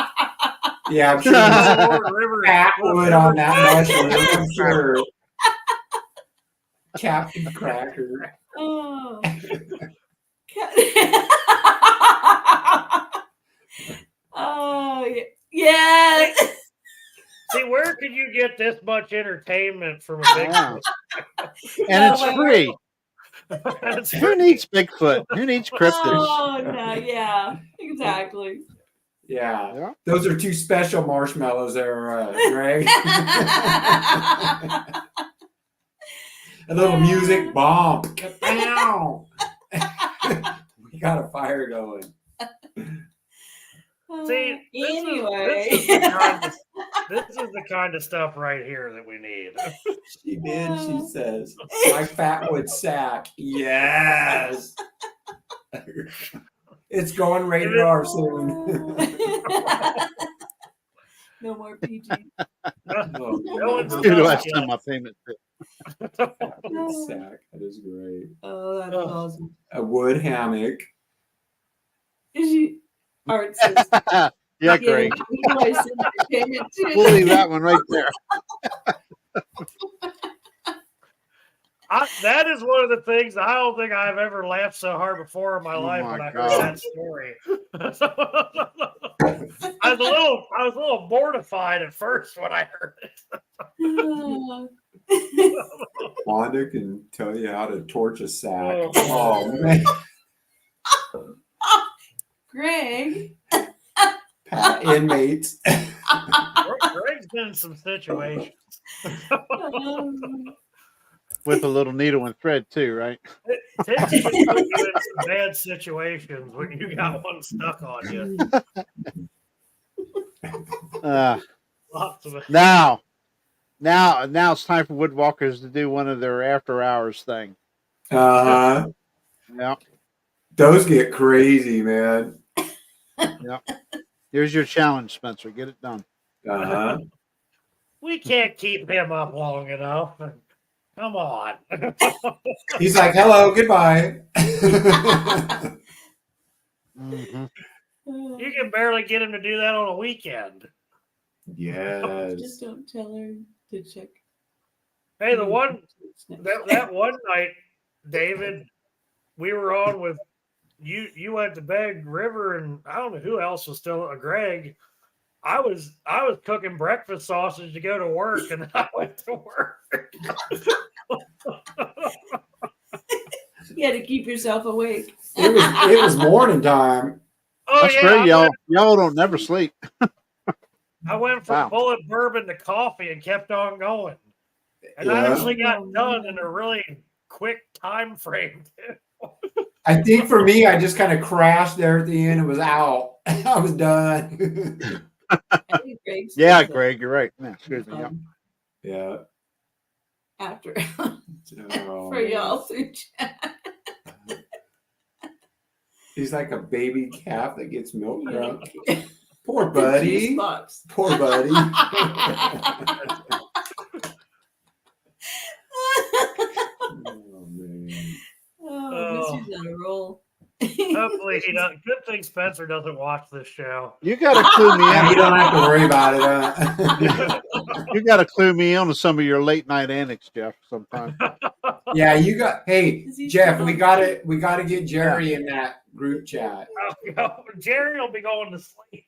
Yeah, I'm sure Oh, there's Lord, River. fat wood on that mushroom. I'm sure. Cracker. Captain Cracker. Oh. Oh, yeah. See, where could you get this much entertainment from a Yeah. Bigfoot? And it's free. It's Who needs Bigfoot? Who needs cryptids? Oh, no, yeah, exactly. Yeah. Yeah. Those are two special marshmallows there, Greg. A little music bomb. Kapow! We got a fire going. See, Anyway. this is the kind of stuff right here that we need. She did, she says. My fatwood sack. Yes. It's going rated R soon. No more PG. Oh, No one's my Who do I Yeah. send my payment to? fatwood sack. That is great. Oh, that's awesome. A wood hammock. Is she Art says, Yeah, great. who do I send the payment to? We'll leave that one right there. That is one of the things I don't think I've ever laughed so hard before in my Oh life my when I heard God. that story. I was a little mortified at first when I heard it. Wanda can tell you how to torch a sack. Oh. Oh, man. Greg. Pat inmates. Greg's been in some situations. With a little needle and thread too, right? Tends to put you in some bad situations when you got one stuck on you. Lots of it. Now it's time for woodwalkers to do one of their after hours thing. Yeah. Those get crazy, man. Here's your challenge, Spencer. Get it done. Uh-huh. We can't keep him up long enough. Come on. He's like, hello, goodbye. Mm-hmm. You can barely get him to do that on a weekend. Yes. Just don't tell her to check. Hey, that one night, David, we were on with you. You went to bed, River, and I don't know who else was still. Greg. I was cooking breakfast sausage to go to work, and then I went to work. You had to keep yourself awake. It was morning time. Oh That's yeah, great, y'all. Y'all don't never sleep. I went from Wow. bullet bourbon to coffee and kept on going. And I Yeah. actually got done in a really quick time frame. I think for me, I just kind of crashed there at the end. It was out. I was done. I think Greg said Yeah, that, Greg, you're right. Yeah, excuse me. Yeah. Yeah. After Oh, for y'all to chat. he's like a baby calf that gets milk drunk. Yeah. Poor The buddy. juice box. Poor buddy. Oh, man. Oh, Misty's on a roll. Hopefully he doesn't. Good thing Spencer doesn't watch this show. You gotta clue me Yeah, you in. don't have to worry about it. You gotta clue me in on some of your late night antics, Jeff, sometime. Yeah, you got. Hey, Is he Jeff, still we on? got to get Jerry in that group chat. Jerry will be going to sleep.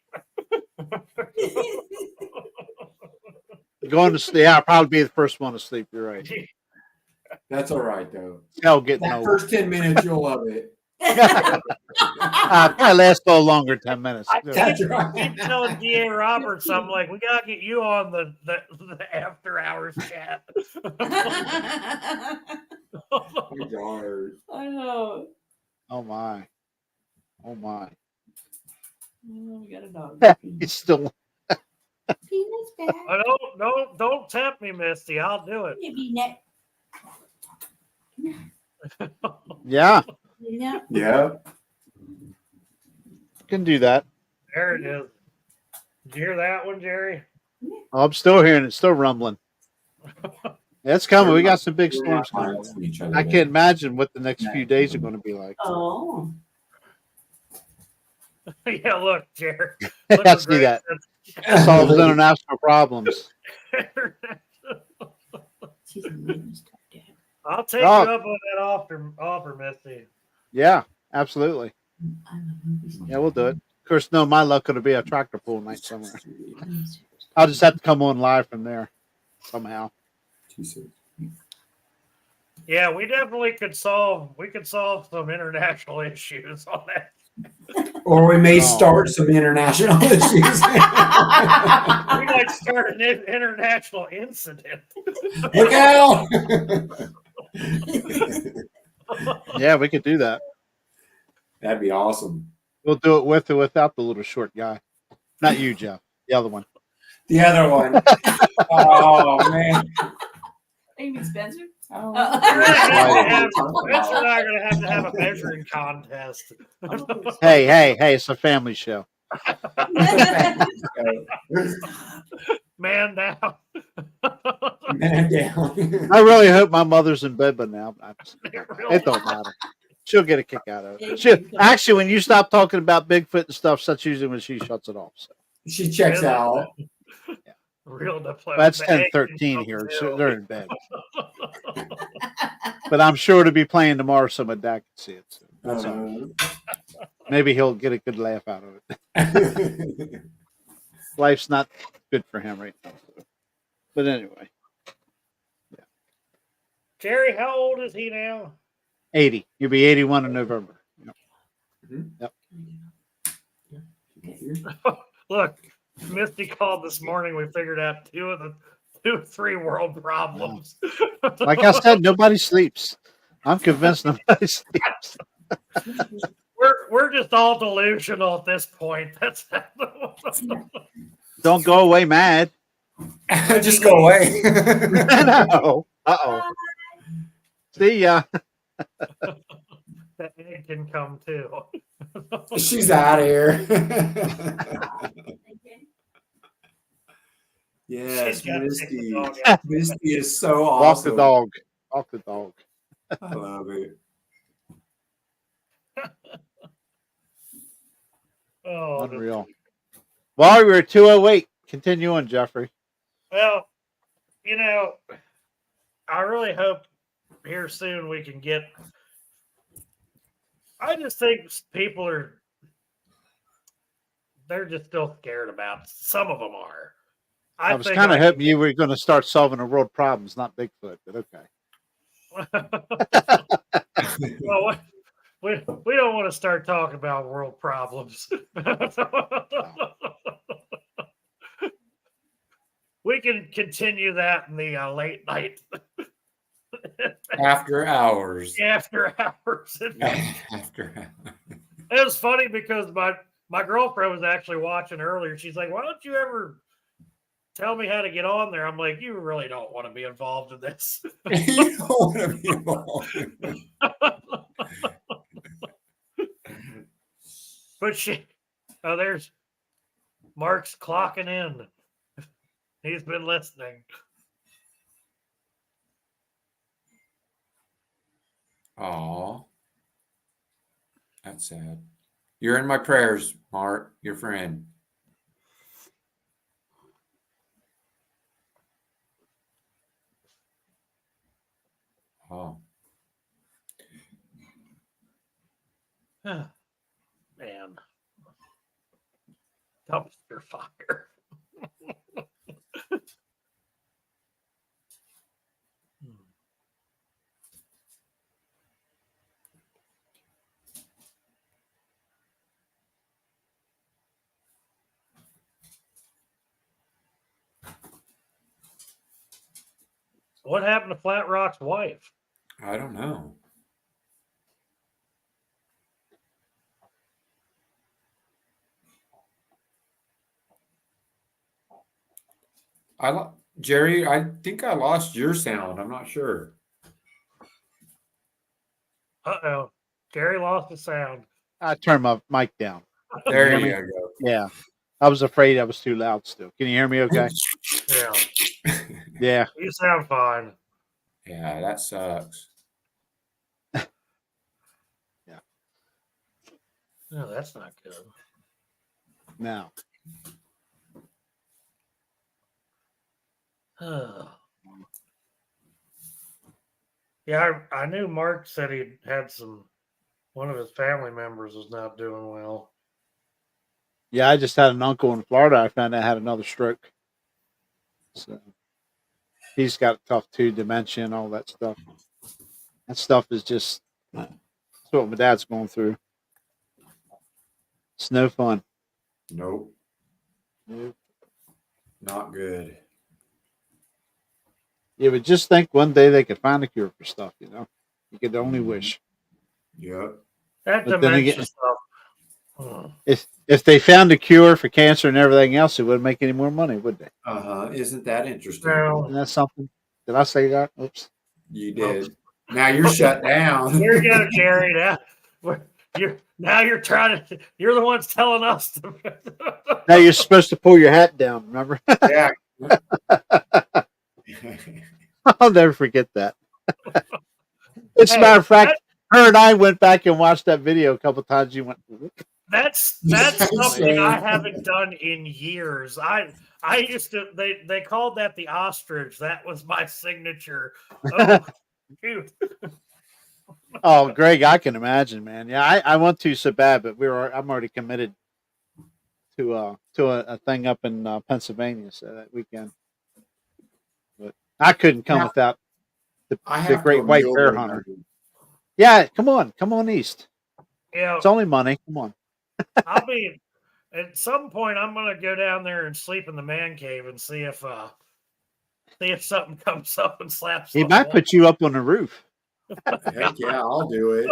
Going to sleep. Yeah, I'll probably be the first one to sleep. You're right. That's all right though. Hell getting That old. first 10 minutes, you'll love it. Probably last a little longer, 10 minutes. That's I right. keep telling D.A. Roberts, I'm like, we gotta get you on the after hours chat. I Darn. know. Oh my. Oh my. Oh, we got a dog. He's still Peanut's back. Don't tempt me, Misty. I'll do it. Maybe next. yeah, Yeah. Yeah. can do that. There it is. Did you hear that one, Jerry? Oh, I'm still hearing it, still rumbling. It's coming. We got some big We're not storms coming. miles from each other, I though. can't imagine what the next few days are going to be like. Oh. Yeah, look, Jared. I Look what see Greg that. said. Solves international problems. I'll take Oh. you up on that offer, Misty. Yeah, absolutely. Yeah, we'll do it. Of course, no, my luck going to be a tractor pull night somewhere. I'll just have to come on live from there somehow. Yeah, we definitely could solve. We could solve some international issues on that. Or we may Oh. start some international issues. We might start an international incident. Look out! Yeah, we could do that. That'd be awesome. We'll do it with or without the little short guy. Not you, Jeff. The other one. The other one. Oh man. Amy Spencer? Oh. Spencer and I are going to have a measuring contest. Hey, it's a family show. Man down. Man down. I really hope my mother's in bed by now. It don't matter. She'll get a kick out of it. Actually, when you stop talking about Bigfoot and stuff, that's usually when she shuts it off. So. She checks out. Real diplomat. That's 10:13 here. So they're in bed. But I'm sure to be playing tomorrow so my dad can see it. So that's all right. Maybe he'll get a good laugh out of it. Life's not good for him right now. So. But anyway. Yeah. Jerry, how old is he now? 80. You'll be 81 in November. Yep. Look, Misty called this morning. We figured out two or three world problems. Like I said, nobody sleeps. I'm convinced nobody sleeps. We're just all delusional at this point. That's Don't go away mad. Just go away. No. Uh-oh. See ya. that egg can come too. She's out of here. Yes, She's gotta take the Misty. dog out. Misty is so Walk awesome. the dog. Walk the dog. I love it. Oh, Unreal. Well, we were 208. Continue on, Jeffrey. well, I really hope here soon we can get. I just think people they're just still scared about it. Some of them are. I was think kind of I hoping you were going to start solving the world problems, not Bigfoot, but okay. Well, we don't want to start talking about world problems. We can continue that in the late night After hours. after hours. After hours. It was funny because my girlfriend was actually watching earlier. She's like, "Why don't you ever tell me how to get on there?" I'm like, "You really don't want to be involved in this." You don't want to be involved. But there's Mark's clocking in. He's been listening. Aw. That's sad. You're in my prayers, Mark, your friend. Oh. Man. Dumpster fire. What happened to Flat Rock's wife? I don't know. Jerry, I think I lost your sound. I'm not sure. Uh-oh. Jerry lost the sound. I turned my mic down. There you you hear go. Yeah. I was afraid I was too loud still. Can you hear me okay? Yeah. Yeah. You sound fine. Yeah, that sucks. No, that's not good. Now, Yeah, I knew Mark said he had one of his family members was not doing well. yeah, I just had an uncle in Florida. I found out had another stroke. So he's got it tough too, dementia and all that stuff. That stuff is just that's what my dad's going through. It's no fun. Nope, Nope. not good. You would just think one day they could find a cure for stuff, you know. You could only wish. Yep. That But then dementia again- stuff. If they found a cure for cancer and everything else, it wouldn't make any more money, would they? Isn't that interesting? No. Isn't that something? Did I say that? Oops. You did. Now you're shut down. Here you go, Jerry. You're trying to. You're the ones telling us to. Now you're supposed to pull your hat down, remember? Yeah. I'll never forget that. As a matter of fact, her and I went back and watched that video a couple times. You went, That's something I haven't done in years. I used to. They called that the ostrich. That was my signature. Oh, shoot. oh, Greg, I can imagine, man. Yeah, I want to so bad, but I'm already committed to a thing up in Pennsylvania so that weekend. But I couldn't come Now, without the have great to white mule bear there. hunter. Yeah, come on east. Yeah, It's only money. Come on. I'll be at some point. I'm gonna go down there and sleep in the man cave and see if something comes up and slaps. He the might wall. put you up on the roof. Heck yeah, I'll do it.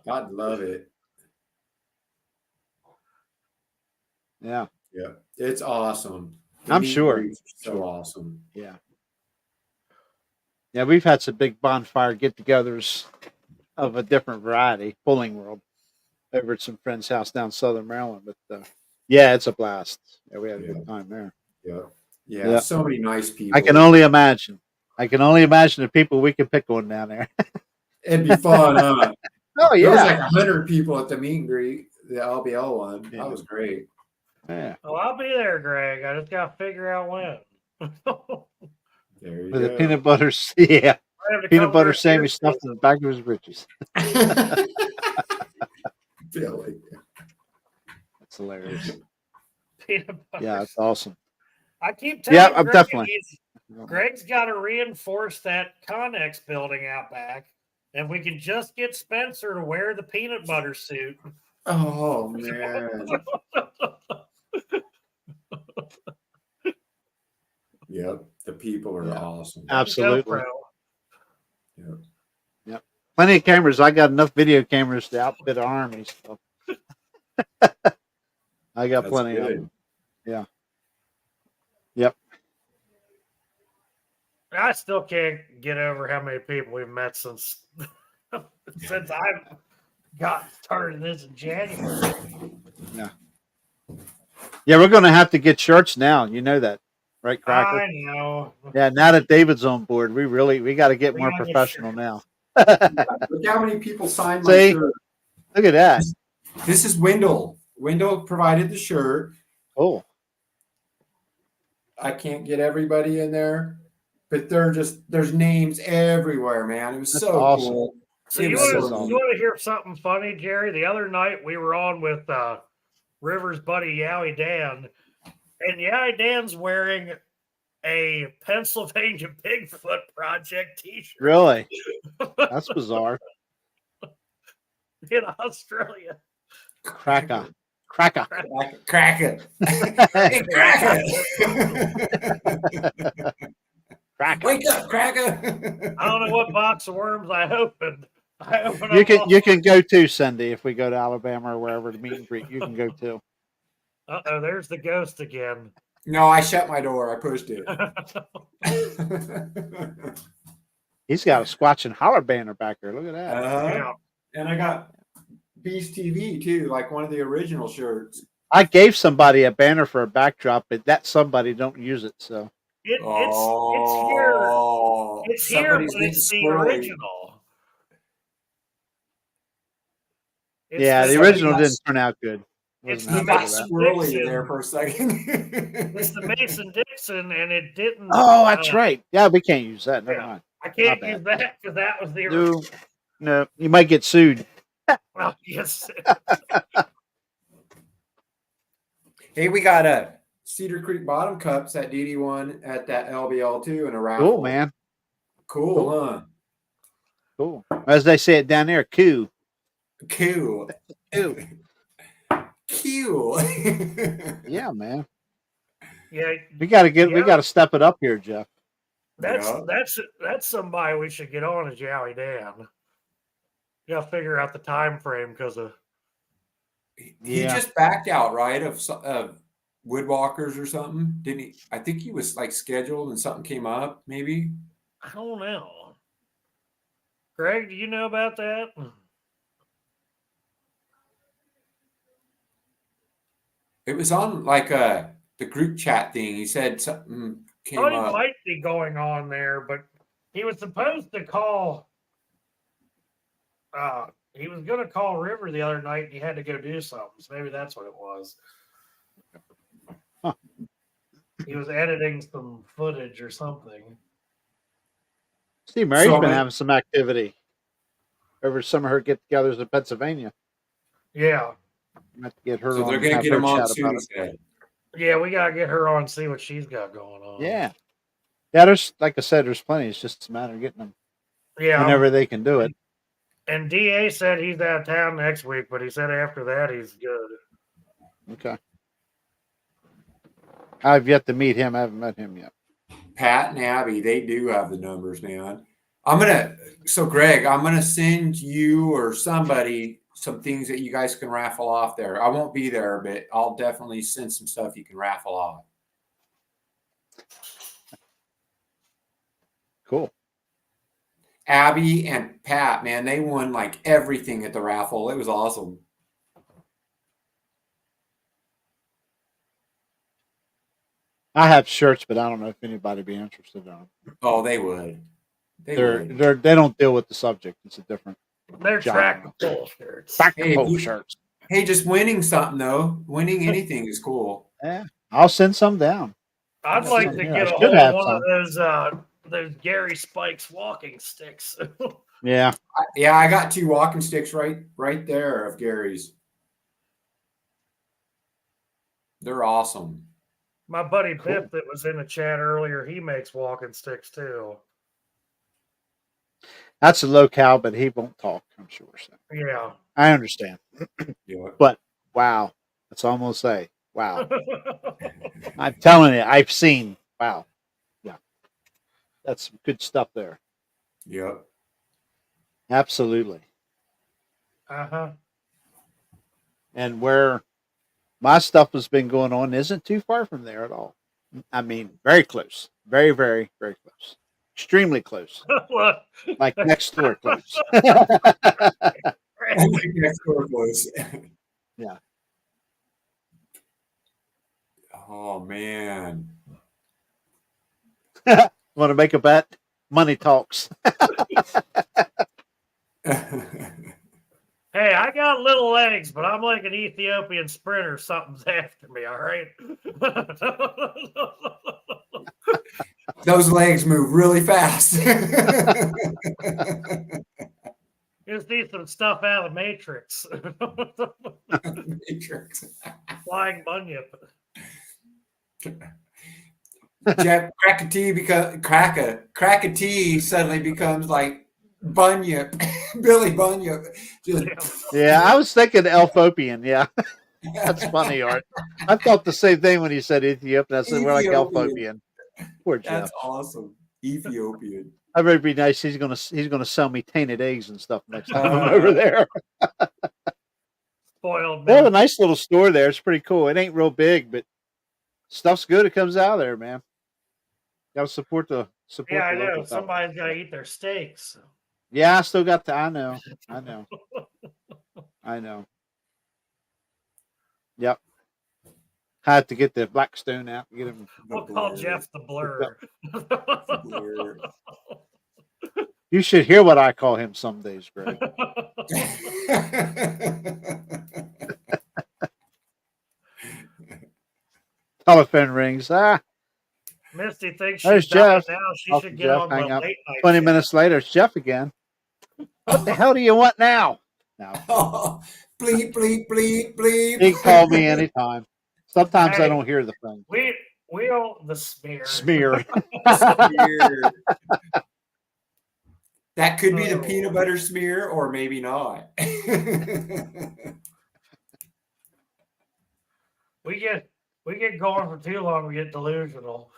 I'd love it. Yeah, Yeah, it's awesome. The I'm meet and sure. greets are so awesome. yeah. Yeah, we've had some big bonfire get-togethers of a different variety, Pulling World, over at some friend's house down Southern Maryland. But yeah, it's a blast. Yeah, we had a Yeah. good time there. Yeah, yeah, Yeah. so many nice people. I can only imagine. The people we could pick on down there. It'd be fun, huh? Oh There was yeah, like 100 people at the meet and greet, the LBL one. Yeah. That was great. yeah. Oh, I'll be there, Greg. I just gotta figure out when. There you With the go. peanut butter, yeah, I have to peanut come butter there sandwich Tuesday. stuffed in the back of his britches. Billy. That's hilarious. Peanut butter. Yeah, it's awesome. I keep telling Yeah, I'm Greg definitely. Greg's got to reinforce that Connex building out back, and we can just get Spencer to wear the peanut butter suit. Oh man. Yep, the people are Yeah. awesome. Absolutely. GoPro. Yep. Plenty of cameras. I got enough video cameras to outfit an army. So. I got That's plenty of good. them. Yeah. Yep. I still can't get over how many people we've met since I've got started this in January. Yeah, we're going to have to get shirts now. You know that, right, Cracker? I know. Yeah. Now that David's on board, we got to get We more gotta get professional now. Look how many people signed my See? shirt. Look at that. This is Wendell. Wendell provided the shirt. Oh, I can't get everybody in there, but there's names everywhere, man. It was That's so awesome. cool. So It you was want so to cool. you want to hear something funny, Jerry? The other night we were on with Rivers' buddy Yowie Dan, and Yowie Dan's wearing a Pennsylvania Bigfoot Project T-shirt really? That's bizarre. in Australia. Cracker. Crack it. Crack it. Cracker. Wake up, cracker. I don't know what box of worms I opened. You can go too, Cindy, if we go to Alabama or wherever to meet and greet. You can go too. Uh-oh, there's the ghost again. No, I shut my door. I pushed it. He's got a Squatch and Holler banner back there. Look at that. Yeah. And I got Beast TV too, like one of the original shirts. I gave somebody a banner for a backdrop, but that somebody don't use it. So Oh, It's here, somebody's but getting it's the squirrely. original. It's Yeah, the Somebody original got, didn't turn out good. It's Wasn't the he happy got with that. Mason squirrely Dixon. there for a second. It's the Mason Dixon, and it didn't. Oh, that's right. Yeah, we can't use that. Never Yeah. mind. I My can't bad. use that because that was the original. No, no, you might get sued. Well, yes. Hey, we got a Cedar Creek Bottom Cups that DD won at that LBL too in a raffle. Cool, man. Cool, Cool. huh? Cool. As they say it down there, cool. Cool. Cool. Cool. Yeah, man. Yeah, We gotta Yeah. we gotta step it up here, Jeff. that's Yeah. that's somebody we should get on as Yowie Dan. You gotta figure out the time frame because of He Yeah. just backed out, right? Of Woodwalkers or something, didn't he? I think he was like scheduled and something came up, maybe. I don't know. Greg, do you know about that? It was on like the group chat thing. He said something came Thought he up. might be going on there, but he was supposed to call. He was going to call River the other night, and he had to go do something. So maybe that's what it was. Huh. He was editing some footage or something. Steve Mary's So, been having some activity over some of her get-togethers in Pennsylvania. Yeah, I have to get her So on. they're gonna Have get her him on chat soon, about he it. said. yeah, we gotta get her on and see what she's got going on. Yeah, yeah. There's like I said, there's plenty. It's just a matter of getting them yeah. whenever they can do it. And Da said he's out of town next week, but he said after that he's good. Okay. I've yet to meet him. I haven't met him yet. Pat and Abby, they do have the numbers, man. So Greg, I'm gonna send you or somebody some things that you guys can raffle off there. I won't be there, but I'll definitely send some stuff you can raffle off. Cool. Abby and Pat, man, they won like everything at the raffle. It was awesome. I have shirts, but I don't know if anybody be interested in them. Oh, they would. They would. They don't deal with the subject. It's a different They're track genre. bull shirts. Back Hey, to if pole you- shirts. Hey, just winning something though. Winning anything is cool. Yeah, I'll send some down. I'd Got like some to here. get I a should hold have of one some. of those Gary Spikes walking sticks. Yeah. Yeah, I got 2 walking sticks right there of Gary's. They're awesome. My buddy Cool. Biff that was in the chat earlier, he makes walking sticks too. That's a locale, but he won't talk, I'm sure. So Yeah. I understand. Yeah. But wow. That's all I'm gonna say. Wow. I'm telling you, I've seen. Wow. Yeah. That's some good stuff there. Yep. Absolutely. Uh-huh. And where my stuff has been going on isn't too far from there at all. I mean, very close. Very, very, very close. Extremely close. Well, Like next door close. Next door close. Yeah. Oh man. Want to make a bet? Money talks. hey, I got little legs, but I'm like an Ethiopian sprinter. Something's after me, all right? Those legs move really fast. Just need some stuff out of Matrix. Matrix. Flying bunyip. Jeff crack a tea suddenly becomes like Bunyip, Billy Bunyip. Just Yeah, I was thinking Elfopian. Yeah. That's funny, Art. I thought the same thing when you said Ethiopian. I said, we're like Ethiopian. Elfopian. Poor Jeff. That's awesome. Ethiopian. That would be nice. He's gonna sell me tainted eggs and stuff next time I'm over there. Spoiled They have a milk. nice little store there. It's pretty cool. It ain't real big, but stuff's good. It comes out of there, man. Gotta support the Yeah, I the know. local fellas. Somebody's got to eat their steaks. Yeah, I still got the. I know. I know. Yep. I had to get the Blackstone out and get him. We'll call Jeff the Blur. Blur. You should hear what I call him some days, Greg. Telephone rings. Misty thinks There's she's dying Jeff. now. She Talk should to get Jeff, on the hang up. late night 20 shift. minutes later, it's Jeff again. What the hell do you want now? No, Oh, bleep, bleep, bleep, bleep. he can call me anytime. Sometimes I Hey. don't hear the phone. We don't the smear. Smear. Smear. That could be the Oh. peanut butter smear, or maybe not. We get going for too long. We get delusional.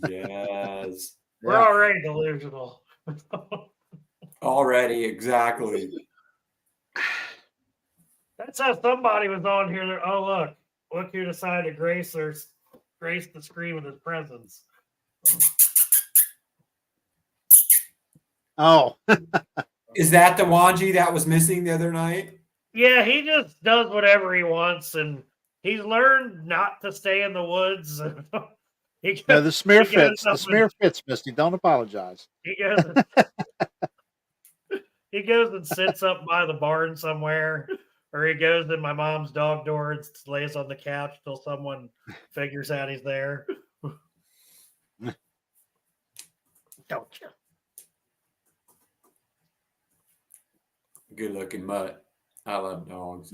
Yes. We're Yeah. already delusional. Already, exactly. That's how somebody was on here. Oh look who decided to grace the screen with his presence. Oh, Is that the Wanji that was missing the other night? Yeah, he just does whatever he wants, and he's learned not to stay in the woods. he no, the smear he goes fits. up The smear and- fits, Misty. Don't apologize. He goes and sits up by the barn somewhere, or he goes in my mom's dog door and lays on the couch till someone figures out he's there. Don't you? Good looking mutt. I love dogs.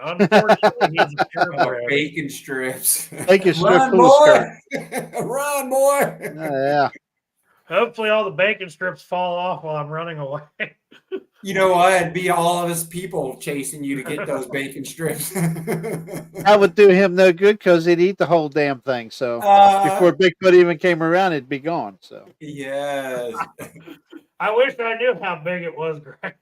Unfortunately, he's a purebred. Bacon strips. Take your strip Run, full of boy! Run, boy! Yeah. Hopefully, all the bacon strips fall off while I'm running away. You know what? It'd be all of us people chasing you to get those bacon strips. That would do him no good because he'd eat the whole damn thing. So before Bigfoot even came around, it'd be gone. So Yes. I wish I knew how big it was, Greg.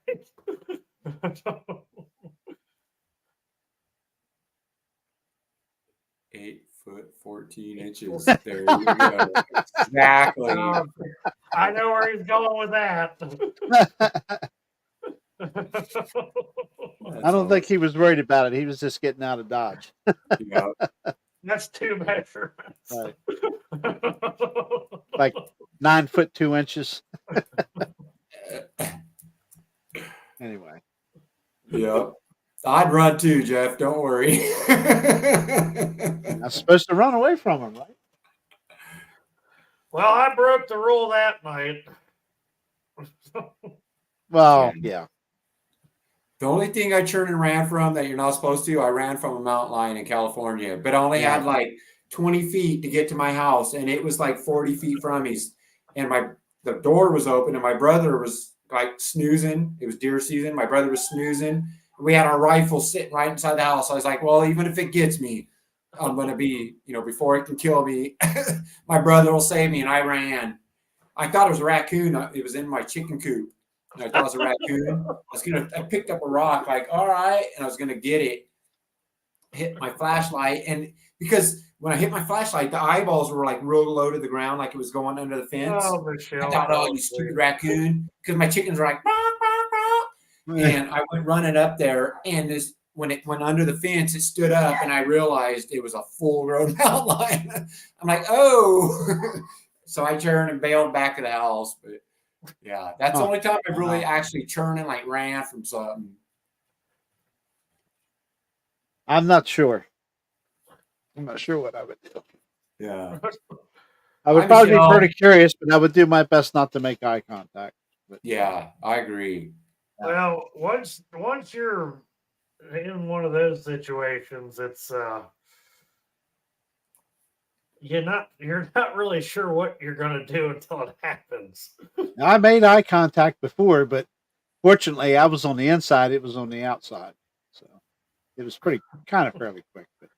8'14". There you go. Exactly. I know where he's going with that. I don't think he was worried about it. He was just getting out of Dodge. Yeah. That's 2 measurements. Right. Like 9 foot 2 inches. Anyway. Yep. I'd run too, Jeff. Don't worry. I'm supposed to run away from him, right? Well, I broke the rule that night. Well, yeah. The only thing I turned and ran from that you're not supposed to, I ran from a mountain lion in California, but I only had like 20 feet to get to my house, and it was like 40 feet from me. And the door was open, and my brother was like snoozing. It was deer season. My brother was snoozing. We had our rifle sitting right inside the house. I was like, well, even if it gets me, I'm going to be, before it can kill me, my brother will save me. And I ran. I thought it was a raccoon. It was in my chicken coop. And I thought it was a raccoon. I picked up a rock, like, all right. And I was going to get it, hit my flashlight. And because when I hit my flashlight, the eyeballs were like real low to the ground, like it was going under the fence. Oh, Michelle. I thought, oh, you stupid raccoon. Because my chickens were like, bah, bah, bah. And I went running up there, and when it went under the fence, it stood up, and I realized it was a full-grown mountain lion. I'm like, oh. So I turned and bailed back to the house. But yeah, that's the only time I've really actually turned and like ran from something. I'm not sure. I'm not sure what I would do. Yeah. I would probably be pretty curious, but I would do my best not to make eye contact. But Yeah, I agree. Well, once you're in one of those situations, it's you're not really sure what you're going to do until it happens. I made eye contact before, but fortunately, I was on the inside. It was on the outside, so it was kind of fairly quick. But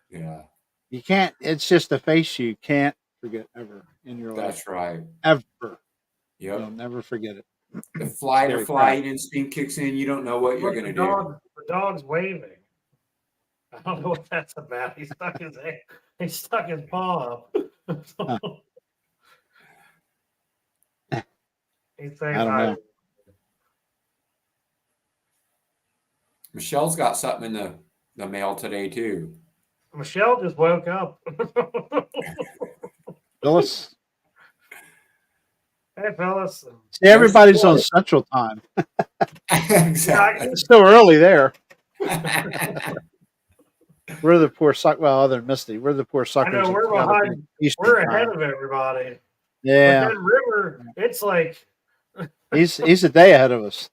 Yeah, you can't. It's just a face you can't forget ever in your life. that's right. Ever. Yep. You'll never forget it. The flight or Scary flight instinct kicks in. You don't know what you're going to do. The dog's waving. I don't know what that's about. He stuck his paw up. He's saying I don't know. Michelle's got something in the the mail today too. Michelle just woke up. Phyllis. Hey, fellas. See, everybody's on Central Time. Exactly. It's still early there. We're the poor suck. Well, other than Misty, we're the poor I suckers. know we're that gotta be behind. Eastern We're ahead time. of everybody. Yeah, But then River, it's like he's a day ahead of us.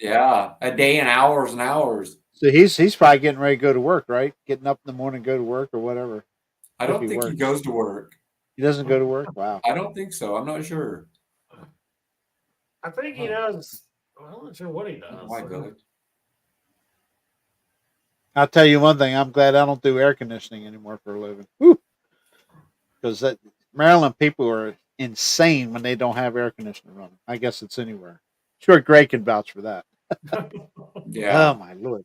Yeah, a day and hours and hours. So he's probably getting ready to go to work, right? Getting up in the morning, go to work or whatever. I If don't he think he works. goes to work. He doesn't go to work. Wow. I don't think so. I'm not sure. I think he does. Well, I'm not sure what he does. Why, Billy? I'll tell you one thing. I'm glad I don't do air conditioning anymore for a living. Because that Maryland people are insane when they don't have air conditioning running. I guess it's anywhere. Sure, Greg can vouch for that. Yeah. Oh my lord!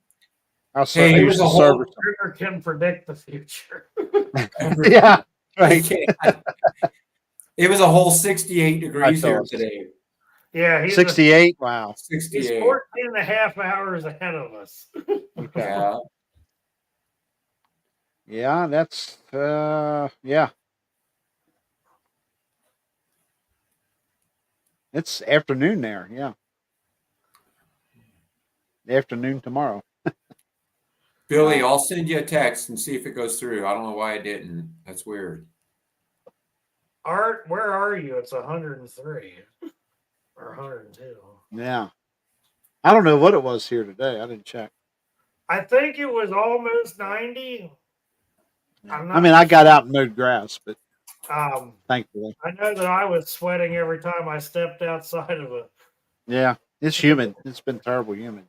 I Hey, it used was to a whole- service River can predict the future. them. Yeah, right. It was a whole 68 degrees here Phyllis. today. Yeah, he's 68. Wow. 68. 14 and a half hours ahead of us. Okay. Yeah. Yeah, that's yeah. It's afternoon there. Yeah. Afternoon tomorrow. Billy, I'll send you a text and see if it goes through. I don't know why it didn't. That's weird. Art, where are you? It's 103 or 102. Yeah. I don't know what it was here today. I didn't check. I think it was almost 90. I mean, I got out and mowed grass, but Um, thankfully. I know that I was sweating every time I stepped outside of a. Yeah. It's humid. It's been terrible humid.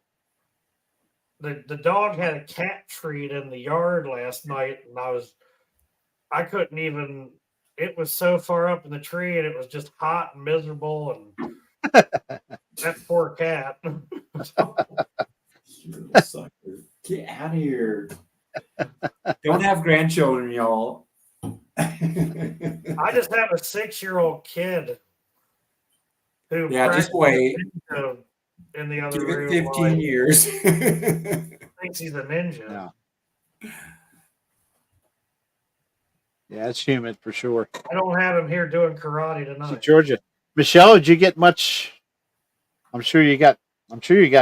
The dog had a cat treat in the yard last night, and I couldn't even. It was so far up in the tree, and it was just hot and miserable, and that poor cat. Get out of here. Don't have grandchildren, y'all. I just have a 6-year-old kid who Yeah, just wait. in the other Give it room 15 while he years. thinks he's a ninja. Yeah. Yeah, it's humid for sure. I don't have him here doing karate So tonight. Georgia. Michelle, did you get much? I'm sure you got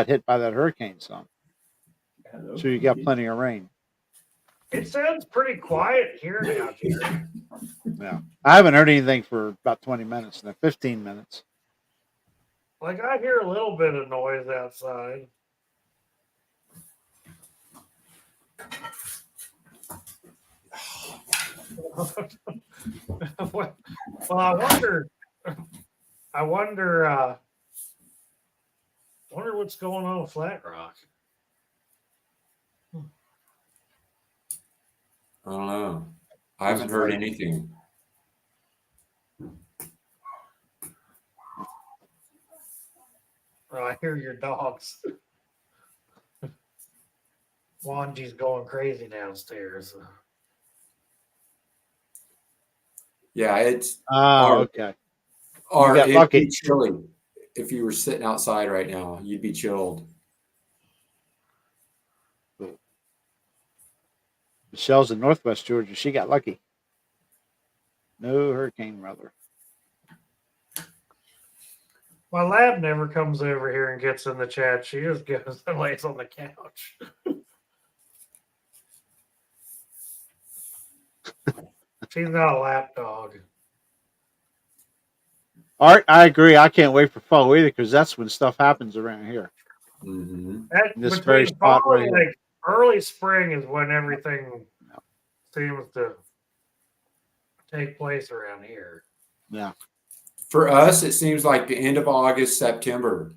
hit by that hurricane some. I'm sure you got plenty of rain. It sounds pretty quiet here now, Jerry. Yeah. I haven't heard anything for about 20 minutes now, 15 minutes. Like I hear a little bit of noise outside. Well, I wonder what's going on with Flat Rock. I don't know. I haven't heard anything. Oh, I hear your dogs. Wanji's going crazy downstairs. Yeah, it's Oh, okay. or got it'd lucky. be chilly. If you were sitting outside right now, you'd be chilled. Michelle's in Northwest Georgia. She got lucky. No hurricane weather. My lab never comes over here and gets in the chat. She just goes and lays on the couch. She's not a lap dog. Art, I agree. I can't wait for fall either because that's when stuff happens around here. Mm-hmm. This Between very spot fall right and here. like early spring is when everything seems to take place around here. Yeah. For us, it seems like the end of August, September.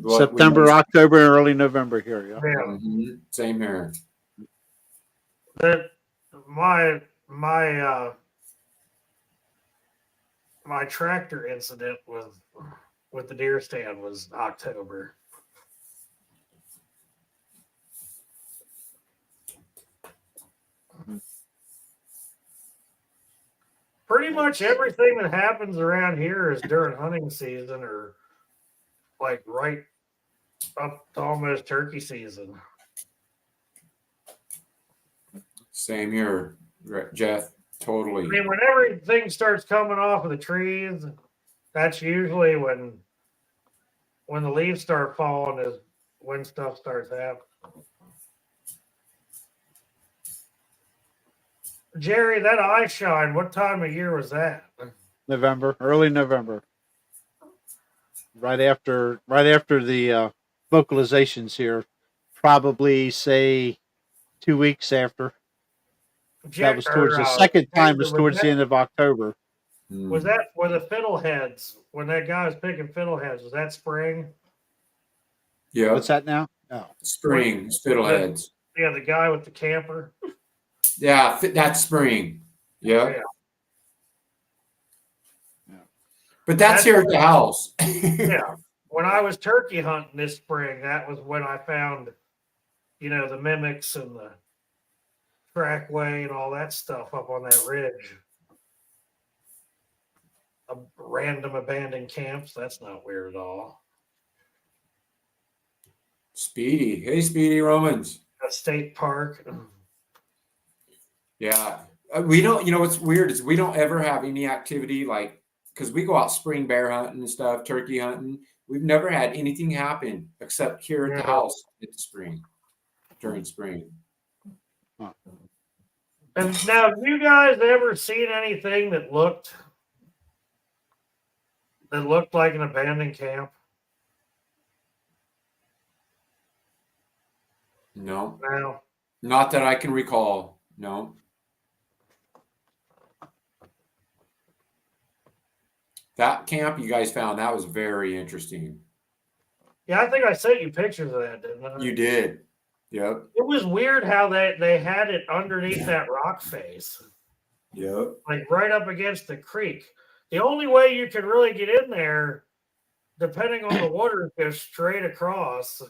September, October, and early November here. Yeah. Yeah. Mhm. Same here. That my tractor incident with the deer stand was October. Pretty much everything that happens around here is during hunting season or like right up to almost turkey season. Same here, Jeff. I Totally. mean, when everything starts coming off of the trees, that's usually when the leaves start falling is when stuff starts happening. Jerry, that eye shine, what time of year was that? November, early November, right after the vocalizations here. Probably say 2 weeks after. That was towards the second time. Was towards the end of October. Was that for the fiddleheads when that guy was picking fiddleheads? Was that spring? Yeah. What's that now? Oh, Spring, fiddleheads. Yeah, the guy with the camper. Yeah, that's spring. Yeah. Yeah. But that's here at the house. Yeah. When I was turkey hunting this spring, that was when I found, the mimics and the trackway and all that stuff up on that ridge. Random abandoned camps. That's not weird at all. Speedy. Hey, Speedy Romans. A state park. Yeah. We don't, what's weird is we don't ever have any activity like, because we go out spring bear hunting and stuff, turkey hunting. We've never had anything happen except here at the house during spring. Huh. And now, have you guys ever seen anything that looked like an abandoned camp? No. No. Not that I can recall. No. That camp you guys found, that was very interesting. Yeah, I think I sent you pictures of that, didn't I? You did. Yep. It was weird how they had it underneath that rock face. Yep. Like right up against the creek. The only way you could really get in there, depending on the water, is go straight across.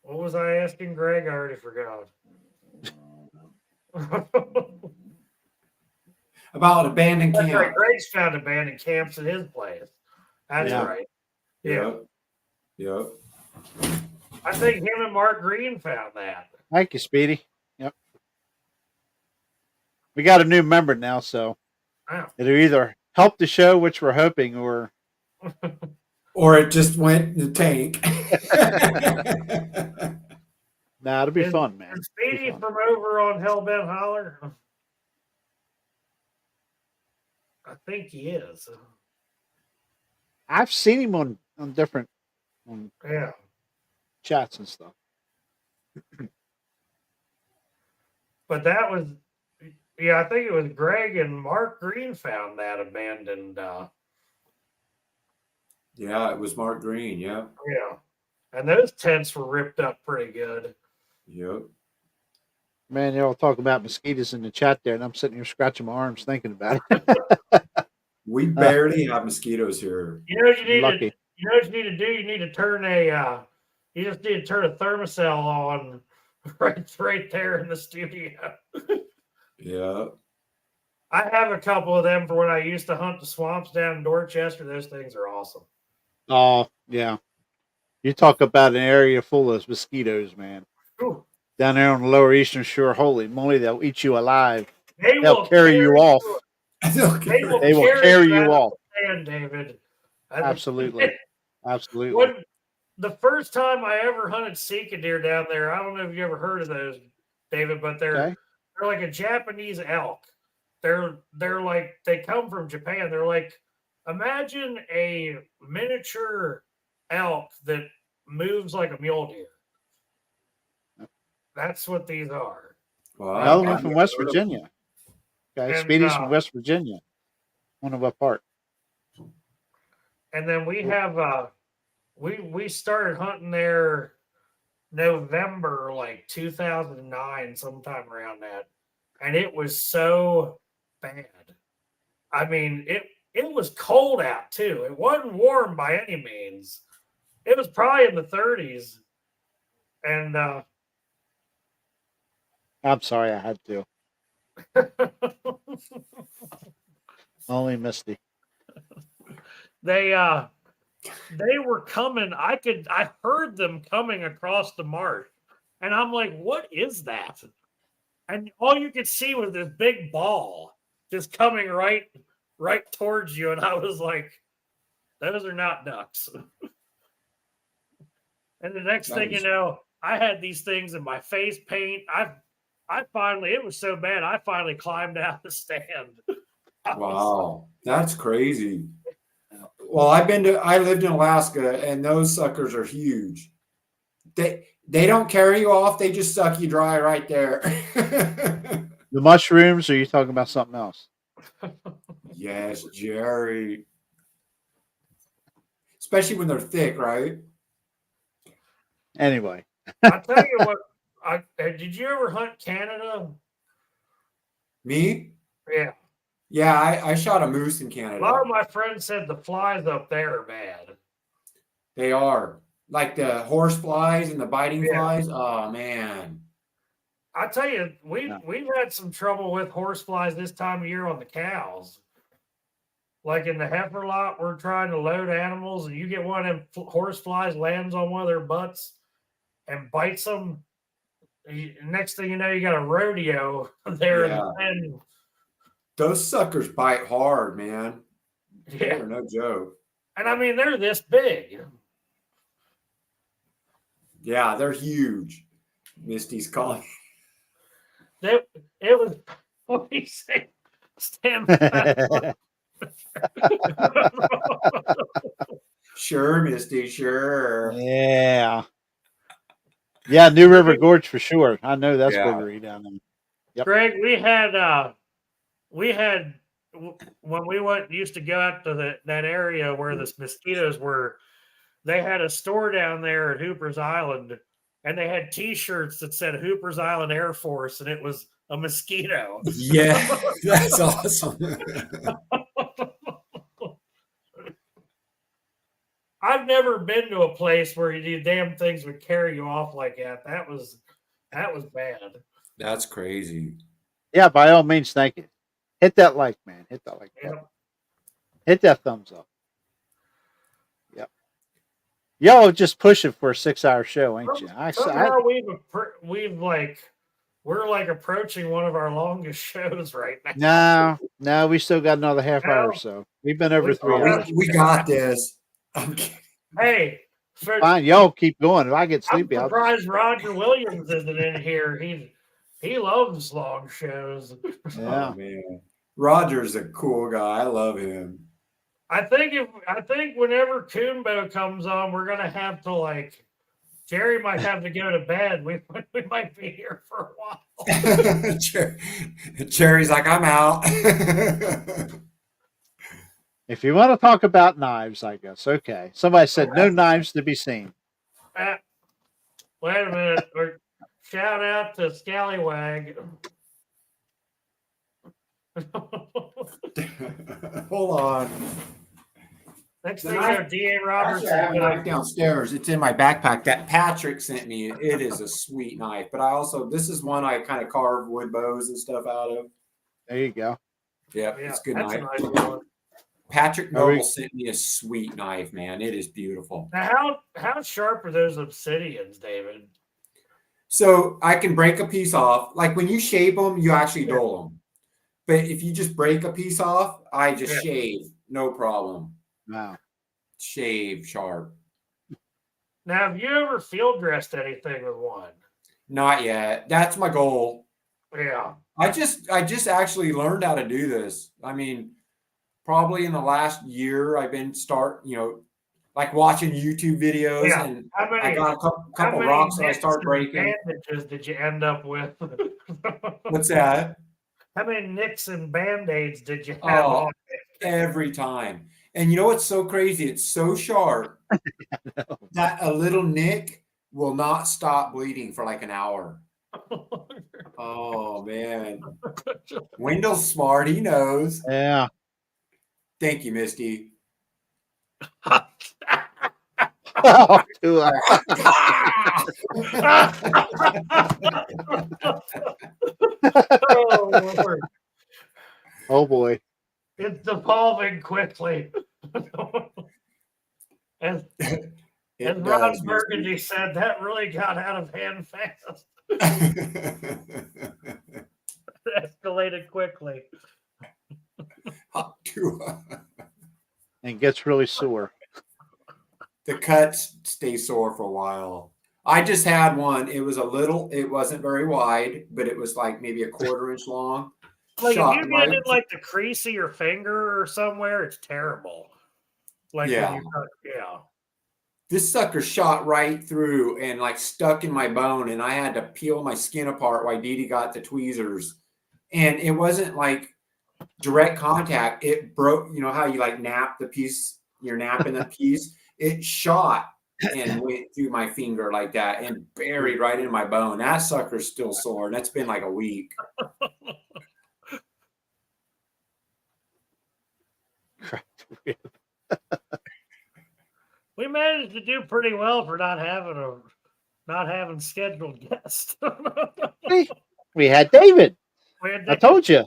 What was I asking Greg? I already forgot. About abandoned camp. That's right. Greg's found abandoned camps at his place. That's right. Yeah. Yep. I think him and Mark Green found that. thank you, Speedy. Yep. We got a new member now, so it'll either help the show, which we're hoping, or it just went in the tank. Nah, it'll be fun, man. Is Speedy from over on Hellbent Holler? I think he is. I've seen him on different chats and stuff. But that was, I think it was Greg and Mark Green found that abandoned. Yeah, it was Mark Green. Yeah. Yeah. And those tents were ripped up pretty good. Yep. Man, you're all talking about mosquitoes in the chat there, and I'm sitting here scratching my arms thinking about it. We barely have mosquitoes here. You know what you need Lucky. You know what you need to do? You need to turn you just need to turn a thermocell on right there in the studio. Yeah. I have a couple of them for when I used to hunt the swamps down in Dorchester. Those things are awesome. Oh, yeah. You talk about an area full of mosquitoes, man. Ooh. Down there on the lower eastern shore, holy moly, they'll eat you alive. They'll They'll carry you off. They will carry you off. David. Absolutely. Absolutely. The first time I ever hunted Sika deer down there, I don't know if you ever heard of those, David, but they're like a Japanese elk. They're like, they come from Japan. They're like, imagine a miniature elk that moves like a mule deer. That's what these are. Wow. Another one from West Virginia. Okay, And, Speedy's from West Virginia. One of our part. And then we have we started hunting there November like 2009, sometime around that. And it was so bad. I mean, it was cold out too. It wasn't warm by any means. It was probably in the 30s. And I'm sorry I had to. Only Misty. They were coming. I heard them coming across the marsh And I'm like, what is that? And all you could see was this big ball just coming right towards you. And I was like, those are not ducks. And the next thing you know, I had these things in my face paint. I finally, it was so bad, I finally climbed out the stand. Wow, that's crazy. Well, I lived in Alaska, and those suckers are huge. They don't carry you off; they just suck you dry right there. The mushrooms, or are you talking about something else? Yes, Jerry. Especially when they're thick, right? Anyway, I tell you what, did you ever hunt Canada? Me? Yeah. Yeah, I shot a moose in A Canada. lot of my friends said the flies up there are bad. They are. Like the horse flies and the biting Yeah. flies. Oh man. I tell you, we've had some trouble with horse flies this time of year on the cows. Like in the heifer lot, we're trying to load animals, and you get one of them horse flies lands on one of their butts and bites them. Next thing you know, you got a rodeo there. Yeah. And Those suckers bite hard, man. yeah, They're no joke. and I mean they're this big. Yeah, they're huge. Misty's calling. It was what do you say? Stand back. Sure, Misty, sure. yeah. Yeah, New River Gorge for sure. I know that's Yeah. boogery down there. Yep. Greg, we had when we used to go out to that area where the mosquitoes were. They had a store down there at Hooper's Island, and they had T-shirts that said Hooper's Island Air Force, and it was a mosquito. Yeah, that's awesome. I've never been to a place where these damn things would carry you off like that. That was bad. That's crazy. Yeah, by all means, thank you. Hit that like, man. Hit that like. Yep. Hit that thumbs up. Yep. Y'all just pushing for a 6-hour show, ain't you? Somehow we're like approaching one of our longest shows right now. No, we still got another half hour or so. We've been over 3 hours. We got this. Hey, Fine, y'all keep going. If I get I'm sleepy, I'll surprised Roger Williams isn't in here. He loves long shows. Yeah. Oh, man. Roger's a cool guy. I love him. I think whenever Coonbo comes on, we're gonna have to Jerry might have to go to bed. We might be here for a while. Jerry's like, I'm out. If you want to talk about knives, I guess. Okay. Somebody said no knives to be seen. Wait a minute. Shout out to Scallywag. Hold on. Next thing you know, D.A. Roberts. Actually, I have a knife downstairs. It's in my backpack that Patrick sent me. It is a sweet knife. But this is one I kind of carve wood bows and stuff out of. There you go. Yep, Yeah, it's a good that's knife. a nice one. Patrick Noble sent me a sweet knife, man. It is beautiful. Now, how sharp are those obsidians, David? So I can break a piece off. Like when you shave them, you actually dull them. But if you just break a piece off, I just shave. No problem. Wow. Shave sharp. Now, have you ever field dressed anything with one? Not yet. That's my goal. Yeah. I just actually learned how to do this. I mean, probably in the last year, I've been like watching YouTube videos, and I got a couple rocks that I start breaking. Bandages did you end up with? What's that? How many nicks and band-aids did you have on? Every time. And you know what's so crazy? It's so sharp that a little nick will not stop bleeding for like an hour. Oh, man. Wendell's smart. He knows. Yeah. Thank you, Misty. Oh, Lord. oh boy. It's evolving quickly. And It As does, Ron Misty. Burgundy said, that really got out of hand fast. Escalated quickly. And gets really sore. The cuts stay sore for a while. I just had one. It was it wasn't very wide, but it was like maybe a 1/4 inch long. Like Shot if you right. get in like the crease of your finger or somewhere, it's terrible. Like Yeah. when you cut, yeah. This sucker shot right through and like stuck in my bone, and I had to peel my skin apart while Dee Dee got the tweezers. And it wasn't like direct contact. It broke. You know how you like nap the piece, you're napping the piece. It shot and went through my finger like that and buried right in my bone. That sucker's still sore, and that's been like a week. We managed to do pretty well for not having scheduled guests. We had David. We had I told you.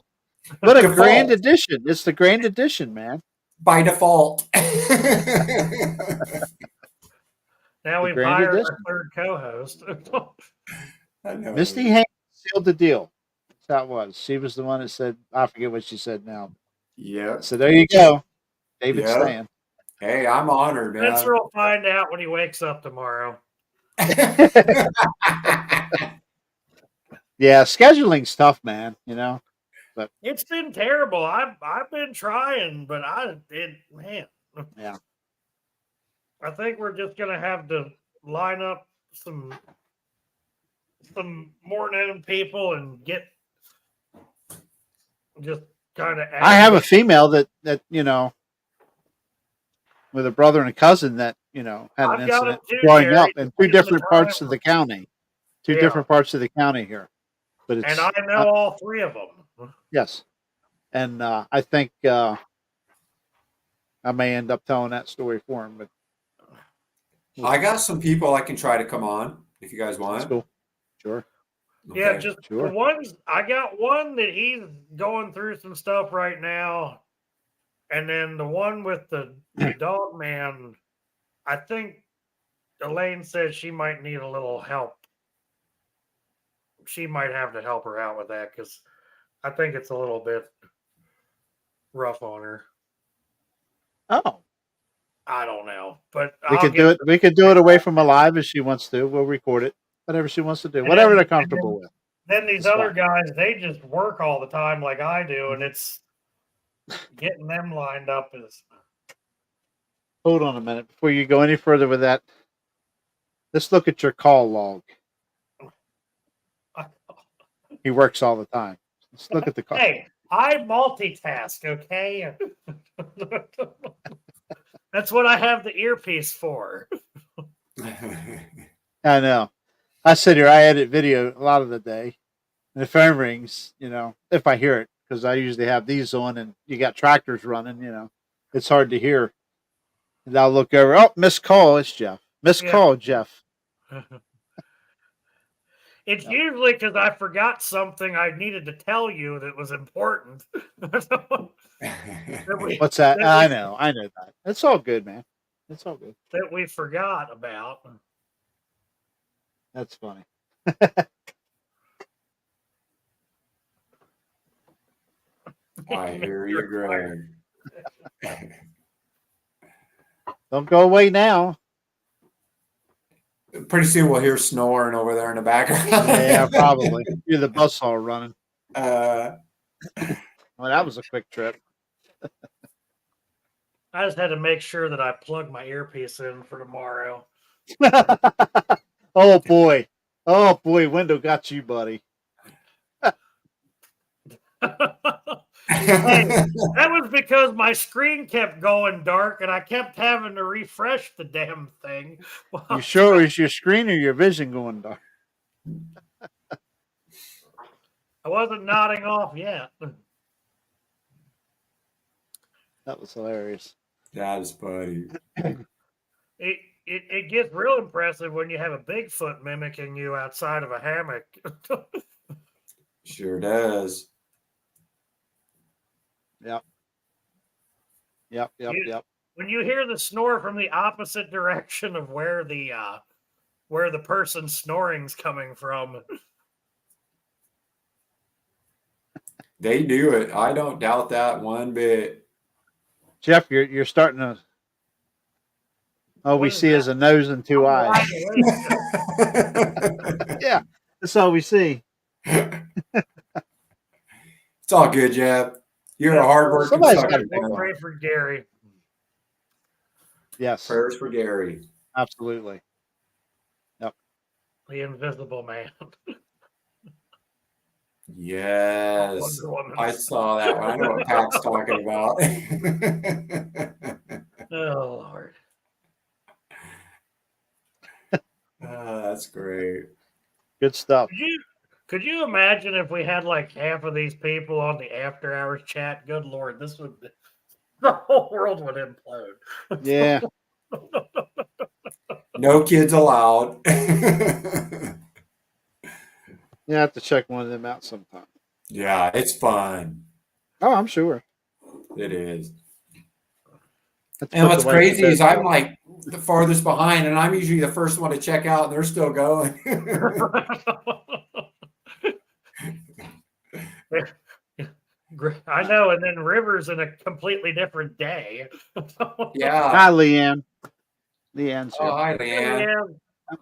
What a Default. grand addition. It's the grand addition, man. By default. Now we've grand hired addition. our third co-host. I know. Misty Haynes sealed the deal. That's how it was. She was the one that said, I forget what she said now. Yeah. So there you go. David's Yeah. staying. Hey, I'm honored, man. Spencer will find out when he wakes up tomorrow. Yeah, scheduling's tough, man. You know. It's been terrible. I've been trying, but man. Yeah. I think we're just gonna have to line up some more known people and get just kind of. I have a female that you know, with a brother and a cousin that you know had an I've got incident it too, growing Gary. up in two When's the different parts time? of the county. Two Yeah. different parts of the county here. But it's And I know all three of them. yes. And I think I may end up telling that story for him, but I got some people I can try to come on if you guys want. that's cool. Sure. Yeah, Okay. just Sure. the ones I got one that he's going through some stuff right now, and then the one with the dog man. I think Elaine says she might need a little help. She might have to help her out with that because I think it's a little bit rough on her. Oh, I don't know, but we I'll could get do it. We could do it away from alive if she wants to. We'll record it. Whatever she wants to do. And Whatever then- they're comfortable with. Then these That's other fine. guys, they just work all the time like I do, and it's getting them lined up is. Hold on a minute before you go any further with that. Let's look at your call log. He works all the time. Let's look at the call. Hey, I multitask, okay? That's what I have the earpiece for. I know. I sit here. I edit video a lot of the day, and the phone rings. You know, if I hear it, because I usually have these on, and you got tractors running. You know, it's hard to hear. And I'll look over. Oh, missed call. It's Jeff. Missed Yeah. call, Jeff. It's usually because I forgot something I needed to tell you that was important. What's that? I know that. It's all good, man. It's all good. That we forgot about. That's funny. I hear you, Greg. Don't go away now. Pretty soon we'll hear snoring over there in the background. Yeah, probably. You're the buzzsaw running. Uh, Well, that was a quick trip. I just had to make sure that I plug my earpiece in for tomorrow. Oh boy. Oh boy, window got you, buddy. Hey, that was because my screen kept going dark and I kept having to refresh the damn thing. You sure is your screen or your vision going dark? I wasn't nodding off yet. That was hilarious. that is funny. It gets real impressive when you have a Bigfoot mimicking you outside of a hammock. Sure does. Yep. You- when you hear the snore from the opposite direction of where the person's snoring's coming from. They do it. I don't doubt that one bit. Jeff, you're starting to. All we What is see is that? a nose and two I'm eyes. wide awake. Yeah, that's all we see. It's all good, Jeff. You're a hardworking Somebody's sucker. gotta We'll pray for Gary. Yes, Prayers for Gary. absolutely. The invisible man. Yes. Wonder Woman. I saw that one. I know what Pat's talking about. Oh Lord. That's great. Good stuff. Could you imagine if we had like half of these people on the after hours chat? Good Lord, the whole world would implode. Yeah. No kids allowed. You have to check one of them out sometime. Yeah, it's fun. Oh, I'm sure. It is. Have to And put what's the wife to crazy is bed. I'm like the farthest behind, and I'm usually the first one to check out, and they're still going. I know, and then River's in a completely different day. Yeah. Hi, Leanne. Leanne's Oh, here. hi, Leanne. Yeah.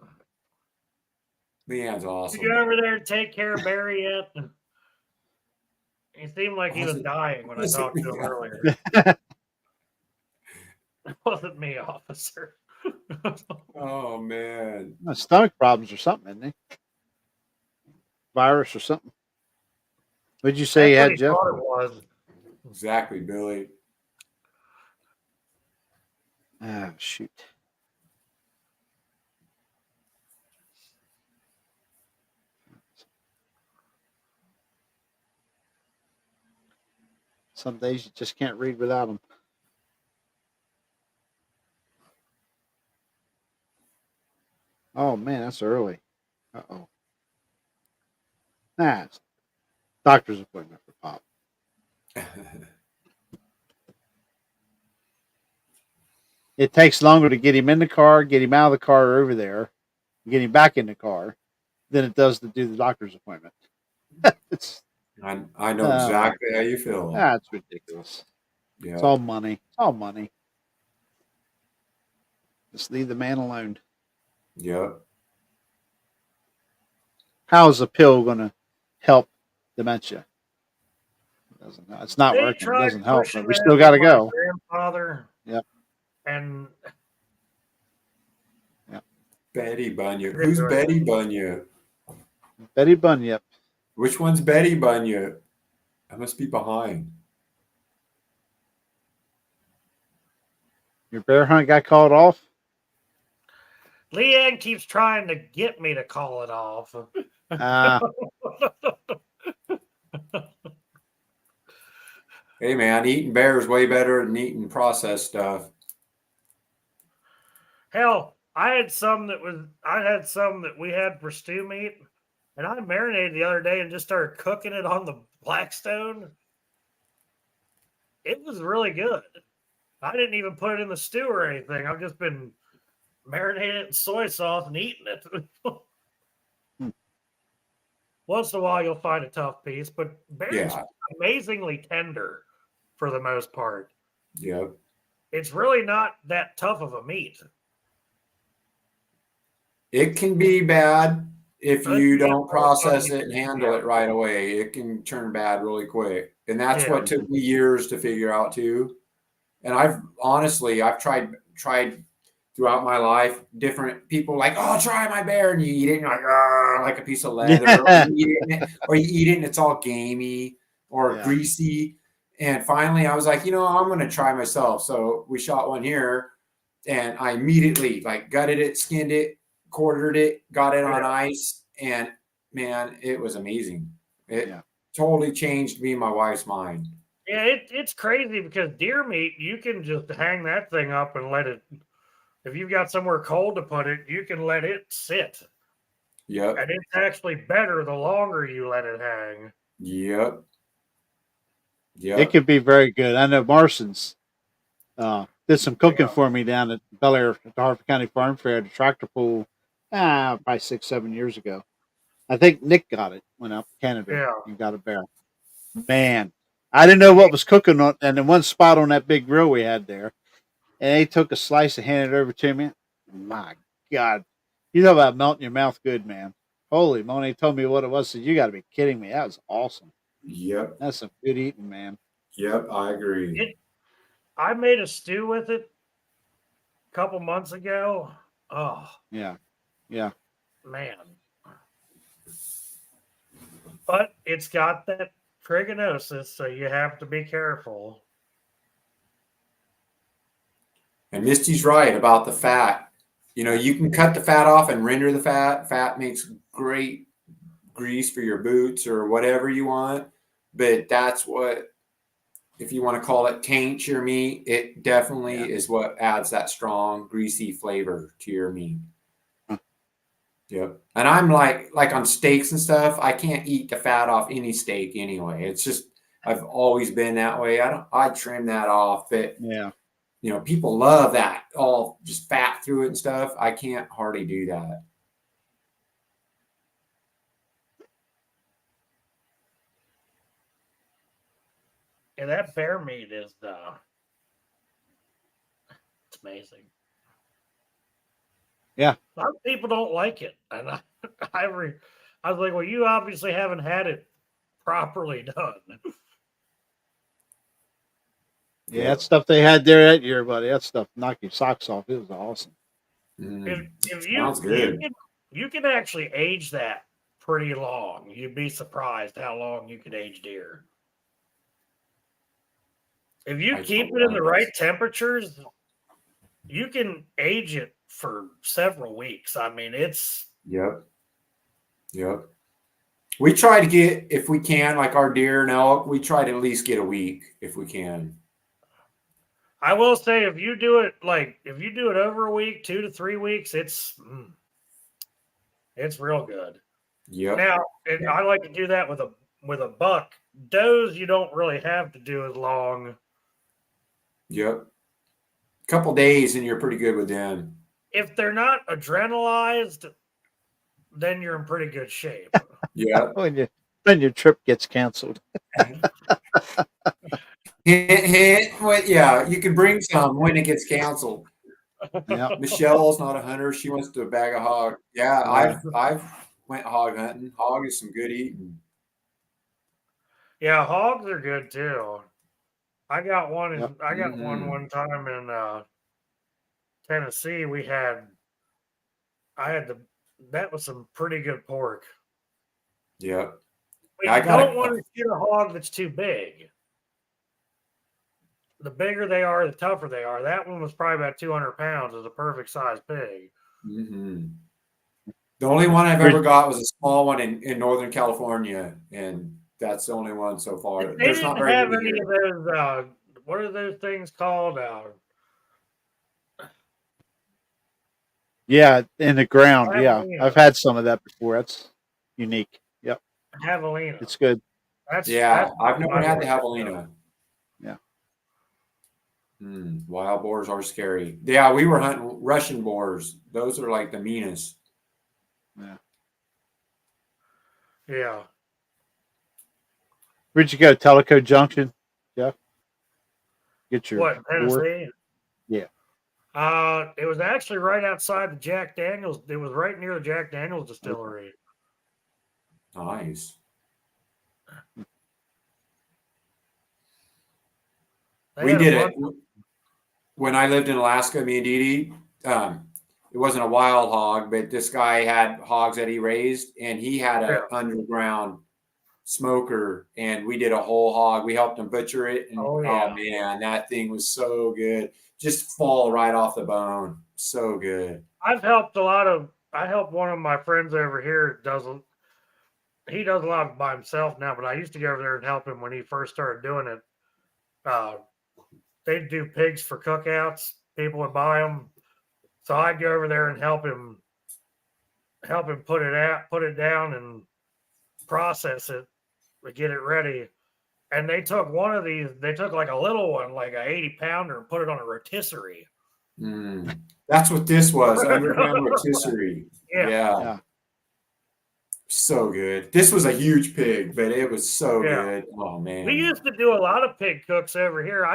Leanne's Did awesome. you go over there and take care of Barry yet? He seemed like he was Was it- dying when I was it talked to him me? earlier. It wasn't me, officer. Oh man. Stomach problems or something, isn't he? Virus or something. What'd you say you That's had, what he Jeff? thought it was. Exactly, Billy. Ah, shoot. Some days you just can't read without them. Oh man, that's early. Uh-oh. Nah, it's doctor's appointment for Pop. It takes longer to get him in the car, get him out of the car over there, get him back in the car, than it does to do the doctor's appointment. It's I know exactly how you feel. it's ridiculous. Yeah. It's all money. It's all money. Just leave the man alone. Yep. How is a pill going to help dementia? It doesn't. It's not They working. It tried doesn't help. pushing But we that still got to on my go. grandfather. Yep. And Betty Bunyip. Who's Betty Bunyip? Betty Bunyip. Which one's Betty Bunyip? I must be behind. Your bear hunt got called off. Leanne keeps trying to get me to call it off. Hey man, eating bear is way better than eating processed stuff. Hell, I had some that we had for stew meat, and I marinated the other day and just started cooking it on the Blackstone. It was really good. I didn't even put it in the stew or anything. I've just been marinating it in soy sauce and eating it. Once in a while, you'll find a tough piece, but bear's amazingly tender for the most part. Yep. It's really not that tough of a meat. It can be bad if you don't process it and handle it right away. It can turn bad really quick. And that's what took me years to figure out too. And I've tried throughout my life, different people like, oh, try my bear. And you eat it and you're like a piece of leather. Yeah. Or you eat it and it's all gamey or greasy. And finally I was like, I'm going to try myself. So we shot one here and I immediately gutted it, skinned it, quartered it, got it on ice. And man, it was amazing. It totally changed me and my wife's mind. Yeah, it's crazy because deer meat, you can just hang that thing up and let it, if you've got somewhere cold to put it, you can let it sit. Yep. And it's actually better the longer you let it hang. Yep. It could be very good. I know Marston's did some cooking for me down at Bel Air at the Harford County Farm Fair at the tractor pool, probably 6-7 years ago. I think Nick got it, went out to Canada Yeah. and got a bear. Man, I didn't know what was cooking on, and in one spot on that big grill we had there, and they took a slice and handed it over to me. My God, you know about melting your mouth good, man. Holy moly, he told me what it was. Said, you got to be kidding me. That was awesome. Yep. That's some good eating, man. Yep. I agree. I made a stew with it a couple months ago. Oh, Yeah. man. But it's got that trigonosis, so you have to be careful. And Misty's right about the fat. You know, you can cut the fat off and render the fat. Fat makes great grease for your boots or whatever you want. But that's what, if you want to call it, taint your meat, it definitely is what adds that strong, greasy flavor to your meat. Yep. And I'm like on steaks and stuff, I can't eat the fat off any steak anyway. It's just, I've always been that way. I trim that off, but Yeah. you know, people love that all just fat through it and stuff. I can't hardly do that. And that bear meat is it's amazing. Yeah. A lot of people don't like it. And I was like, well, you obviously haven't had it properly done. Yeah, that stuff they had there that year, buddy. That stuff knocked your socks off. It was awesome. If Sounds good. you can actually age that pretty long. You'd be surprised how long you can age deer. If you keep it in the right temperatures, you can age it for several weeks. I mean, it's Yep. We try to get, if we can, like our deer and elk, we try to at least get a week if we can. I will say if you do it over a week, 2 to 3 weeks, it's real good. Yep. Now, and I like to do that with a buck. Does you don't really have to do as long. Yep. Couple days and you're pretty good with them. If they're not adrenalized, then you're in pretty good shape. Yeah. when your trip gets canceled. Well, yeah, you can bring some when it gets canceled. Yeah. Michelle's not a hunter. She wants to bag a hog. Yeah, I've went hog hunting. Hog is some good eating. Yeah, hogs are good too. I got one. Yep. I got one time in Tennessee. That was some pretty good pork. Yep. But you don't want to shoot a hog that's too big. The bigger they are, the tougher they are. That one was probably about 200 pounds. Is a perfect size pig. Mm-hmm. The only one I've ever got was a small one in Northern California, and that's the only one so far. They didn't have any of those. What are those things called? Yeah, in the ground. Javelina. Yeah, I've had some of that before. That's unique. Yep, Javelina. it's good. That's I've never had the javelina. Yeah. Wild boars are scary. Yeah, we were hunting Russian boars. Those are like the meanest. Yeah. Yeah. Where'd you go? Tellico Junction? Yeah. Get your What, Tennessee? Yeah. It was actually right outside the Jack Daniels. It was right near the Jack Daniels distillery. Nice. We did it when I lived in Alaska. Me and Dee Dee. It wasn't a wild hog, but this guy had hogs that he raised, and he had an underground smoker, and we did a whole hog. We helped him butcher it, and oh man, that thing was so good. Just fall right off the bone. So good. I helped one of my friends over here. He does a lot by himself now, but I used to go over there and help him when he first started doing it. They'd do pigs for cookouts. People would buy them. So I'd go over there and help him put it down and process it to get it ready. And they took one of these, they took like a little one, like a 80-pounder, and put it on a rotisserie. That's what this was, underground rotisserie. Yeah. Yeah. So good. This was a huge pig, but it was so Yeah. good. Oh man. We used to do a lot of pig cooks over here.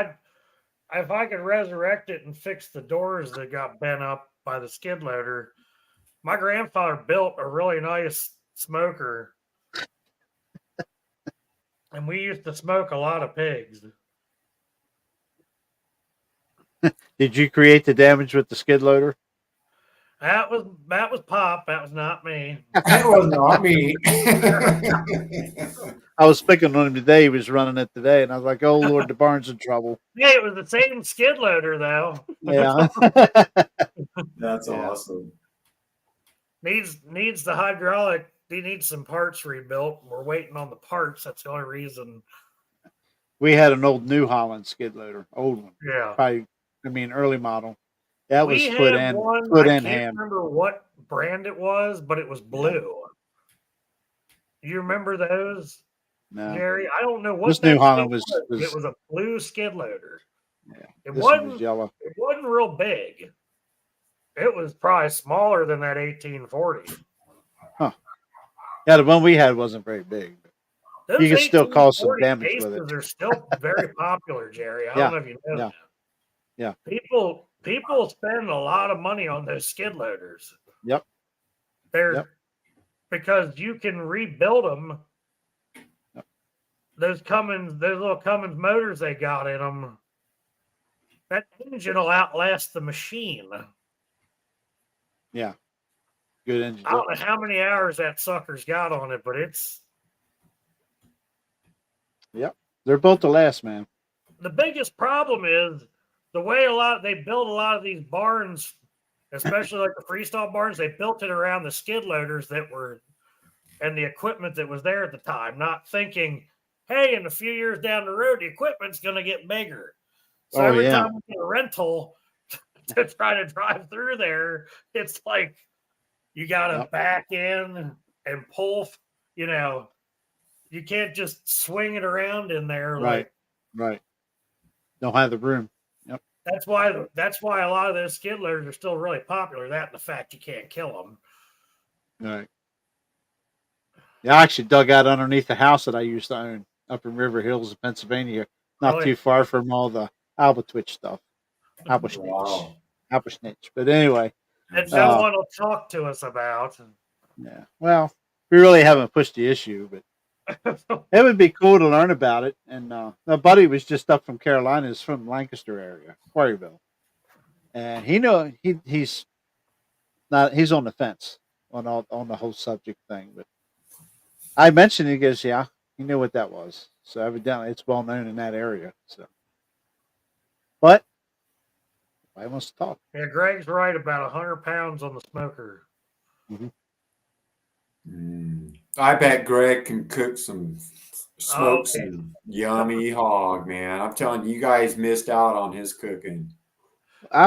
If I could resurrect it and fix the doors that got bent up by the skid loader, my grandfather built a really nice smoker. And we used to smoke a lot of pigs. Did you create the damage with the skid loader? That was Pop. That was not me. That was not me. I was picking on him today. He was running it today, and I was like, "Oh Lord, the barn's in trouble." Hey, it was the same skid loader though. Yeah. That's Yeah. awesome. Needs the hydraulic. He needs some parts rebuilt. We're waiting on the parts. That's the only reason. We had an old New Holland skid loader, old one. Yeah. Probably, I mean, early model. That was We foot had and one. foot I and can't ham. remember what brand it was, but it was blue. You remember those, No, Jerry? I don't know what This that New Holland thing was- It was a blue skid loader. yeah, It this one wasn't. was yellow. It wasn't real big. It was probably smaller than that 1840. Yeah, the one we had wasn't very big. Those You could still cause some 1840 damage with cases it. are still very popular, Jerry. I Yeah, don't know if you know yeah, that. yeah. People spend a lot of money on those skid loaders. Yep. They're because you can rebuild them. Yep. Those little Cummins motors they got in them. That engine will outlast the machine. Yeah. Good engine. I don't know how many hours that sucker's got on it, but it's They're built to last, man. the biggest problem is the way they build a lot of these barns, especially like the freestyle barns. They built it around the skid loaders that were and the equipment that was there at the time, not thinking, hey, in a few years down the road, the equipment's going to get bigger. So every time we get a rental to try to drive through there, it's like you got to back in and pull. You can't just swing it around in there. Right. Don't have the room. That's why a lot of those skid loaders are still really popular. That and the fact you can't kill them. Right. Yeah, I actually dug out underneath the house that I used to own up in River Hills, Pennsylvania, not Really? too far from all the Albatwitch stuff. Wow. Albatwitch. But anyway, And no one will talk to us about. yeah. Well, we really haven't pushed the issue, but it would be cool to learn about it. And my buddy was just up from Carolina, is from Lancaster area, Quarryville, and he's on the fence on the whole subject thing. But I mentioned it, he goes, yeah, he knew what that was. So evidently, it's well known in that area. So, but I wants to talk. Yeah, Greg's right about 100 pounds on the smoker. I bet Greg can cook some some yummy hog, man. I'm telling you, you guys missed out on his cooking.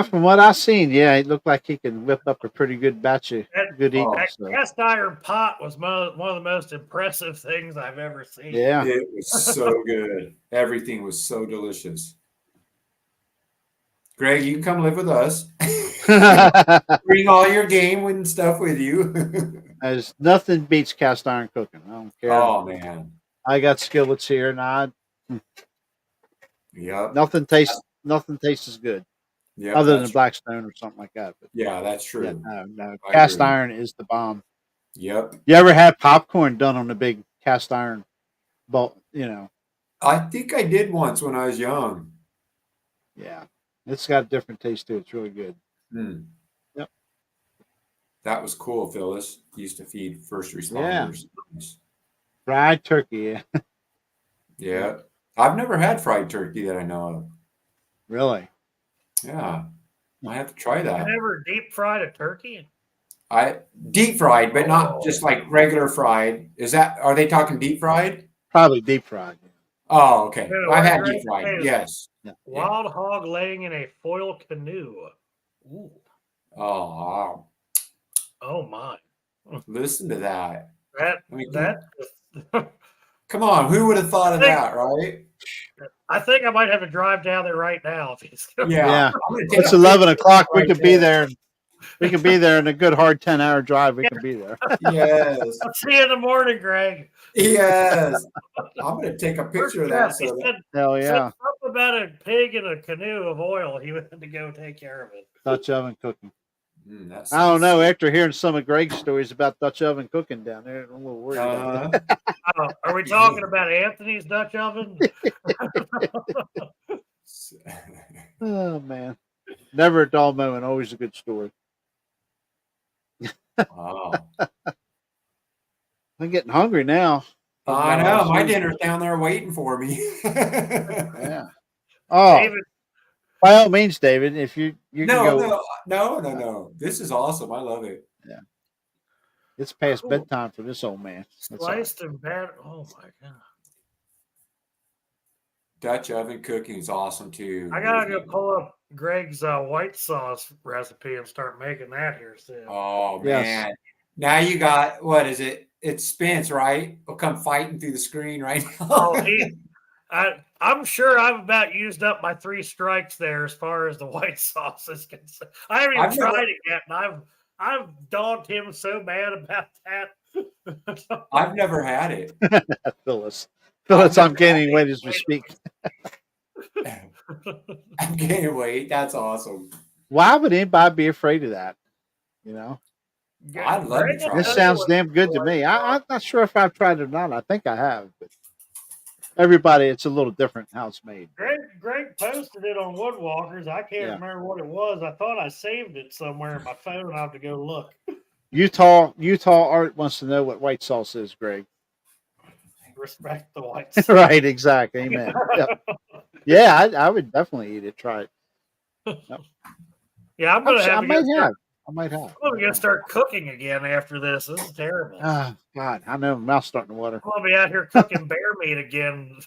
From what I've seen, yeah, it looked like he can whip up a pretty good batch of good eating. That So. cast iron pot was one of the most impressive things I've ever seen. Yeah. It was so good. Everything was so delicious. Greg, you can come live with us. Bring all your game and stuff with you. There's nothing beats cast iron cooking. I don't care. Oh man. I got skillets here, and Yep. nothing tastes as good. Yep, other than that's Blackstone or something like that. But yeah, that's true. yeah, no. I Cast agree. iron is the bomb. Yep. You ever had popcorn done on a big cast iron bowl? I think I did once when I was young. Yeah, it's got a different taste to it. It's really good. Yep. That was cool, Phyllis. Used to feed first responders. Fried turkey. Yeah. I've never had fried turkey that I know of. Really? Yeah. I have to try that. You never deep fried a turkey? I deep fried, but not just like regular fried. Are they talking deep fried? Probably deep fried. Oh, okay. No, I've had Greg deep fried. says Yes. Wild hog laying in a foil canoe. Ooh. Oh, Oh my. listen to that. That I mean, that come Come on, who would have thought of that, right? I think I might have to drive down there right now. If he's gonna Yeah. I'm gonna take It's a 11 picture o'clock. We right could be there. there. We could be there in a good hard 10-hour drive. We could be there. Yes, I'll see you in the morning, Greg. yes. I'm gonna take a picture of that. He So that, said, Hell said yeah. something about a pig in a canoe of oil. He had to go take care of it. Dutch oven cooking. that I don't know. sounds- After hearing some of Greg's stories about Dutch oven cooking down there, I'm a little worried about that. Oh, are we talking about Anthony's Dutch oven? Oh, man. Never a dull moment. Always a good story. Wow. I'm getting hungry now. I know. My dinner's down there waiting for me. Yeah. Oh, David, by all means, David, if you can No, go. no. This is awesome. I love it. It's past Cool. bedtime for this old man. That's all right. sliced and battered. Oh my god! Dutch oven cooking is awesome too. I gotta go pull up Greg's white sauce recipe and start making that here soon. Oh Yes. man. Now you got what is it? It's Spence, right? Will come fighting through the screen right now. Oh, I'm sure I've about used up my 3 strikes there as far as the white sauce is concerned. I haven't even I've tried never- it yet, and I've dogged him so bad about that. I've never had it. Phyllis, I'm gaining weight as we speak. I'm gaining weight. That's awesome. Why would anybody be afraid of that? You know, I'd love to Greg will try this it. tell you sounds what damn good to me. I'm not sure if I've tried it or not. I think I have, but everybody, it's a little different how it's made. Greg posted it on Woodwalkers. I can't Yeah. remember what it was. I thought I saved it somewhere in my phone. I have to go look. Utah Art wants to know what white sauce is, Greg. Respect the white sauce. Right, exactly. Amen. Yep. Yeah, I would definitely eat it. Try it. Yeah, I'm gonna have I to might go have. I might have. I'm gonna start cooking again after this. This is terrible. Oh God, I know my mouth's starting to water. I'm gonna be out here cooking bear meat again,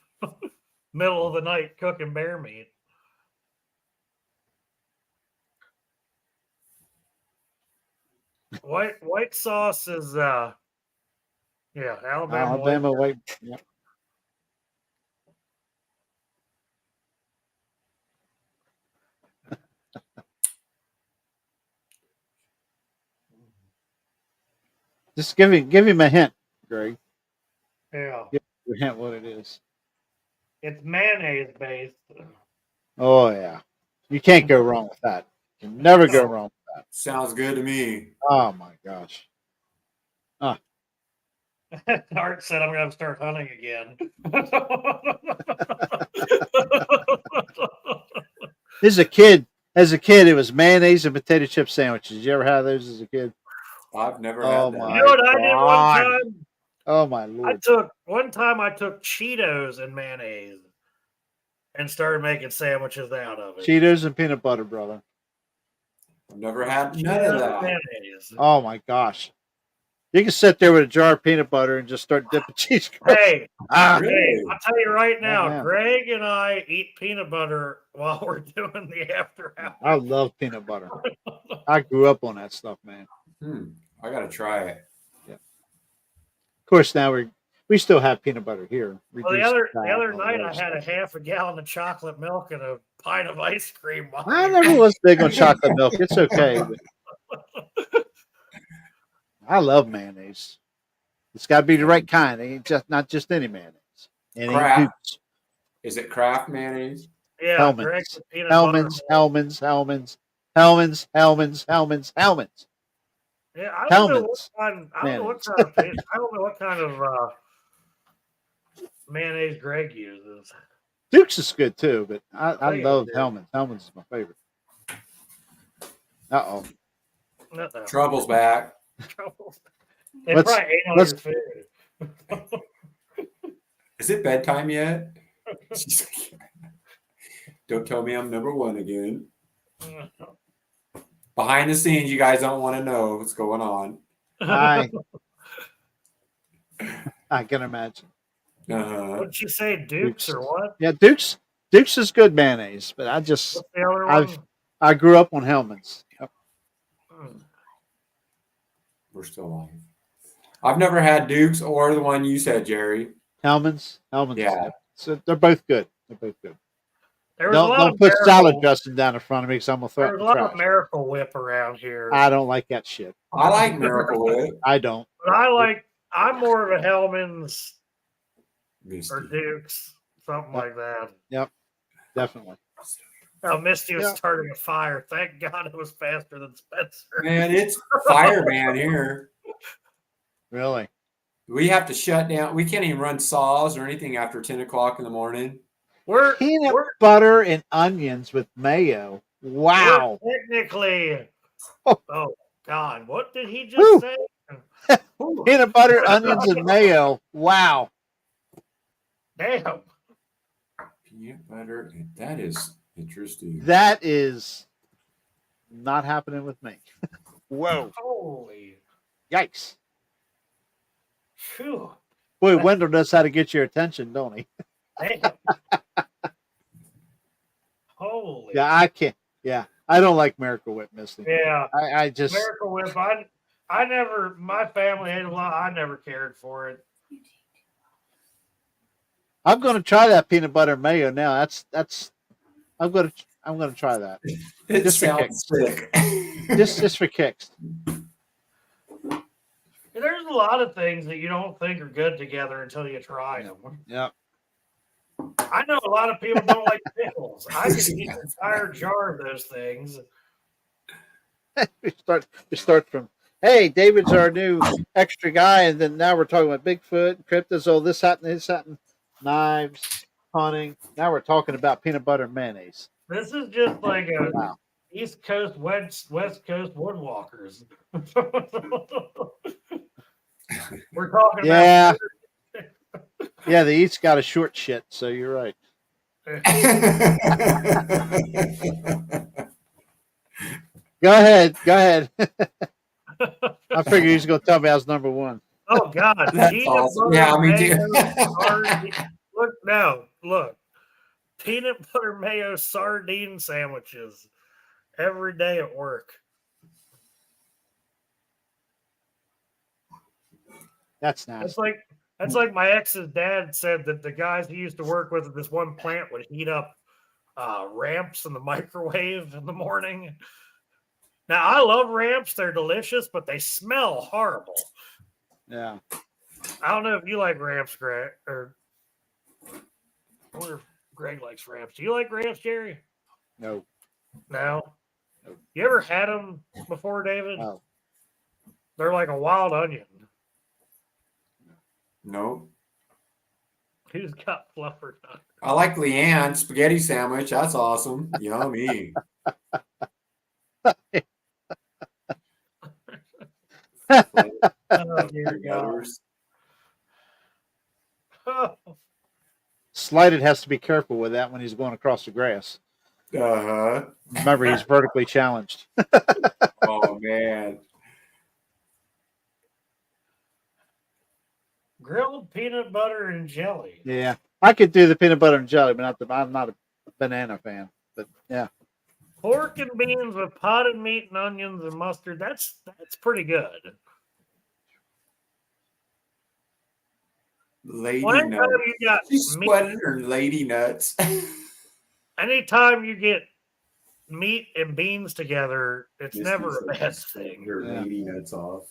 middle of the night cooking bear meat. White sauce is Alabama. Alabama white. Yeah. Just give him a hint, Greg. Yeah, Give him a hint what it is. it's mayonnaise based. Oh yeah, you can't go wrong with that. You can never go wrong with that. Sounds good to me. Oh my gosh. Art said I'm gonna have to start hunting again. As a kid, it was mayonnaise and potato chip sandwiches. You ever have those as a kid? I've never Oh, had my that. You know what I did God. one time? Oh my lord. I took Cheetos and mayonnaise and started making sandwiches out of it. Cheetos and peanut butter, brother. I've never had none Cheetos of and that. mayonnaise. Oh my gosh. You can sit there with a jar of peanut butter and just start dipping cheese curds. Hey, Ah, Really? hey, I'll tell you right now, man. Greg and I eat peanut butter while we're doing the after hour. I love peanut butter. I grew up on that stuff, man. I gotta try it. Of course, now we still have peanut butter here. Well, the reduced other fat and all night that I had a stuff. half a gallon of chocolate milk and a pint of ice cream. while I we- never was big on chocolate milk. It's okay. But I love mayonnaise. It's got to be the right kind. It ain't just not just any mayonnaise. It ain't Kraft. Duke's. Is it Kraft mayonnaise? Yeah, Hellman's. Greg's peanut butter. Hellman's. Yeah, I don't know Hellman's I don't know what kind of mayonnaise Greg uses. Duke's is good too, but I think love it's Hellman's. Hellman's is my favorite. Uh-oh. Uh-oh. Trouble's back. They Let's- probably ate all let's- your food. Is it bedtime yet? Don't tell me I'm number one again. Behind the scenes, you guys don't want to know what's going on. I can imagine. Uh-huh. What'd you say, Dukes or what? Yeah, Duke's is good mayonnaise, but I just What's the other I've- one? I grew up on Hellman's. Yep. We're still on. I've never had Duke's or the one you said, Jerry. Hellman's. Hellman's. Yeah. So they're both good. They're both good. There was a lot Don't of put salad miracle, dressing down in front of me because I'm gonna throw there it was in a the lot of trash. Miracle Whip around here. I don't like that shit. I like Miracle Whip. I don't. But I'm more of a Hellman's or Misty. Duke's, something like that. Yep. Definitely. Oh, Misty was Yeah. starting a fire. Thank God it was faster than Spencer. Man, it's fireman here. Really. We have to shut down. We can't even run saws or anything after 10 o'clock in the morning. We're Peanut we're, butter and onions with mayo. Wow. we're technically. Oh. Oh God, what did he just Whew. say? Peanut butter, onions, and mayo. Wow. Damn. Peanut butter. That is interesting. That is not happening with me. Whoa. Holy. Yikes. Phew. Boy, Wendell knows how to get your attention, don't he? Damn. Holy. Yeah, I can't. Yeah. I don't like Miracle Whip, Misty. Yeah. I just Miracle Whip. I never. My family ate a lot. I never cared for it. I'm gonna try that peanut butter and mayo now. That's I'm gonna try that. It Just for sounds sick. Just for kicks. There's a lot of things that you don't think are good together until you try them. Yeah. I know a lot of people don't like pickles. I could eat an entire jar of those things. we start from, hey, David's our new extra guy, and then now we're talking about Bigfoot, cryptids, oh, this happened, knives, hunting. Now we're talking about peanut butter and mayonnaise. This is just like a Wow. East Coast, West Coast woodwalkers. We're talking Yeah. about Yeah, they each got a short shit, so you're right. Go ahead. I figured he was gonna tell me I was number one. Oh God, That's peanut awesome. butter, Yeah, me mayo, too. sardine. Look now, look, peanut butter mayo sardine sandwiches every day at work. That's nice. That's like my ex's dad said that the guys he used to work with at this one plant would heat up ramps in the microwave in the morning. Now I love ramps; they're delicious, but they smell horrible. Yeah. I don't know if you like ramps, Greg, or I wonder if Greg likes ramps. Do you like ramps, Jerry? No. No. You ever had them before, David? No. They're like a wild onion. No. Who's got fluffer? I like Leanne spaghetti sandwich. That's awesome. Yummy. Oh dear God. Slighted has to be careful with that when he's going across the grass. Uh-huh. Remember, he's vertically challenged. Oh man. Grilled peanut butter and jelly. Yeah, I could do the peanut butter and jelly, but I'm not a banana fan. But yeah, Pork and beans with potted meat and onions and mustard. That's pretty good. Lady Well, anytime nuts. you got She's meat, sweating her lady nuts. anytime you get meat and beans together, it's never a bad thing. Her Yeah. lady nuts off.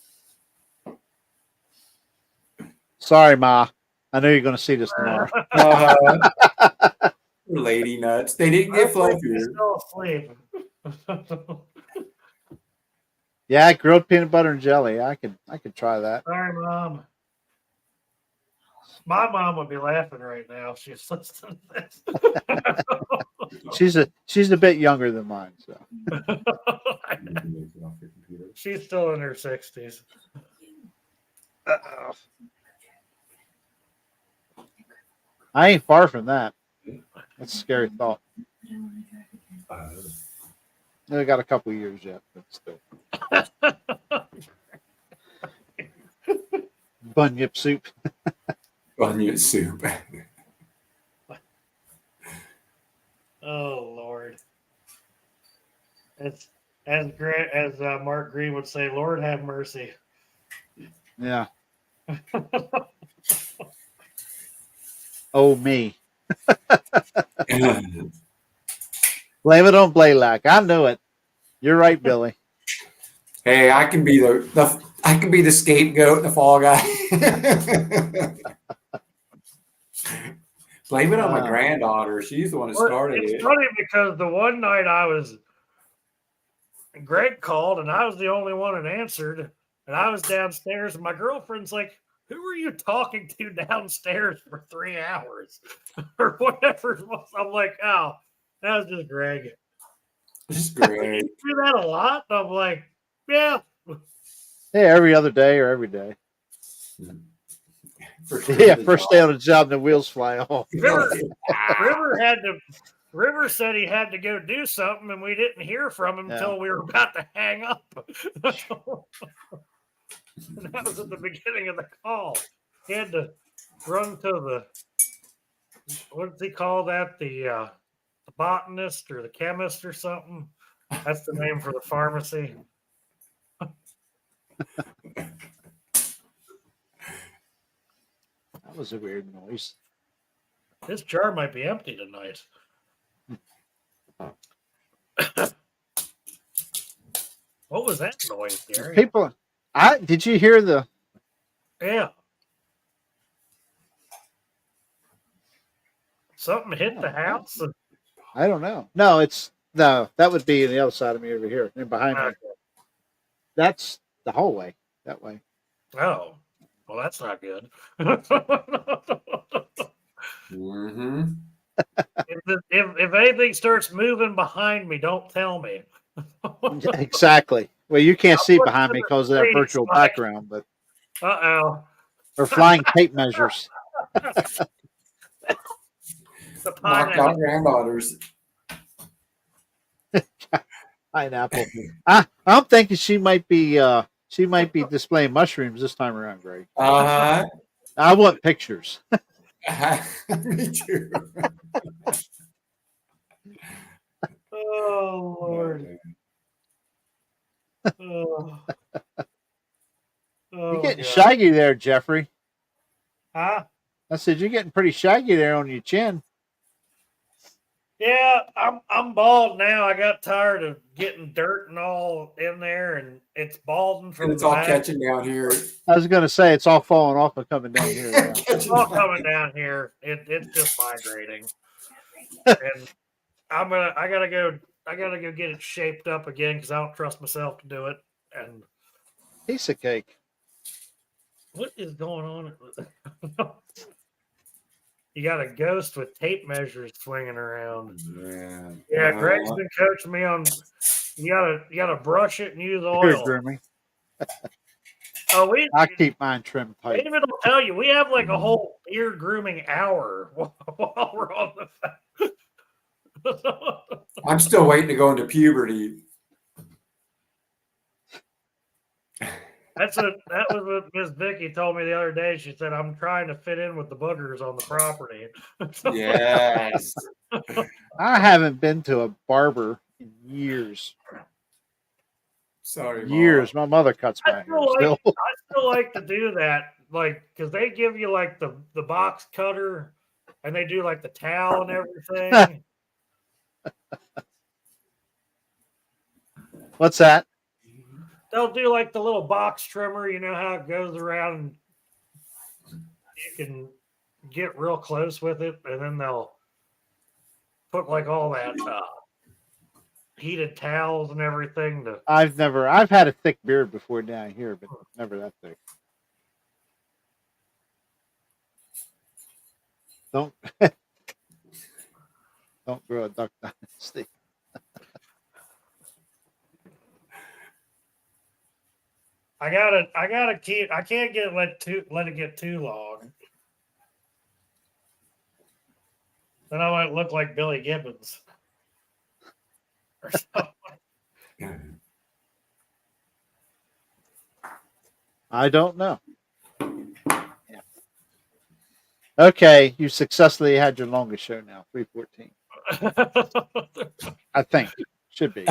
sorry, Ma. I know you're going to see this tomorrow. Her lady nuts. They didn't get Hopefully fluffier. she's still asleep. Yeah, grilled peanut butter and jelly. I could try that. Sorry, Mom. My mom would be laughing right now if she's listening to this. She's a bit younger than mine, so She's still in her 60s. I ain't far from that. That's a scary thought. I got a couple years yet, but still. Bunyip soup. Onion soup. Oh Lord! As Mark Green would say, "Lord have mercy." Yeah. Oh, me. Blame it on Blalack. I know it. You're right, Billy. Hey, I can be the scapegoat, the fall guy. Blame it on my granddaughter. She's the one who started It's it. funny because the one night Greg called and I was the only one that answered, and I was downstairs, and my girlfriend's like, "Who are you talking to downstairs for 3 hours?" or whatever it was. I'm like, "Oh, that was just Greg." It's great. You do that a lot. I'm like, "Yeah." Hey, every other day or every day. Yeah, first day on the job, the wheels fly off. River said he had to go do something, and we didn't hear from him until we were about to hang up. And that was at the beginning of the call. He had to run to the, what does he call that? The botanist or the chemist or something. That's the name for the pharmacy. That was a weird noise. This jar might be empty tonight. What was that noise, Gary? People, did you hear the? Yeah. Something hit the house. I don't know. No, that would be on the other side of me over here and behind me. That's the hallway that way. Oh, well, that's not good. Mm-hmm. If anything starts moving behind me, don't tell me. Exactly. Well, you can't see behind me because of that virtual background, but Uh-oh. or flying tape measures. Knocked out granddaughters. Pineapple. I'm thinking she might be displaying mushrooms this time around, Greg. Uh-huh. I want pictures. Me too. Oh, Lord. Oh. You're getting shaggy there, Jeffrey. Huh? I said you're getting pretty shaggy there on your chin. Yeah, I'm bald now. I got tired of getting dirt and all in there, and it's balding from It's the all back. catching down here. I was going to say it's all falling off and coming down here. Yeah. It's all coming down here. It's just migrating, and I gotta go get it shaped up again because I don't trust myself to do it. And Piece of cake. what is going on? You got a ghost with tape measures swinging around. Man. Yeah, Greg's been coaching me on. You gotta brush it and use Here, oil. grooming. Oh, I keep mine trimmed tight. David will tell you we have like a whole beard grooming hour while we're on the. I'm still waiting to go into puberty. That was what Miss Vicky told me the other day. She said, "I'm trying to fit in with the boogers on the property." Yes. I haven't been to a barber in years. Sorry, Years. My mother cuts my hair still. I still like to do that, like because they give you like the box cutter, and they do like the towel and everything. What's that? They'll do like the little box trimmer. You know how it goes around, and you can get real close with it, and then they'll put like all that heated towels and everything to. I've had a thick beard before down here, but never that thick. Don't grow a duck dynasty. I gotta keep. I can't let it get too long. Then I might look like Billy Gibbons. Or something. I don't know. Yeah. Okay, you successfully had your longest show now, 3:14. I think should be.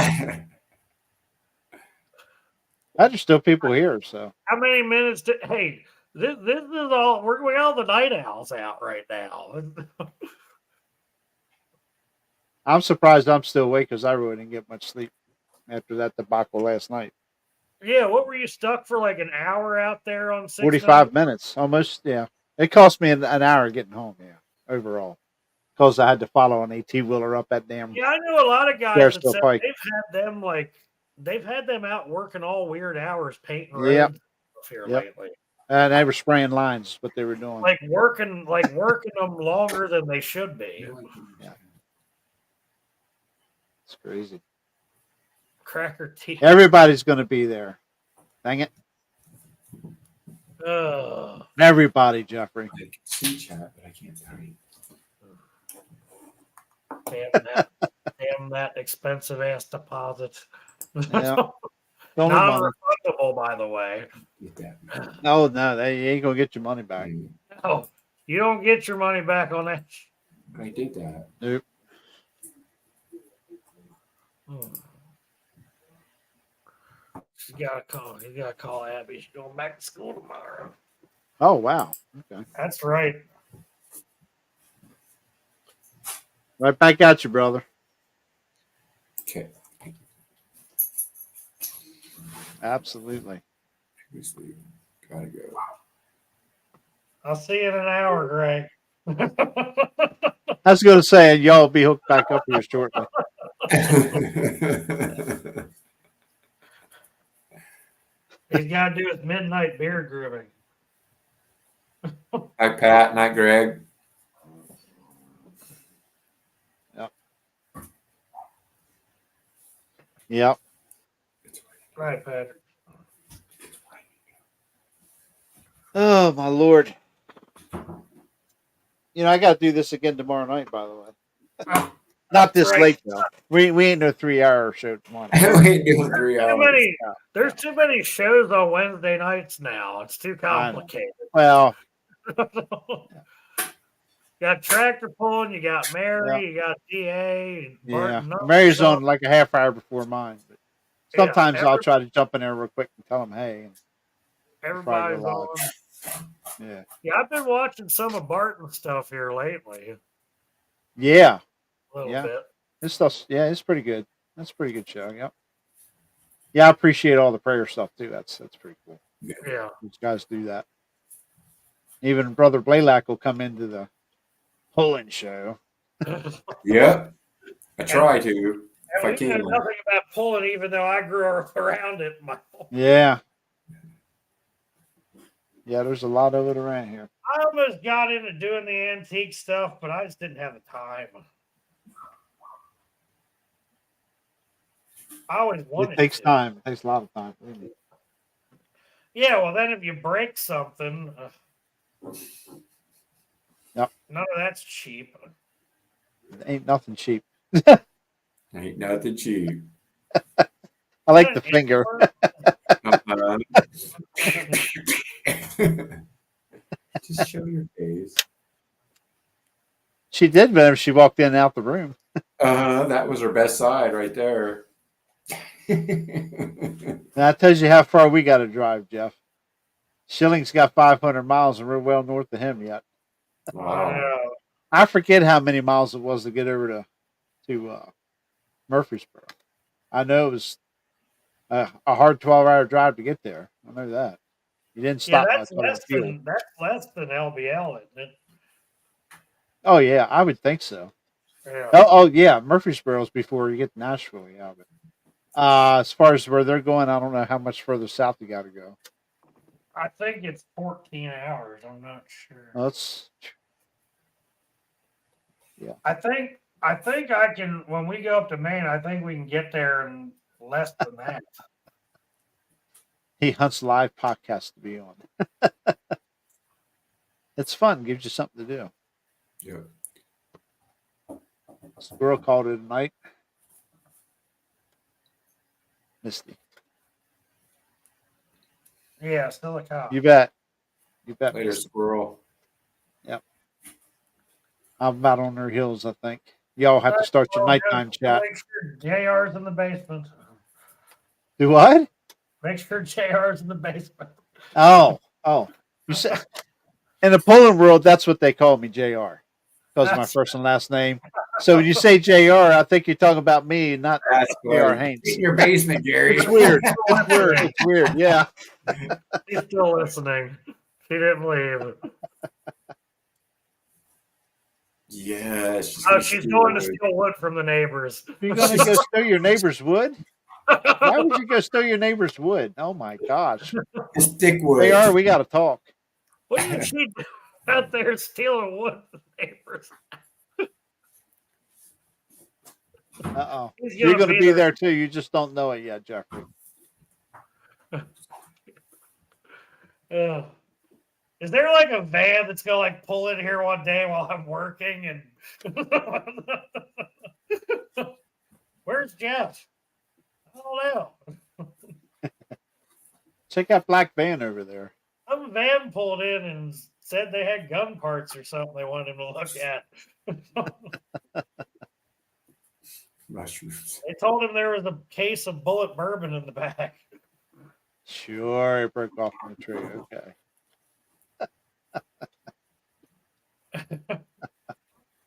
There's still people here, so How many minutes did? Hey, This is all we got all the night owls out right now. I'm surprised I'm still awake because I really didn't get much sleep after that debacle last night. Yeah, what were you stuck for like an hour out there on 45 minutes, almost. Yeah, it cost me an hour getting home. Yeah, overall, because I had to follow an 18-wheeler up that damn Yeah, I know a lot of guys that Scarsville said Pike. they've had them out working all weird hours painting Yep. roads here Yep. lately. And they were spraying lines. What they were doing. Like working them longer than they should be. Yeah. It's crazy. Cracker teeth. Everybody's going to be there. Dang it. Everybody, Jeffrey. I can see chat, but I can't type. Damn that expensive ass deposit. Yeah. Don't money. Non-refundable, by the way. Get that. No, they ain't going to get your money back. No, you don't get your money back on that. I did that. Nope. You gotta call Abby. She's going back to school tomorrow. Oh, wow. Okay. That's right. Right back at you, brother. Okay. Absolutely. Obviously, gotta go. I'll see you in an hour, Greg. I was going to say, y'all will be hooked back up here shortly. He's got to do his midnight beard grooming. Night, Pat. Night, Greg. Yep. Right, Patrick. Oh, my Lord. You know, I got to do this again tomorrow night, by the way. Not this Right. late, though. We ain't no 3-hour show tomorrow. We ain't doing 3 hours. There's too many shows on Wednesday nights now. It's too complicated. Well, Got tractor pulling, you got Mary, Yeah. you got DA. yeah. Barton, Mary's so- on like a half hour before mine. But Yeah, sometimes I'll try to jump in there real quick and tell them, hey. Everybody's Friday on. Yeah. Yeah, I've been watching some of Barton stuff here lately. Yeah. A little Yeah. bit. This stuff's, yeah, it's pretty good. That's a pretty good show. Yep. Yeah, I appreciate all the prayer stuff, too. That's pretty cool. Yeah. These guys do that. Even Brother Blalack will come into the pulling show. Yep. I try to. If I we know can. nothing about pulling, even though I grew around it. Yeah. Yeah, there's a lot of it around here. I almost got into doing the antique stuff, but I just didn't have the time. I always wanted It takes to. time. It takes a lot of time. Really. Yeah, well, then if you break something, Yep. none of that's cheap. It ain't nothing cheap. Ain't nothing cheap. I like the finger. Just show your face. She did whenever she walked in and out the room. That was her best side right there. And that tells you how far we got to drive, Jeff. Schilling's got 500 miles and we're well north of him yet. Wow. I forget how many miles it was to get over to Murfreesboro. I know it was a hard 12-hour drive to get there. I know that. You didn't stop. Yeah, that's less than LBL, isn't it? Oh yeah, I would think so. Yeah. Oh yeah, Murfreesboro's before you get to Nashville. Yeah, but as far as where they're going, I don't know how much further south you got to go. I think it's 14 hours. I'm not sure. That's I think I can, when we go up to Maine, I think we can get there in less than that. He Hunts Live podcast to be on. It's fun. Gives you something to do. Yeah. Squirrel called it a night. Misty. Yeah, still a cop. You bet. You bet. Later, Misty. squirrel. I'm about on their heels, I think. Y'all have to start your nighttime chat. Make sure JR's in the basement. Do what? Make sure JR's in the basement. Oh. You said in the Poland world, that's what they call me, Jr. Because of my first and last name. So when you say Jr., I think you're talking about me, not That's Jr. funny. Haynes. In your basement, Jerry. It's weird. It's weird. It's weird. Yeah. She's still listening. She didn't leave. Yeah. Oh, she's going to steal wood from the neighbors. You're going to go steal your neighbor's wood? Why would you go steal your neighbor's wood? Oh my gosh. stick wood. JR, we got to talk. What are you out there stealing wood from the neighbors? Uh-oh. He's You're going to be there too. You just don't know it yet, Jeffrey. Is there like a van that's gonna like pull in here one day while I'm working and where's Jeff? I don't know. Check that black van over there. Some van pulled in and said they had gun parts or something they wanted him to look at. Mushrooms. They told him there was a case of bullet bourbon in the back. Sure, it broke off from the tree. Okay.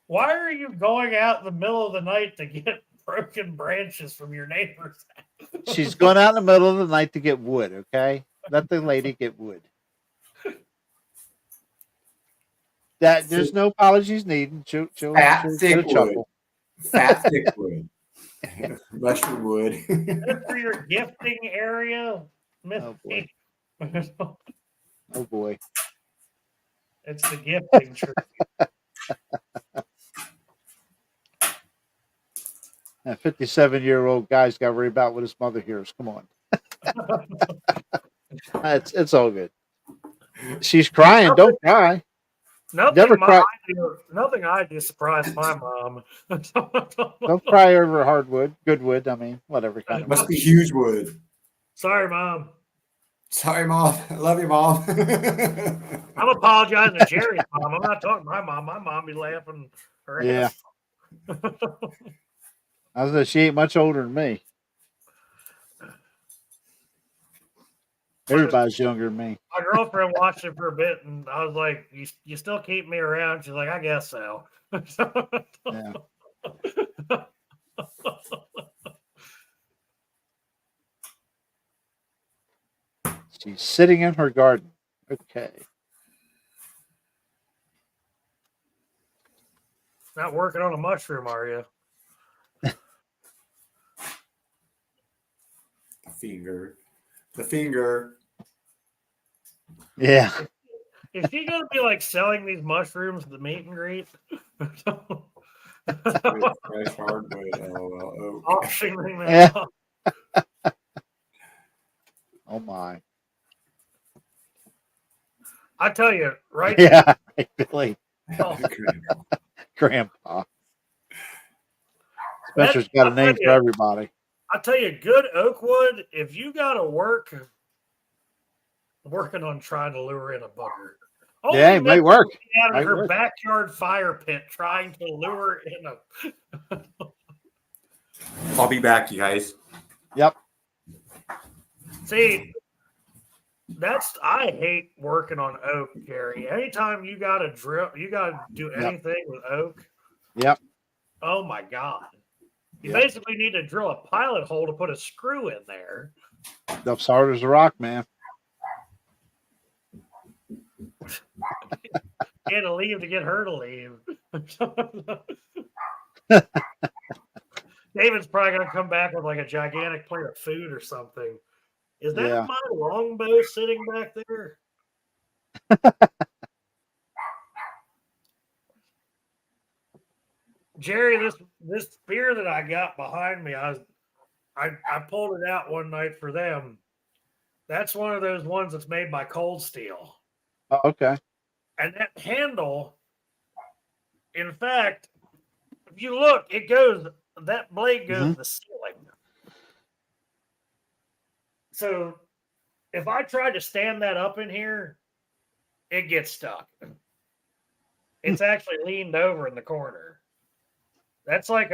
Why are you going out in the middle of the night to get broken branches from your neighbors? She's going out in the middle of the night to get wood, okay? Let the lady get wood. There's no apologies needed. She'll Fat, get a thick wood. chuckle. Fat, thick wood. Mushroom wood. Good for your gifting area, Miss. Oh, boy. Oh boy. It's the gifting tree. That 57-year-old guy's got to worry about what his mother hears. Come on. It's all good. She's crying. Don't cry. Nothing I do surprised my mom. Don't cry over hardwood. Good wood. I mean, whatever kind of Must wood. be huge wood. Sorry, Mom. Sorry, Mom. I love you, Mom. I'm apologizing to Jerry's mom. I'm not talking to my mom. My mom be laughing her Yeah. ass. I was gonna say, she ain't much older than me. Everybody's younger than me. My girlfriend watched it for a bit, and I was like, "You still keep me around?" She's like, "I guess so." Yeah. She's sitting in her garden. Okay. Not working on a mushroom, are you? The finger. Yeah. Is she gonna be like selling these mushrooms at the meet and greet? Fresh hardwood. Oh. Auctioning them Yeah. off. Oh my. I tell you, right? Yeah. Right, Billy. Oh. Grandpa. Spencer's got a name for everybody. I tell you, good oak wood. If you got to working on trying to lure in a bugger. Yeah, it might work. Out of Might her work. backyard fire pit, trying to lure in a. I'll be back, you guys. Yep. See, I hate working on oak, Gary. Anytime you got to drill, you got to do anything with oak. Yep. Oh my God. You Yep. basically need to drill a pilot hole to put a screw in there. That's hard as a rock, man. And to leave to get her to leave. David's probably going to come back with like a gigantic plate of food or something. Is that Yeah. my longbow sitting back there? Jerry, this spear that I got behind me, I pulled it out one night for them. That's one of those ones that's made by Cold Steel. Oh, okay. And that handle, in fact, if you look, that blade goes to the ceiling. So if I try to stand that up in here, it gets stuck. It's actually leaned over in the corner. That's like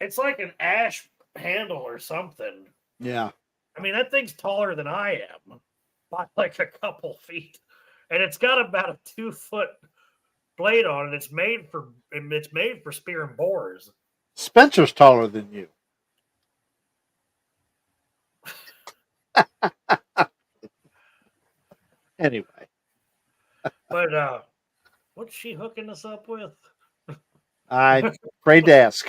it's like an ash handle or something. Yeah. I mean, that thing's taller than I am. by like a couple feet, and it's got about a 2-foot blade on it. It's made for spearing boars. Spencer's taller than you. Anyway, But what's she hooking us up with? I'm afraid to ask.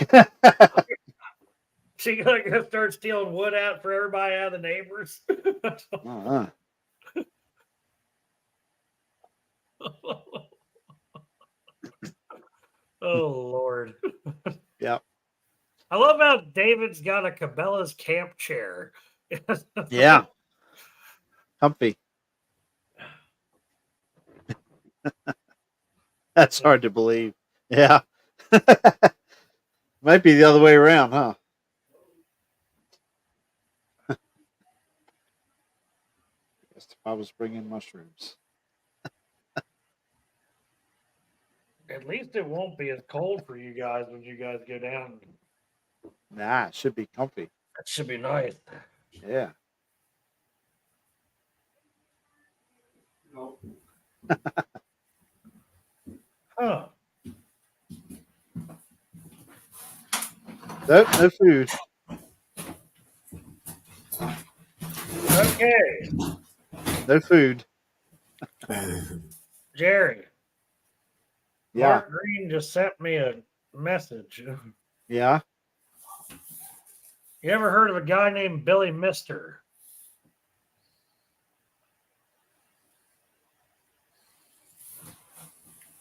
She gonna start stealing wood out for everybody out of the neighbors. Uh-uh. Oh Lord. Yep. I love how David's got a Cabela's camp chair. Yeah. Comfy. That's hard to believe. Yeah. Might be the other way around, huh? Guess if I was bringing mushrooms. At least it won't be as cold for you guys when you guys go down. Nah, it should be comfy. That should be nice. Yeah. Huh. Nope, no food. Okay. No food. Jerry. Yeah. Mark Green just sent me a message. Yeah. You ever heard of a guy named Billy Mister?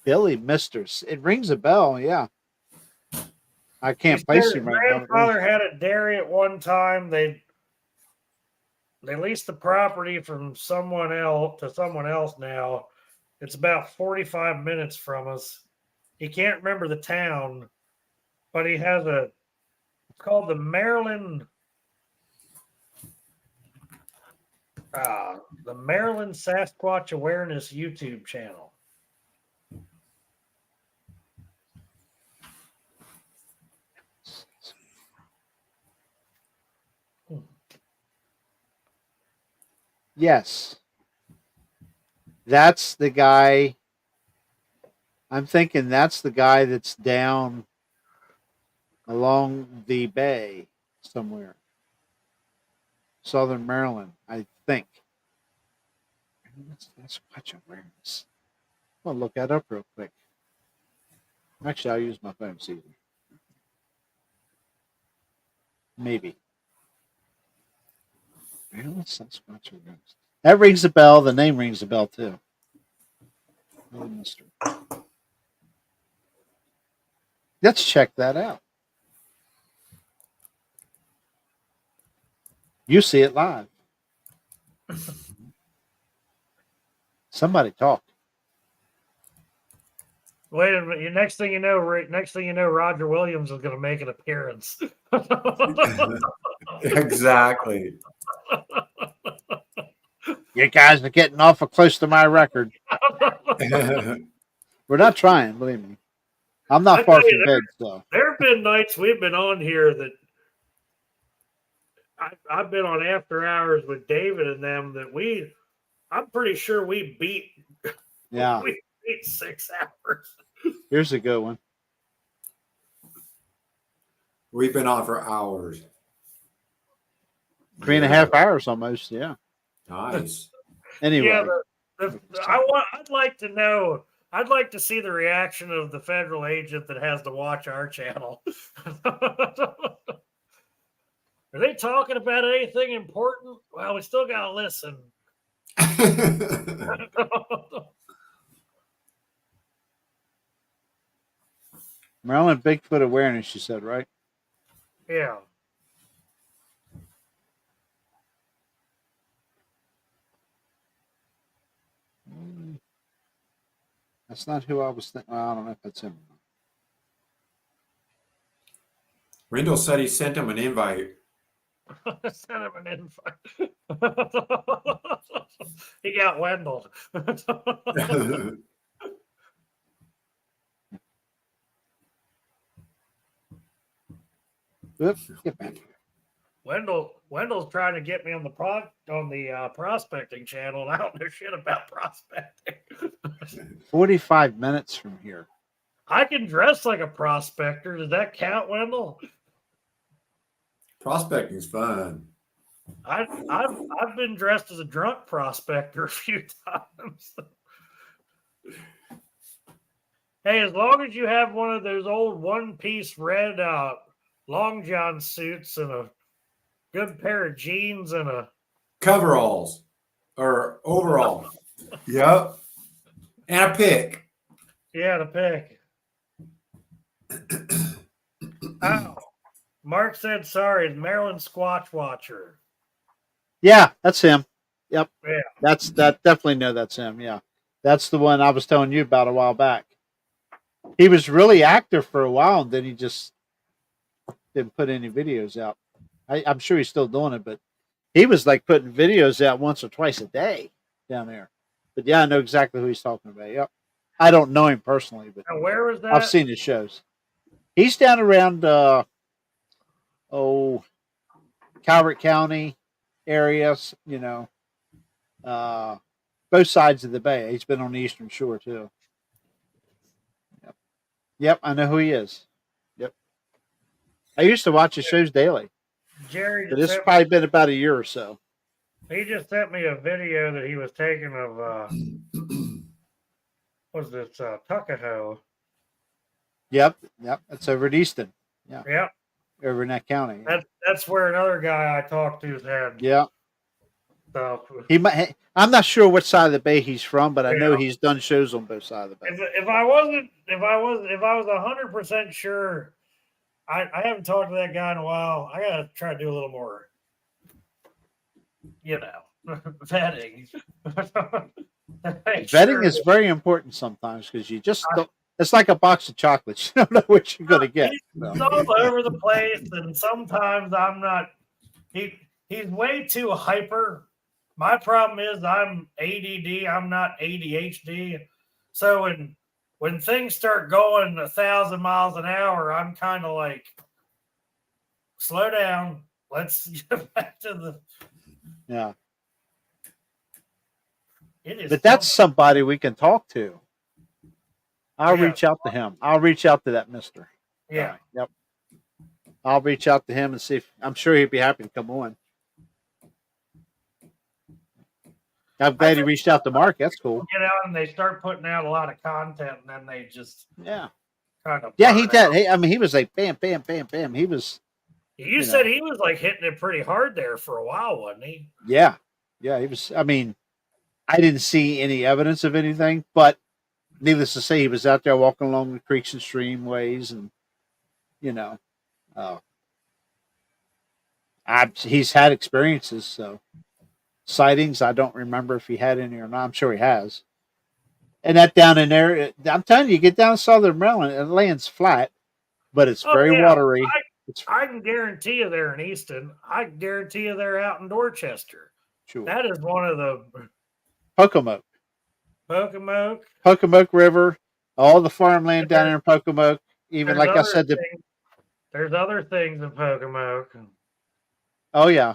Billy Misters. It rings a bell, yeah. I He can't said place his him right now. grandfather had a dairy at one time. They leased the property from someone else to someone else now. It's about 45 minutes from us. He can't remember the town, but he has it's called the Maryland Sasquatch Awareness YouTube channel. Yes. That's the guy. I'm thinking that's the guy that's down along the bay somewhere. Southern Maryland, I think. That's Sasquatch Awareness. I'll look that up real quick. Actually, I'll use my phone, see. Maybe. Maryland Sasquatch Awareness. That rings a bell. The name rings a bell, too. Oh, Mister. Let's check that out. You see it live. Somebody talk. Wait a minute. Next thing you know, Roger Williams is going to make an appearance. Exactly. You guys are getting awful close to my record. We're not trying, believe me. I'm not I far tell you, from bed, so. There have been nights we've been on here that I've been on after hours with David and them that I'm pretty sure we beat Yeah. we beat 6 hours. Here's a good one. We've been on for hours. 3.5 hours almost, yeah. Nice. Anyway. Yeah, I'd like to know. I'd like to see the reaction of the federal agent that has to watch our channel. Are they talking about anything important? Well, we still got to listen. Maryland Bigfoot Awareness, you said, right? Yeah. That's not who I was thinking. Well, I don't know if that's him. Rendell said he sent him an invite. Send him an invite. He got Wendell. Oop, get back here. Wendell's trying to get me on the prospecting channel, and I don't know shit about prospecting. 45 minutes from here. I can dress like a prospector. Does that count, Wendell? Prospecting is fun. I've been dressed as a drunk prospector a few times. Hey, as long as you have one of those old one-piece red long john suits and a good pair of jeans and a Coveralls or overall. Yep. And a pick. yeah, the pick. Oh, Mark said sorry. It's Maryland Squatch Watcher. Yeah, that's him. Yep. Yeah. That definitely know that's him. Yeah. That's the one I was telling you about a while back. He was really active for a while and then he just didn't put any videos out. I'm sure he's still doing it, but he was like putting videos out once or twice a day down there. But yeah, I know exactly who he's talking about. Yep. I don't know him personally, but And where was that? I've seen his shows. He's down around Calvert County areas, you know, both sides of the bay. He's been on the Eastern Shore too. Yep, I know who he is. Yep. I used to watch his shows daily. Jerry But just it's sent probably been about a year or so. He just sent me a video that he was taking of what's this Tuckahoe. Yep. That's over at Easton. Yep. Over in that county. That's where another guy I talked to's had Yeah. stuff. He might. I'm not sure what side of the bay he's from, but I know Yeah. he's done shows on both sides of the bay. If I was 100% sure, I haven't talked to that guy in a while. I gotta try to do a little more, vetting. Vetting is very important sometimes because you just don't. It's like a box of chocolates. You don't know what you're going to get. He's all over the place, and sometimes I'm not. He's way too hyper. My problem is I'm ADD. I'm not ADHD. So when things start going 1,000 miles an hour, I'm kind of like, slow down. Let's get back to the. Yeah. It is. But that's somebody we can talk to. I'll Yeah. reach out to him. I'll reach out to that mister. Yeah. Yep. I'll reach out to him and see if I'm sure he'd be happy to come on. I'm glad he reached out to Mark. That's cool. Get out and they start putting out a lot of content, and then they just Yeah. kind of. Yeah, he burn out. did. I mean, he was like bam, bam, bam, bam. He was. You said he was like hitting it pretty hard there for a while, wasn't he? Yeah. Yeah, he was. I mean, I didn't see any evidence of anything, but needless to say, he was out there walking along the creeks and streamways, and he's had experiences. So sightings, I don't remember if he had any or not. I'm sure he has. And that down in there, I'm telling you, get down southern Maryland, it lands flat, but it's very watery. I can guarantee you there in Easton. I can guarantee you they're out in Dorchester. Sure. That is one of the Pocomoke River, all the farmland down there in Pocomoke. Even like I said, there's other things in Pocomoke. Oh yeah,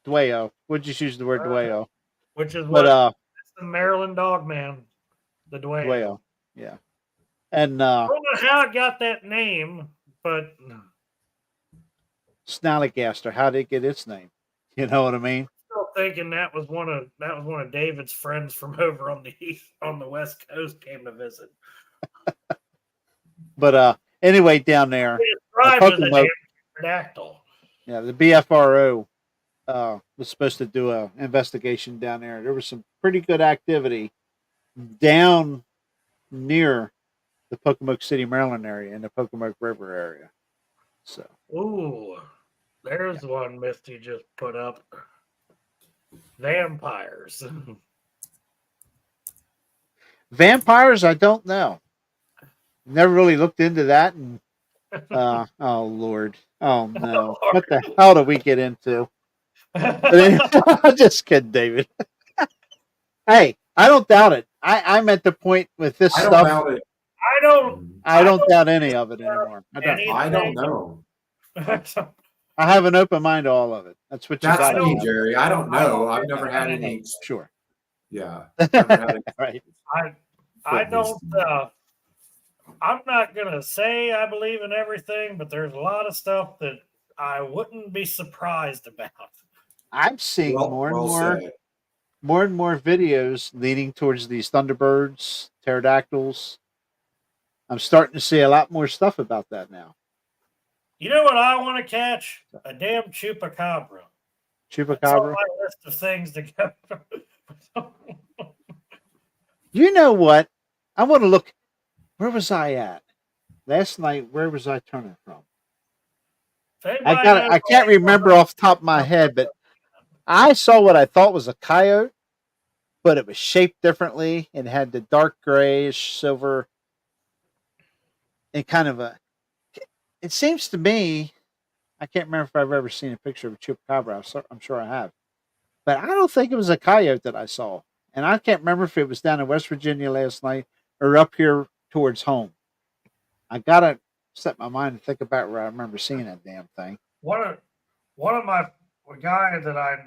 Dueo. Would you use the word Dueo? Which is what the Maryland dog man, the Dueo. Dueo. Yeah, and I don't know how it got that name, but Snallygaster. How did it get its name? You know what I mean? Still thinking that was one of David's friends from over on the West Coast came to visit. But anyway, down there, Pocomoke, pterodactyl. Yeah, the BFRO was supposed to do an investigation down there. There was some pretty good activity down near the Pocomoke City, Maryland area and the Pocomoke River area. So, ooh, there's one Misty just put up. Vampires. Vampires, I don't know. Never really looked into that. And oh Lord, oh no, what the hell did we get into? I'm just kidding, David. Hey, I don't doubt it. I'm at the point with this stuff. I don't doubt any of it anymore. I don't know. I have an open mind to all of it. That's what you That's got. me, Jerry. I don't I know. don't I've think never I've had had any. Sure. Yeah. Never had Right. I don't. Fitness. I'm not gonna say I believe in everything, but there's a lot of stuff that I wouldn't be surprised about. I'm seeing Well, more and well more, said. more and more videos leading towards these thunderbirds, pterodactyls. I'm starting to see a lot more stuff about that now. You know what I want to catch? A damn chupacabra. That's on Chupacabra. my list of things to go. You know what? I want to look. Where was I at last night? Where was I turning from? I can't remember off the top of my head, but I saw what I thought was a coyote, but it was shaped differently and had the dark grayish silver and kind of a. It seems to me, I can't remember if I've ever seen a picture of a chupacabra. I'm sure I have, but I don't think it was a coyote that I saw, and I can't remember if it was down in West Virginia last night or up here towards home. I gotta set my mind to think about where I remember seeing that damn thing. One of my a guy that I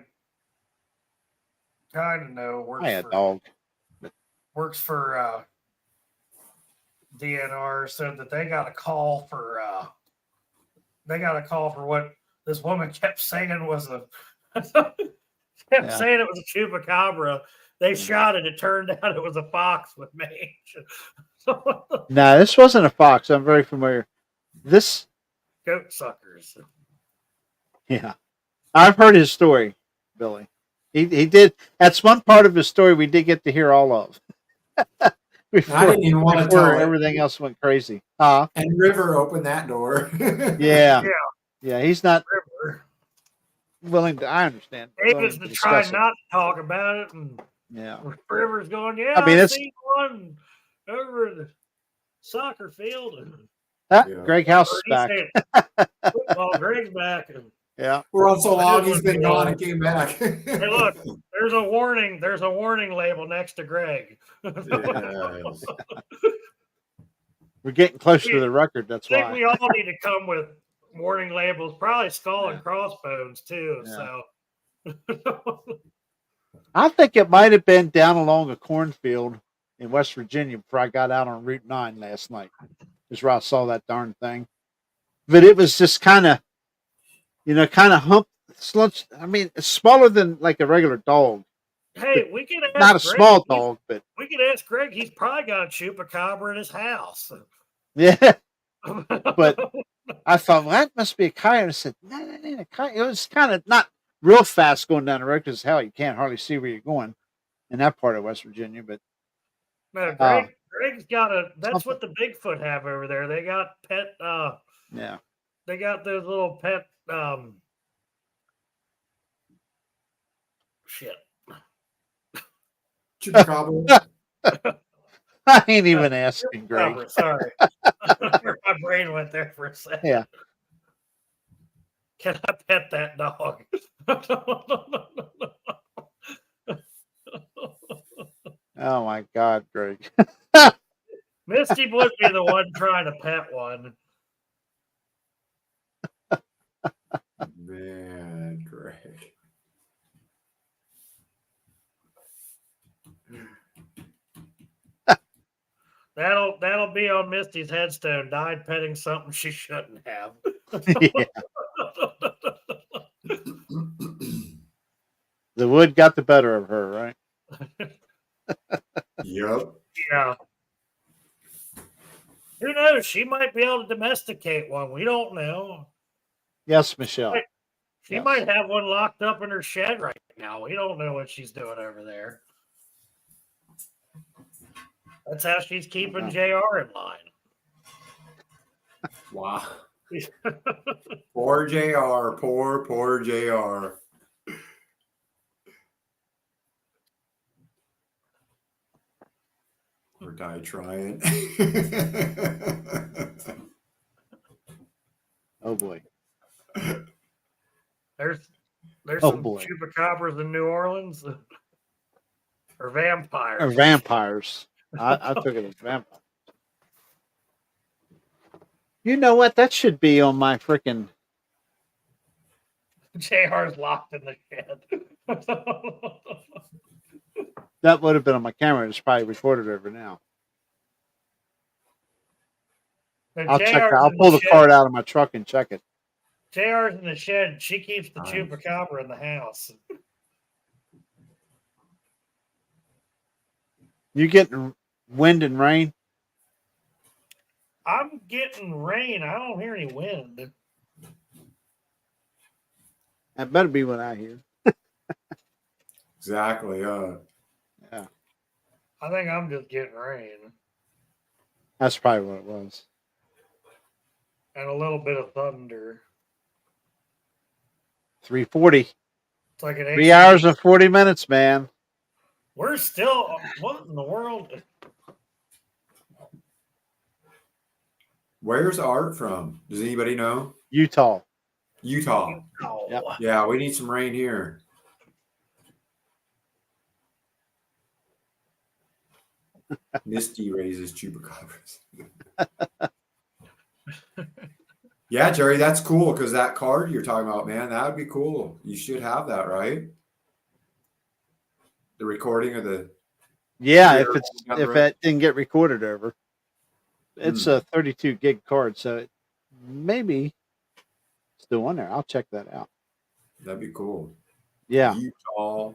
kind of know I had a dog. works for DNR said that they got a call for what this woman kept saying was a saying it was a chupacabra. They shot it. It turned out it was a fox with mange. No, this wasn't a fox. I'm very familiar. This, Goat suckers. yeah, I've heard his story, Billy. He did. That's one part of his story we did get to hear all of. I didn't even want to before tell it. everything else went crazy. And River opened that door. Yeah. Yeah, he's not River. willing to. I understand. David's willing to trying discuss it. not to talk about it, and Yeah. River's going, yeah, I mean, I it's- seen one over at the soccer field. And Ah, Yeah. Greg House is he's back. saying, football, Greg's back. And Yeah. We're on so long, he's been Yeah. gone and came back. hey, look, there's a warning. There's a warning label next to Greg. Yes. We're getting closer to the record. That's I think why. we all need to come with warning labels, probably skull and Yeah. crossbones too. Yeah. So I think it might have been down along a cornfield in West Virginia before I got out on Route 9 last night. Is where I saw that darn thing. But it was just kind of humped. I mean, it's smaller than like a regular dog. hey, we can ask Not a Greg. small dog, but We could ask Greg. He's probably got a chupacabra in his house. yeah. But I thought, well, that must be a coyote. I said, no, that ain't a coyote. It was kind of not real fast going down the road because hell, you can't hardly see where you're going in that part of West Virginia. But no, Greg's got a. That's what the Bigfoot have over there. They got pet. yeah, They got those little pet. Shit. Chupacabra. I ain't even asking, Greg. Chupacabra, sorry, my brain went there for a second. Yeah. Can I pet that dog? Oh my God, Greg. Misty would be the one trying to pet one. Man, Greg. That'll be on Misty's headstone. Died petting something she shouldn't have. Yeah. The wood got the better of her, right? Yep. Yeah. Who knows? She might be able to domesticate one. We don't know. Yes, Michelle. She Yes. might have one locked up in her shed right now. We don't know what she's doing over there. That's how she's keeping JR in line. Wow. Poor JR. Poor JR. Or die trying. Oh boy. There's Oh, some boy. chupacabras in New Orleans. Or vampires. Or vampires. I took it as vampire. You know what? That should be on my freaking JR's locked in the shed. That would have been on my camera. It's probably recorded over now. And I'll check JR's that. I'll in pull the shed. card out of my truck and check it. JR's in the shed. She keeps the Nice. chupacabra in the house. You getting wind and rain? I'm getting rain. I don't hear any wind. That better be what I hear. Exactly. Yeah, I think I'm just getting rain that's probably what it was. and a little bit of thunder. 3:40. It's like an 3 hours and 40 minutes, man. We're still. What in the world? Where's Art from? Does anybody know? Utah. Utah. Oh, Yep. Yeah, we need some rain here. Misty raises chupacabras. Yeah, Jerry, that's cool because that card you're talking about, man, that would be cool. You should have that, right? The recording of the Yeah, Yeah, if it didn't get recorded over. It's a 32 gig card, so it maybe still on there. I'll check that out. that'd be cool. Yeah, Utah.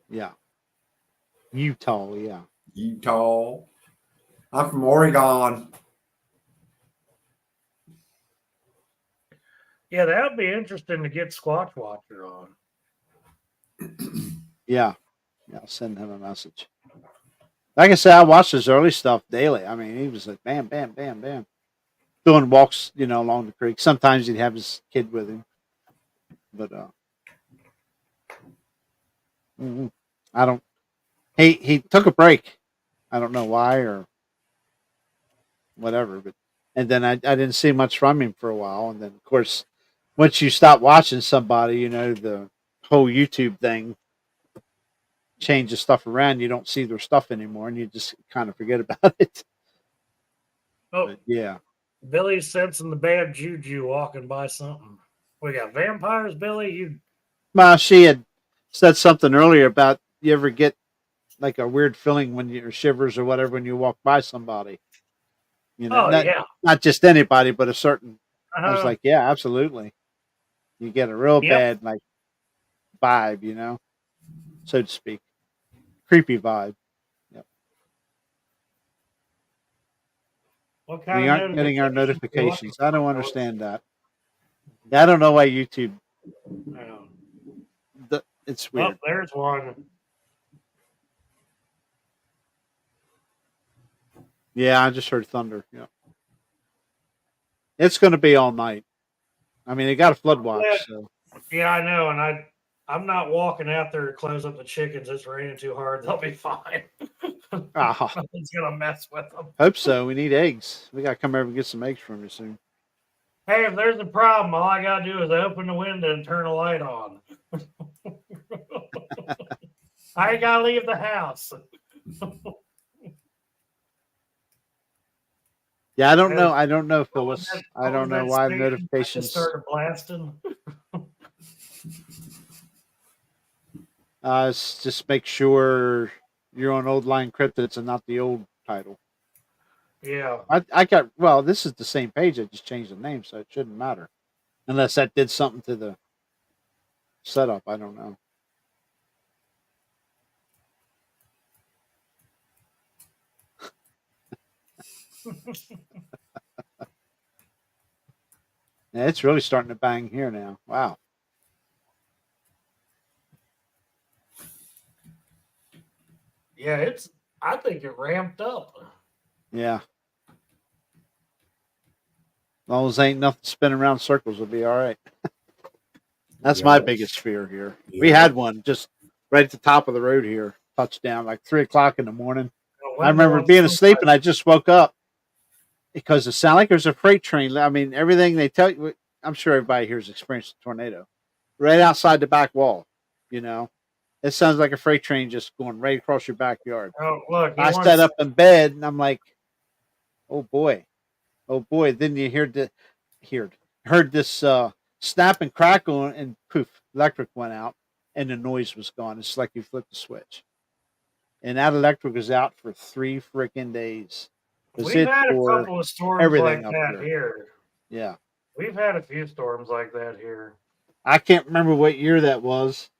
yeah. Utah, yeah. Utah. I'm from Oregon. yeah, that would be interesting to get Squatch Watcher on. Yeah. Yeah, I'll send him a message. Like I said, I watched his early stuff daily. I mean, he was like bam, bam, bam, bam. Doing walks, along the creek. Sometimes he'd have his kid with him. But I don't he took a break. I don't know why or whatever, but and then I didn't see much from him for a while. And then of course once you stop watching somebody, the whole YouTube thing changes stuff around. You don't see their stuff anymore, and you just kind of forget about it. Oh, But yeah, Billy's sensing the bad juju walking by something. We got vampires, Billy. You well, she had said something earlier about you ever get like a weird feeling when you're shivers or whatever when you walk by somebody. Not, yeah. not just anybody, but a certain. I was Uh-huh. like, yeah, absolutely. You get a real Yep. bad like vibe, so to speak, creepy vibe. What kind We of aren't getting our notifications notifications. I don't understand that. Yeah, I don't know why YouTube. It's Oh, weird. there's one. Yeah, I just heard thunder. Yeah, it's going to be all night. I mean, they got a flood watch, so Yeah, I know, and I'm not walking out there to close up the chickens. It's raining too hard. They'll be fine. Nothing's gonna mess with them. hope so. We need eggs. We got to come over and get some eggs from you soon. Hey, if there's a problem, all I gotta do is open the window and turn the light on. I ain't gotta leave the house. Yeah, I don't know. I don't know, Phyllis. I What don't was know that why the station? I notifications. just started blasting. Just make sure you're on Old Line Cryptids and not the old title. Yeah. I got this is the same page. I just changed the name, so it shouldn't matter, unless that did something to the setup. I don't know. Yeah, it's really starting to bang here now. Wow. Yeah, I think it ramped up. Yeah. As long as ain't nothing spinning around circles, will be all right. That's my Yeah. biggest fear here. Yeah. We had one just right at the top of the road here, touchdown, like 3:00 in the morning. I remember being asleep and I just woke up because it sounded like there's a freight train. I mean, everything they tell you, I'm sure everybody here has experienced a tornado right outside the back wall. It sounds like a freight train just going right across your backyard. Oh, look. I sat up in bed and I'm like, oh boy. Then you heard this snap and crackle, and poof, electric went out, and the noise was gone. It's like you flipped the switch, and that electric was out for 3 freaking days. We've had a couple of storms like everything up that here. here. Yeah, We've had a few storms like that here. I can't remember what year that was.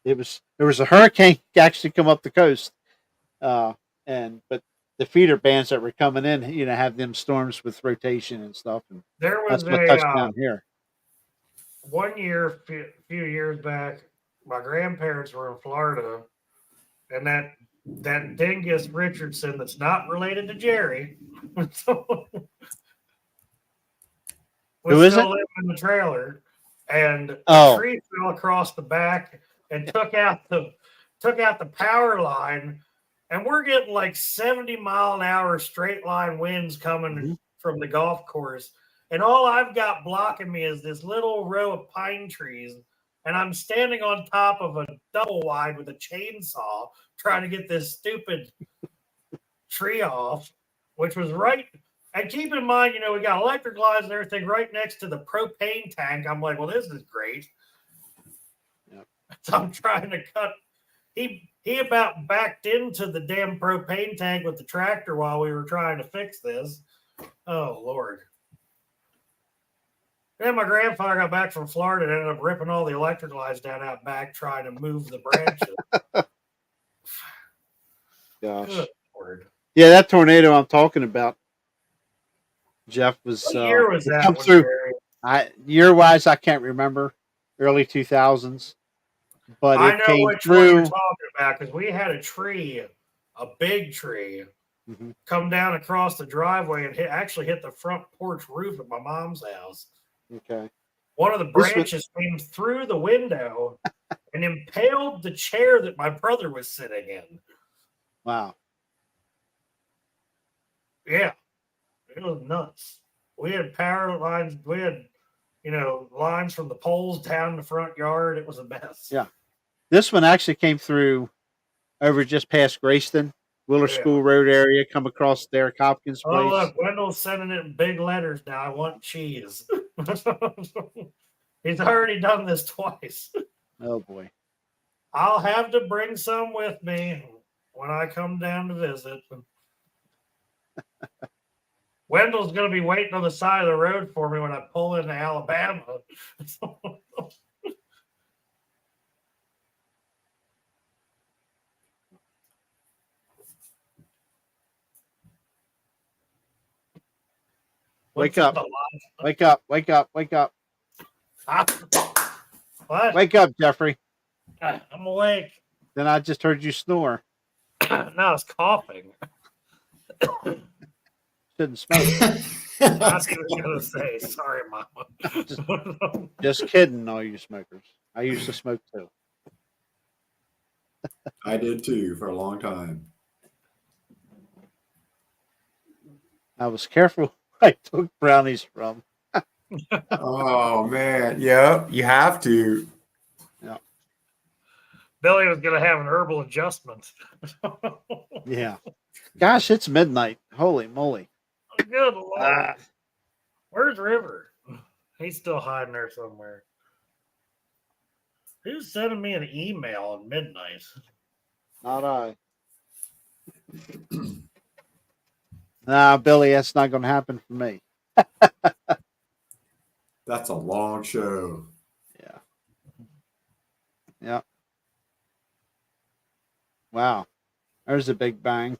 There was a hurricane actually come up the coast, but the feeder bands that were coming in, have them storms with rotation and stuff, and There was that's what a touched down here. one year, few years back. My grandparents were in Florida, and that dingus Richardson, that's not related to Jerry, was Who is still it? living in the trailer, and Oh. a tree fell across the back and took out the power line, and we're getting like 70-mile-an-hour straight line winds coming from the golf course, and all I've got blocking me is this little row of pine trees, and I'm standing on top of a double wide with a chainsaw trying to get this stupid tree off, which was right. And keep in mind, we got electric lines and everything right next to the propane tank. I'm like, well, this is great. Yep. So I'm trying to cut. He about backed into the damn propane tank with the tractor while we were trying to fix this. Oh, Lord. Then my grandfather got back from Florida and ended up ripping all the electric lines down out back trying to move the branches. Gosh. Good Lord. Yeah, that tornado I'm talking about, Jeff, was What year was that come one, through. Jerry? Year wise, I can't remember. Early 2000s, but I it know came which one you're through. talking about because we had a tree, a big tree, come down across the driveway and actually hit the front porch roof of my mom's house. Okay. One of the branches came through the window and impaled the chair that my brother was sitting in. Wow. Yeah, it was nuts. We had power lines. We had, lines from the poles down the front yard. It was a mess. Yeah. This one actually came through over just past Grayston, Willer School Road area, come across Derek Hopkins' place. Oh, look, Wendell's sending it in big letters now. I want cheese. He's already done this twice. Oh, boy. I'll have to bring some with me when I come down to visit. Wendell's going to be waiting on the side of the road for me when I pull into Alabama. Wake up. Wake up. Wake up. Wake up. What? Wake up, Jeffrey. I'm awake. Then I just heard you snore. No, I was coughing. Shouldn't smoke. I was going to say, sorry, Mama. Just kidding, all you smokers. I used to smoke too. I did too for a long time. I was careful. I took brownies from. Oh man, yeah, you have to. Yeah. Billy was going to have an herbal adjustment. Yeah. Gosh, it's midnight. Holy moly. Good Lord. Where's River? He's still hiding there somewhere. Who's sending me an email at midnight? Not I. Nah, Billy, that's not going to happen for me. That's a long show. Yeah. Yeah. Wow. There's a big bang.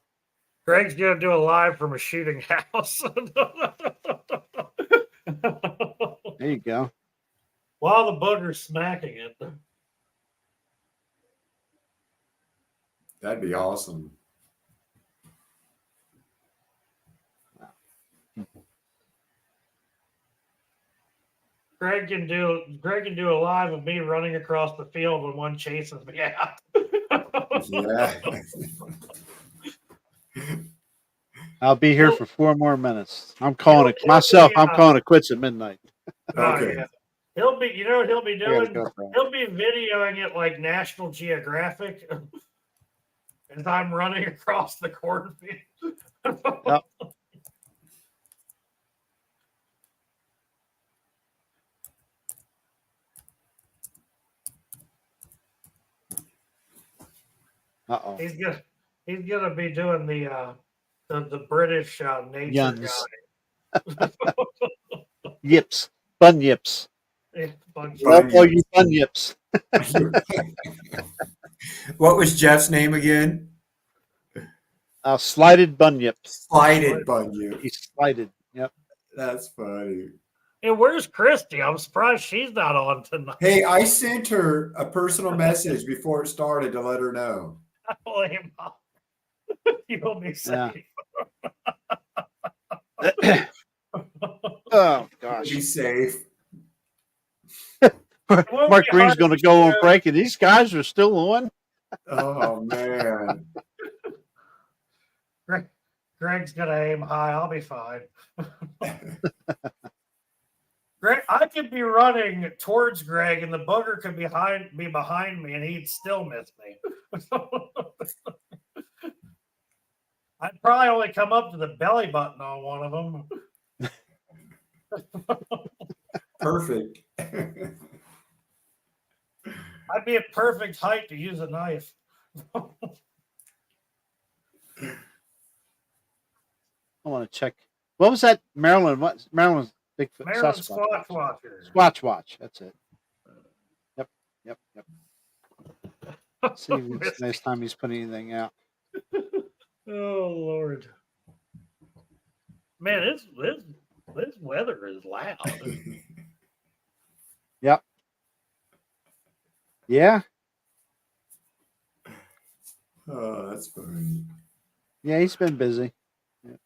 Greg's going to do a live from a shooting house. There you go. While the booger's smacking it. That'd be awesome. Greg can do a live of me running across the field when one chases me out. Yeah. I'll be here for 4 more minutes. I'm calling it myself. I'm calling it quits at midnight. Okay. Yeah. He'll be, what he'll be doing? Go for it. He'll be videoing it like National Geographic as I'm running across the cornfield. Yep. Uh-oh. He's gonna be doing the British nature Yuns. guy. Yips. Bunyips. Yeah, bunch of- Love all you bunyips. What was Jeff's name again? Slighted bunyips. Slided Bunyip. He's slighted. Yep. That's funny. Hey, where's Christy? I'm surprised she's not on tonight. Hey, I sent her a personal message before it started to let her know. Blame You'll be safe. Oh gosh. Be safe. Mark Green's going to go on break, and these guys are still on. Oh man. Greg's gonna aim high. I'll be fine. Greg, I could be running towards Greg, and the booger could be behind me, and he'd still miss me. I'd probably only come up to the belly button on one of them. Perfect. I'd be at perfect height to use a knife. I want to check. What was that? Maryland? What? Maryland's Bigfoot. Maryland Sasquatch. Squatch Watcher. Squatch Watch. That's it. Yep. See if it's the next time he's putting anything out. Oh Lord, man, this weather is loud. Yep. Yeah. Oh, that's funny. Yeah, he's been busy. Yep.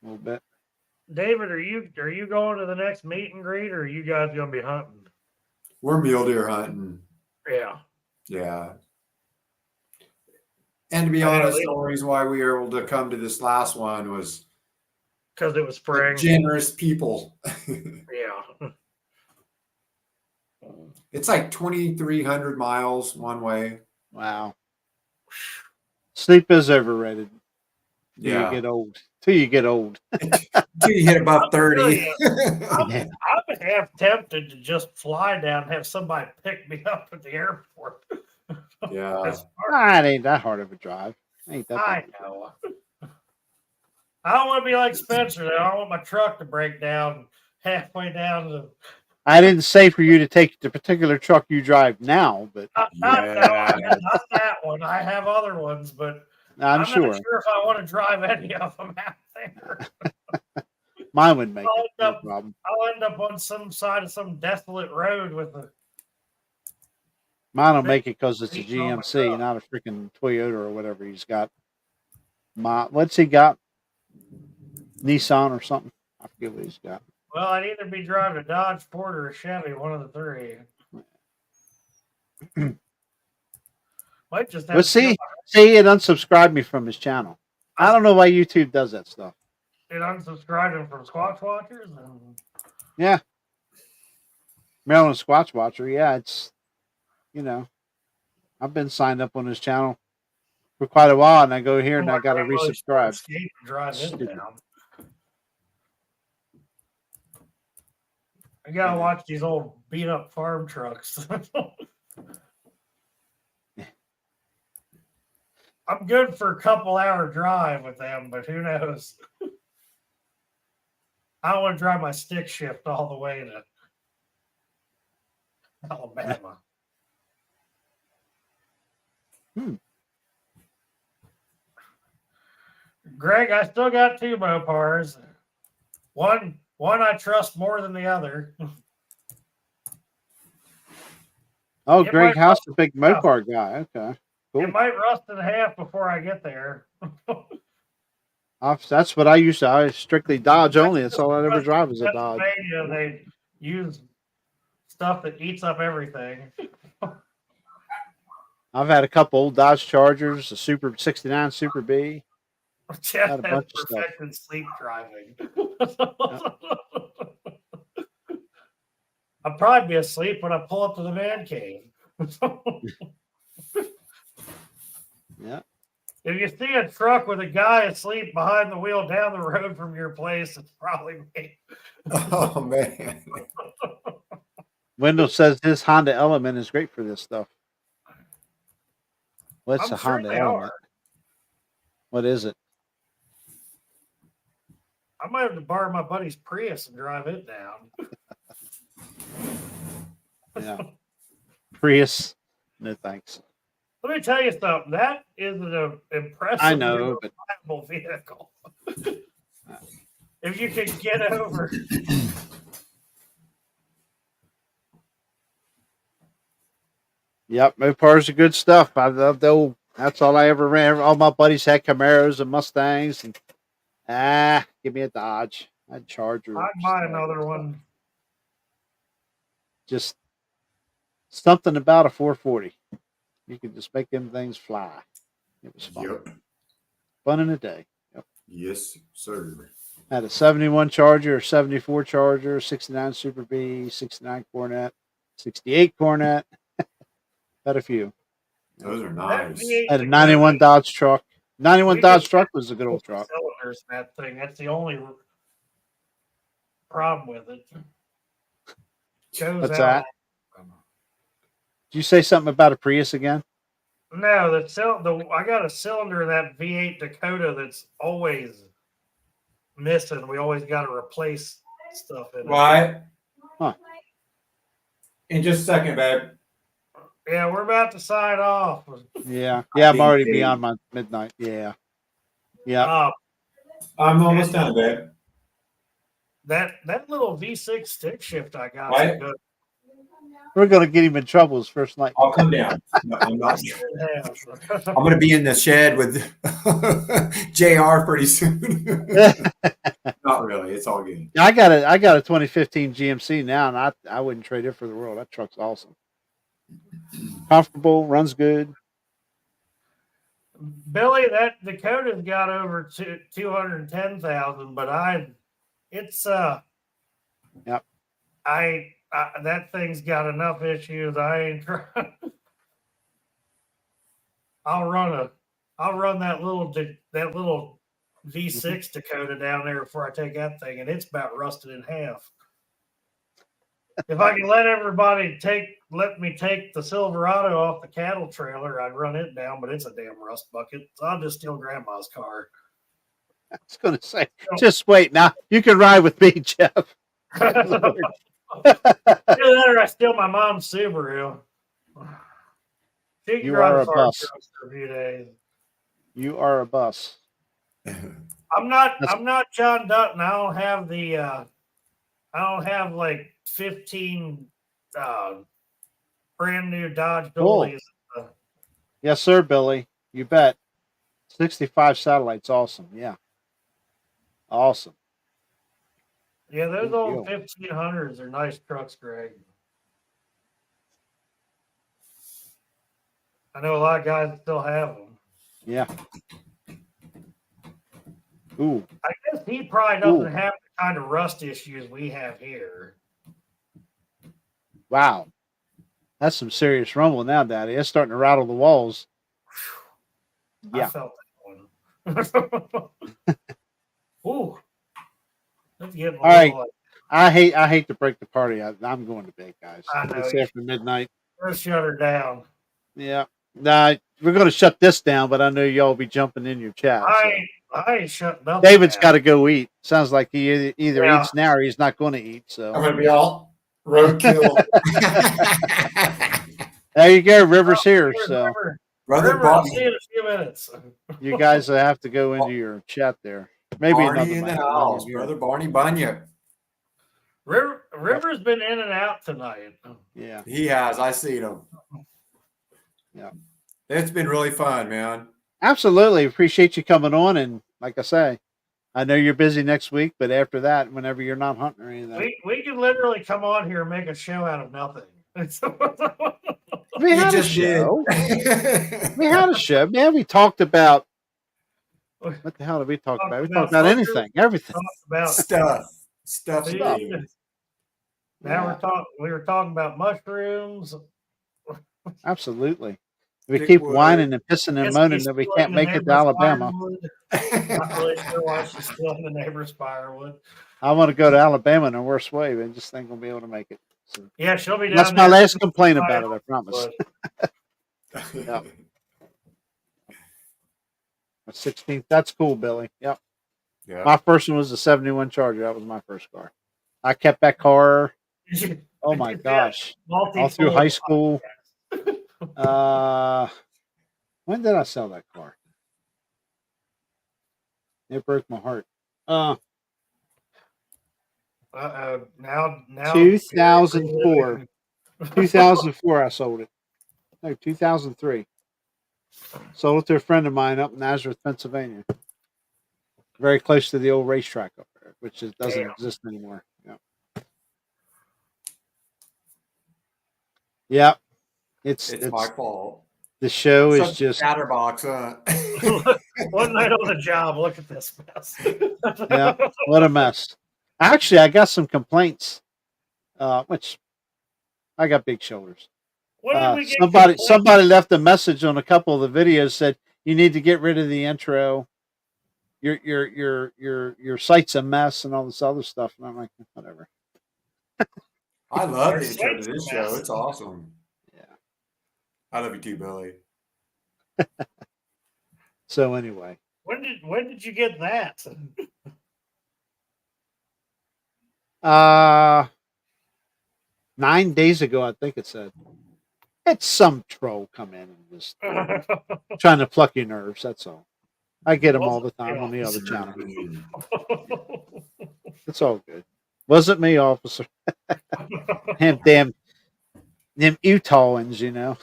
A little bit. David, are you going to the next meet and greet, or are you guys gonna be hunting? We're mule deer hunting. Yeah. Yeah. And to be honest, the only reason why we were able to come to this last one was Because it was spring. generous people. Yeah. It's like 2,300 miles one way. Wow. Sleep is overrated. Till Yeah. you get old. Till you get old. Till you hit about 30. I'm half tempted to just fly down and have somebody pick me up at the airport. Yeah. That's It ain't that hard of a drive. Ain't that I big. know. I don't want to be like Spencer. Though. I don't want my truck to break down halfway down the. I didn't say for you to take the particular truck you drive now, but Not that one. I have other ones, but I'm not sure sure if I want to drive any of them out there. mine would make I'll it. No end up- problem. I'll end up on some side of some desolate road with a. Mine will make it because it's a Reaching on my GMC, truck. not a freaking Toyota or whatever he's got. What's he got? Nissan or something? I forget what he's got. Well, I'd either be driving a Dodge, Ford, or a Chevy, one of the three. Might just have Well, to see, it unsubscribed me from his channel. I don't know why YouTube does that stuff. It unsubscribed him from Squatch Watchers. And Yeah. Maryland Squatch Watcher. Yeah, it's, I've been signed up on his channel for quite a while, and I go here and I got to resubscribe. Escape and drive it Stupid. down. I gotta watch these old beat up farm trucks. I'm good for a couple-hour drive with them, but who knows? I don't want to drive my stick shift all the way to Alabama. Greg, I still got two Mopars. One I trust more than the other. Oh, It Greg might House, the big Mopar guy. Okay. Cool. It might rust in half before I get there. That's what I used to. I strictly Dodge only. That's all I ever drive is a Dodge. Pennsylvania, they use stuff that eats up everything. I've had a couple old Dodge Chargers, a Super 69 Super B. Jeff Got a has bunch of stuff. perfected sleep driving. I'll probably be asleep when I pull up to the man cave. Yeah. If you see a truck with a guy asleep behind the wheel down the road from your place, it's probably me. Oh man. Wendell says his Honda Element is great for this stuff. What's I'm a sure Honda they Element? are. What is it? I might have to borrow my buddy's Prius and drive it down. Yeah. Prius. No thanks. Let me tell you something. That is an impressive, I know, but reliable vehicle. If you can get over. yep, Mopars are good stuff. I love the old. That's all I ever ran. All my buddies had Camaros and Mustangs, and give me a Dodge. I'd Charger. I'd buy another one. Just something about a 440. You could just make them things fly. It was fun. Yep. Fun in a day. Yep. Yes, sir. Had a 71 Charger, a 74 Charger, 69 Super B, 69 Cornet, 68 Cornet. Had a few. Those are nice. Had a 91 Dodge truck. 91 Dodge truck was a good old truck. Cylinders in that thing. That's the only problem with it. Goes What's out. that? Did you say something about a Prius again? No, I got a cylinder in that V8 Dakota that's always missing. We always got to replace stuff in it. Right. Huh. In just a second, babe. Yeah, we're about to sign off. Yeah. Yeah, I'm already beyond my midnight. Yeah. Yeah. I'm almost done, babe. That little V6 stick shift I got. Right. Good. We're going to get him in trouble his first night. I'll come down. No, I'm not. I'm going to be in the shed with JR pretty soon. Not really. It's all good. I got a 2015 GMC now, and I wouldn't trade it for the world. That truck's awesome. Comfortable, runs good. Billy, that Dakota's got over 210,000, but Yep. that thing's got enough issues. I ain't trying. I'll run that little V6 Dakota down there before I take that thing, and it's about rusted in half. If I can let me take the Silverado off the cattle trailer, I'd run it down, but it's a damn rust bucket. So I'll just steal Grandma's car. I was going to say, just wait. Now you can ride with me, Jeff. Either that or I steal my mom's Subaru. She can You drive are the a fire bus. trucks for a few days. You are a bus. I'm not John Dutton. I don't have the I don't have like 15 brand new Dodge Cool. Dualies. Yes, sir, Billy. You bet. 65 satellites. Awesome. Yeah. Awesome. Yeah, those Good old deal. 1500s are nice trucks, Greg. I know a lot of guys that still have them. Yeah. Ooh. I guess he probably doesn't Ooh. have the kind of rust issues we have here. Wow. That's some serious rumble now, Daddy. It's starting to rattle the walls. I Yeah. felt that one. Ooh. That's getting a All right. little, I hate to break the party. I'm going to bed, guys. I know. It's after midnight. let's shut her down. Yeah. Nah, we're going to shut this down, but I know y'all will be jumping in your chat. So. I ain't shutting nothing David's down. got to go eat. Sounds like he either Yeah. eats now or he's not going to eat. So I'm going to be all roadkill. there you go. River's here. So Brother River, I'll Barney, see you in a few minutes. you guys have to go into your chat there. Maybe Barney another in the night. house. Brother Barney Bunyip. River's been in and out tonight. Yeah. He has. I seen him. Yeah. It's been really fun, man. Absolutely. Appreciate you coming on. And like I say, I know you're busy next week, but after that, whenever you're not hunting or anything. We can literally come on here and make a show out of nothing. We had a just show. did. We had a show. Man, we talked about what the hell did we talk about? We talked about anything, everything. About Stuff. See, Stuff. now we were talking about mushrooms. Absolutely. We Dick keep Wood. whining and pissing and Is moaning he that we stealing can't the make it to neighbor's Alabama. firewood? Not really sure why she's stealing the neighbor's firewood. I want to go to Alabama in a worse way, but I just think we'll be able to make it. So Yeah, she'll be down that's there. my last complaint about it, I promise. But Yeah. A 16th. That's cool, Billy. Yep. Yeah. My first one was a 71 Charger. That was my first car. I kept that car. Oh my gosh. All through high school. When did I sell that car? It broke my heart. Now 2004. 2004 I sold it. No, 2003. Sold it to a friend of mine up in Nazareth, Pennsylvania. Very close to the old racetrack up there, which doesn't exist anymore. Yeah. Yeah. It's my fault. The show is Such a just chatterbox, huh? One night on the job. Look at this mess. yeah, what a mess. Actually, I got some complaints, which I got big shoulders. When did we get Somebody left a message on a couple of the videos, said you need to get rid of the intro. Your site's a mess and all this other stuff. And I'm like, whatever. I love Our the intro to site's this a show. mess. It's awesome. Yeah. I love you too, Billy. So anyway, When did you get that? 9 days ago, I think it said. It's some troll come in and just trying to pluck your nerves. That's all. I get them all the time on the other channel. It's all good. Wasn't me, officer. Damn them Utahans, you know.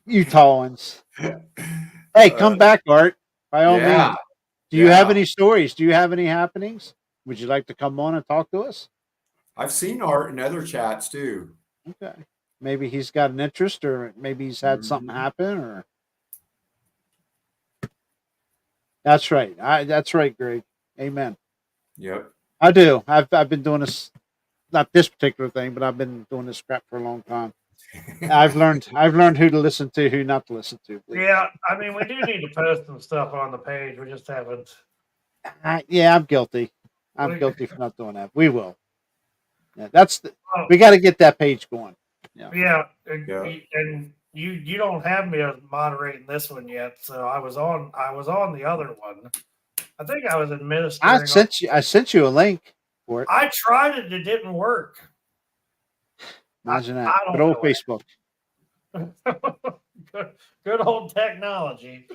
Utahans. Hey, come back, Art. By all Yeah. means. Do you have any stories? Do you have any happenings? Would you like to come on and talk to us? I've seen Art in other chats too. Okay. Maybe he's got an interest, or maybe he's had something happen, or that's right. That's right, Greg. Amen. Yep. I do. I've been doing this, not this particular thing, but I've been doing this crap for a long time. I've learned who to listen to, who not to listen to. Yeah, I mean, we do need to post some stuff on the page. We just haven't. Yeah, I'm guilty. I'm guilty for not doing that. We will. Yeah, we got to get that page going. Yeah, and you don't have me as moderating this one yet, so I was on the other one. I think I was administering. I sent you a link for it. I tried it; it didn't work. Imagine that. Good old Facebook. Good old technology.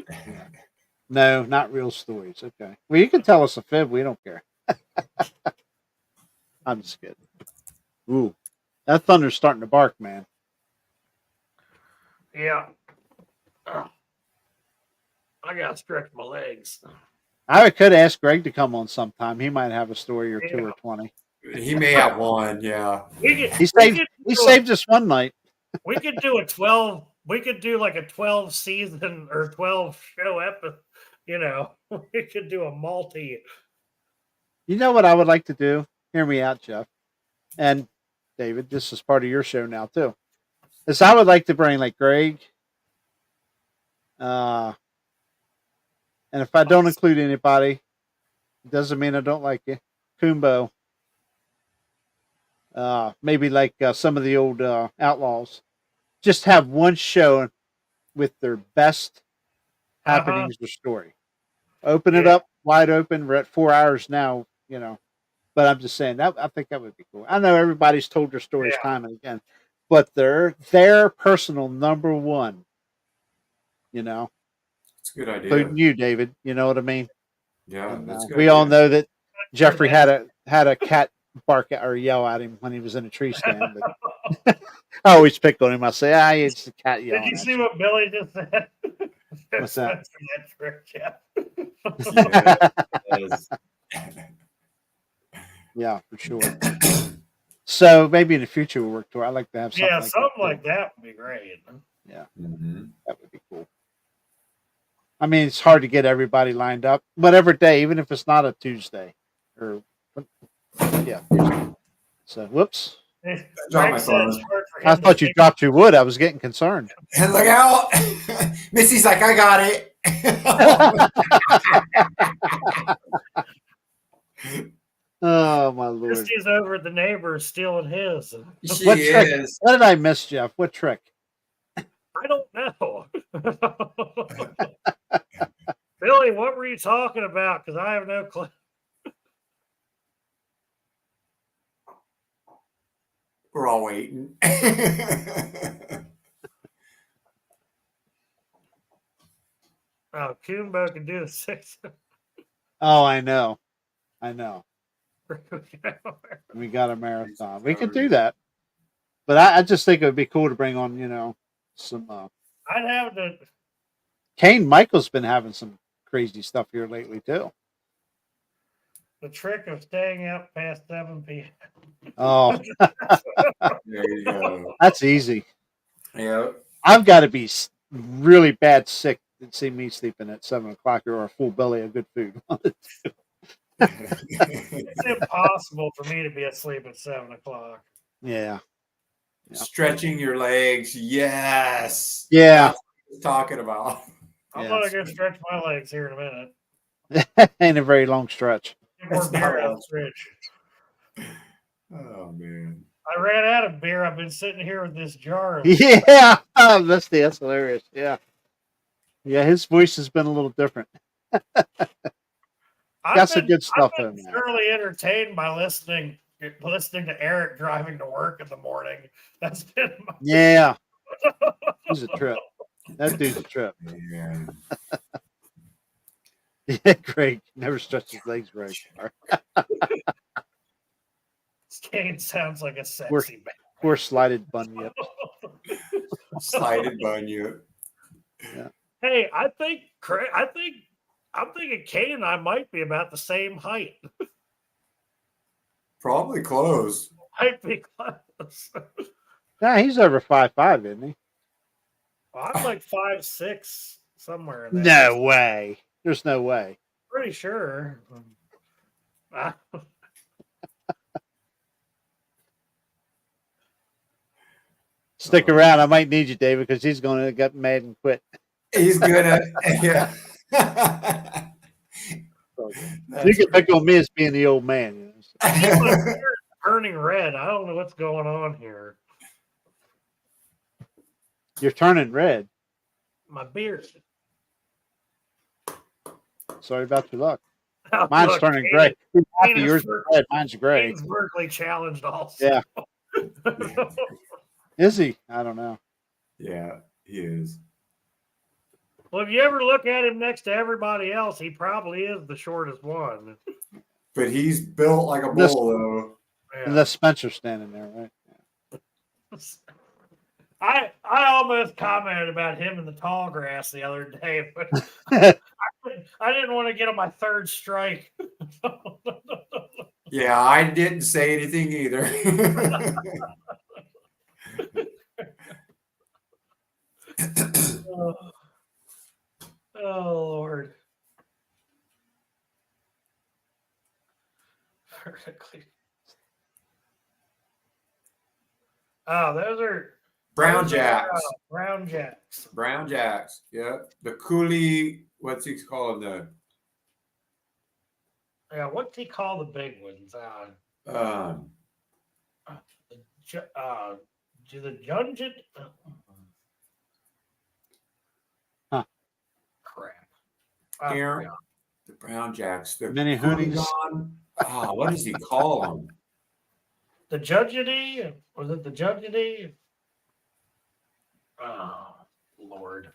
No, not real stories. Okay. Well, you can tell us a fib. We don't care. I'm just kidding. Ooh, that thunder's starting to bark, man. Yeah. I gotta stretch my legs. I could ask Greg to come on sometime. He might have a story or two or 20. He may have one. Yeah. He saved us one night. We could do a 12. We could do like a 12 season or 12 show episode. You know, we could do a multi. You know what I would like to do? Hear me out, Jeff. And David, this is part of your show now, too. Is I would like to bring like Greg. And if I don't include anybody, it doesn't mean I don't like you. Kumbo. Maybe like some of the old outlaws. Just have one show with their best happenings or story. Open it up wide open. We're at 4 hours now, you know. But I'm just saying that I think that would be cool. I know everybody's told their stories time and again, but they're their personal number one. You know, it's a good idea. Including you, David. You know what I mean? Yeah, and, that's good. We all know that Jeffrey had a cat bark or yell at him when he was in a tree stand. But I always pick on him. I say, it's the cat yelling. Did you see what Billy just said? What's that? Yeah, for sure. So maybe in the future we'll work toward. I'd like to have something. Yeah, something like that would be great. Yeah, that would be cool. I mean, it's hard to get everybody lined up. Whatever day, even if it's not a Tuesday, or Tuesday. So, whoops. My phone. I thought you dropped your wood. I was getting concerned. And look out, Missy's like, I got it. Oh my Lord! Missy's over at the neighbor stealing his. She What trick? is. What did I miss, Jeff? What trick? I don't know. Billy, what were you talking about? Because I have no clue. We're all waiting. Oh, Kumbo can do the 6. Oh, I know. We got a marathon. We could do that. But I just think it would be cool to bring on, some I'd have the Kane Michael's been having some crazy stuff here lately too. trick of staying up past 7 p.m. Oh, There you go. that's easy. Yeah. I've got to be really bad sick to see me sleeping at 7 o'clock or a full belly of good food. It's impossible for me to be asleep at 7 o'clock. Yeah. Stretching your legs. Yes. Yeah. That's what he's talking about. I'm Yeah. gonna go stretch my legs here in a minute. Ain't a very long stretch. Get more That's not beer out long. of the fridge. Oh man. I ran out of beer. I've been sitting here with this jar. Of Yeah. That's hilarious. Yeah. Yeah, his voice has been a little different. Got some good stuff I've in been there. thoroughly entertained by listening to Eric driving to work in the morning. That's been my Yeah. He's a trip. That dude's a trip. Yeah. Yeah, Greg never stretched his legs very far. Kane sounds like a sexy man. Poor slided bunyip. Slided bunyip. Hey, I'm thinking Kane and I might be about the same height. Probably close. Might be close. Nah, he's over 5'5", isn't he? Well, I'm like 5'6", somewhere in there. No way. There's no way. Pretty sure. Stick around. I might need you, David, because he's going to get mad and quit. He's gonna. Yeah. You can pick on me as being the old man. Turning red. I don't know what's going on here. You're turning red. My beard. Sorry about your luck. Oh, Mine's look, turning Kane- gray. Kane is Yours is Berkeley- red. Mine's gray. Kane's Berkeley challenged also. Yeah. Is he? I don't know. Yeah, he is. Well, if you ever look at him next to everybody else, he probably is the shortest one. But he's built like a bull, This- though. Yeah. Unless Spencer's standing there, right? I almost commented about him in the tall grass the other day, but I didn't want to get on my third strike. Yeah, I didn't say anything either. Oh, Lord. Vertically. Oh, those are Brown those are, Jacks. Brown Jacks. Brown Jacks. Yep. The coolie. What's he called? The Yeah, what's he call the big ones? um. The Junget. Huh. Crap. Aaron, the Brown Jacks. The Mini hoonies. Hoonigan. Oh, what does he call them? The Judgety? Was it the Judgety? Oh, Lord.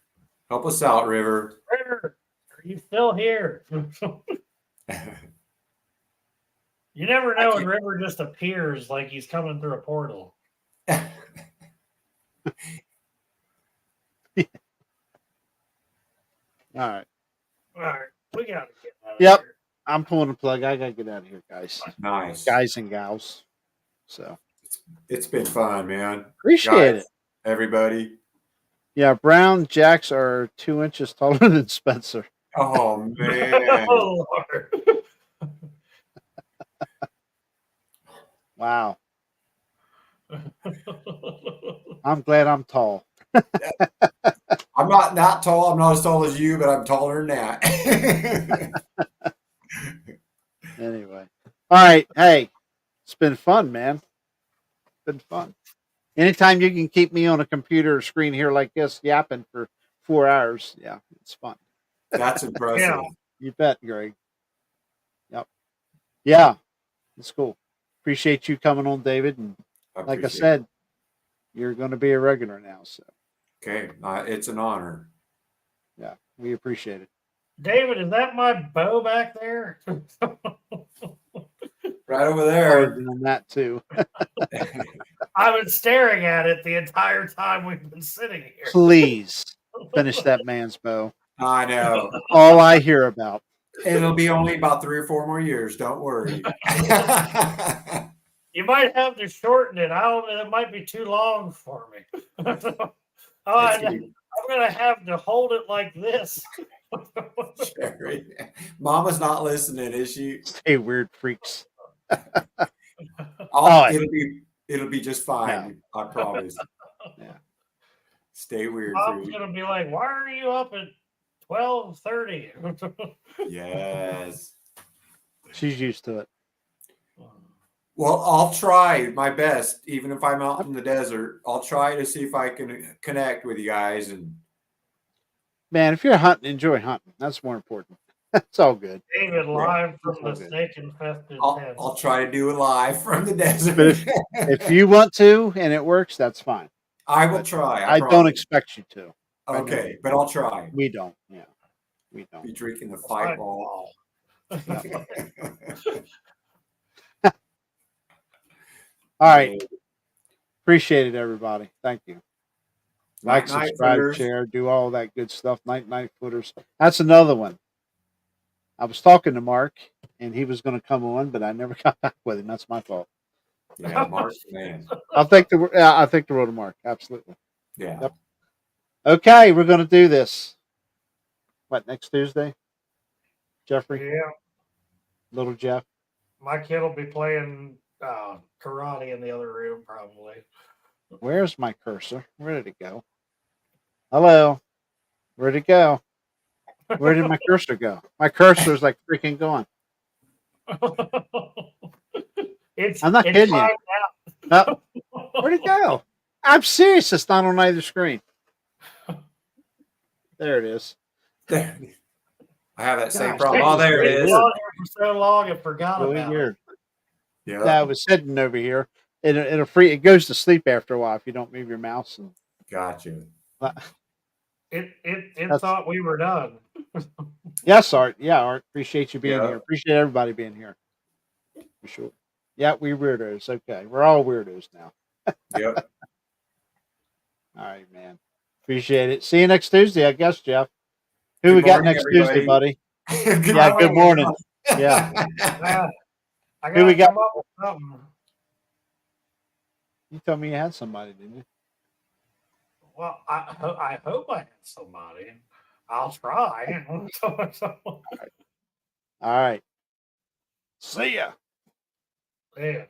Help us out, River. River, are you still here? You never know when River just appears like he's coming through a portal. All right. All right, we got to get out of Yep. here. I'm pulling the plug. I got to get out of here, guys. Nice. Guys and gals. So It's been fun, man. appreciate Guys, it. everybody. Yeah, Brown Jacks are 2 inches taller than Spencer. Oh man. Oh, Lord. Wow. I'm glad I'm tall. I'm not tall. I'm not as tall as you, but I'm taller than that. Anyway. All right. Hey, it's been fun, man. Been fun. Anytime you can keep me on a computer screen here like this yapping for 4 hours, yeah, it's fun. That's impressive. You bet, Greg. Yep. Yeah, it's cool. Appreciate you coming on, David. And like I appreciate said, you're going to be a regular now. So it. Okay, it's an honor. yeah, we appreciate it. David, is that my bow back there? Right over there. Charging on that too. I've been staring at it the entire time we've been sitting here. Please finish that man's bow. I know. All I hear about. It'll be only about 3 or 4 more years. Don't worry. You might have to shorten it. It might be too long for me. I'm gonna have to hold it like this. Sherry. Mama's not listening, is she? Hey, weird freaks. It'll be just fine. I promise. Yeah. Stay weird. Mom's gonna be like, "Why are you up at 12:30?" Yes. She's used to it. Well, I'll try my best, even if I'm out in the desert. I'll try to see if I can connect with you guys. And Man, if you're hunting, enjoy hunting. That's more important. It's all good. David live from the Okay. snake infested tent. I'll try to do it live from the desert. But if you want to and it works, that's fine. I will try. I don't promise. expect you to. Okay, but I'll try. We don't. Yeah, we don't. Be drinking the fight ball. All right. Appreciate it, everybody. Thank you. Like, Night, subscribe, footers. share, do all that good stuff. Night footers. That's another one. I was talking to Mark, and he was going to come on, but I never got back with him. That's my fault. Yeah, Mark's the man. I'll take the road to Mark. Absolutely. Yeah. Yep. Okay, we're going to do this. What, next Tuesday? Jeffrey? Yeah, Little Jeff? my kid will be playing karate in the other room probably. Where's my cursor? Where did it go? Hello? Where'd it go? Where did my cursor go? My cursor is like freaking gone. I'm not kidding you. No. Where'd it go? I'm serious. It's not on either screen. There it is. There. I have that same Gosh, problem. that Oh, there it is is. weird. On here for so long, I forgot Really about weird. Yeah. Yeah, I was sitting over here. It'll free. It goes to sleep after a while if you don't move your mouse. And Gotcha. it. It That's- thought we were done. yes, Art. Yeah, Art. Appreciate you being Yeah. here. Appreciate everybody being here. For sure. Yeah, we weirdos. Okay, we're all weirdos now. Yep. All right, man. Appreciate it. See you next Tuesday, I guess, Jeff. Who Good we got morning, next Tuesday, everybody. buddy? Yeah, good morning. Yeah. I Who we gotta got? come up with something. You told me you had somebody, didn't you? Well, I hope I had somebody. I'll try. All right. See ya. Yeah.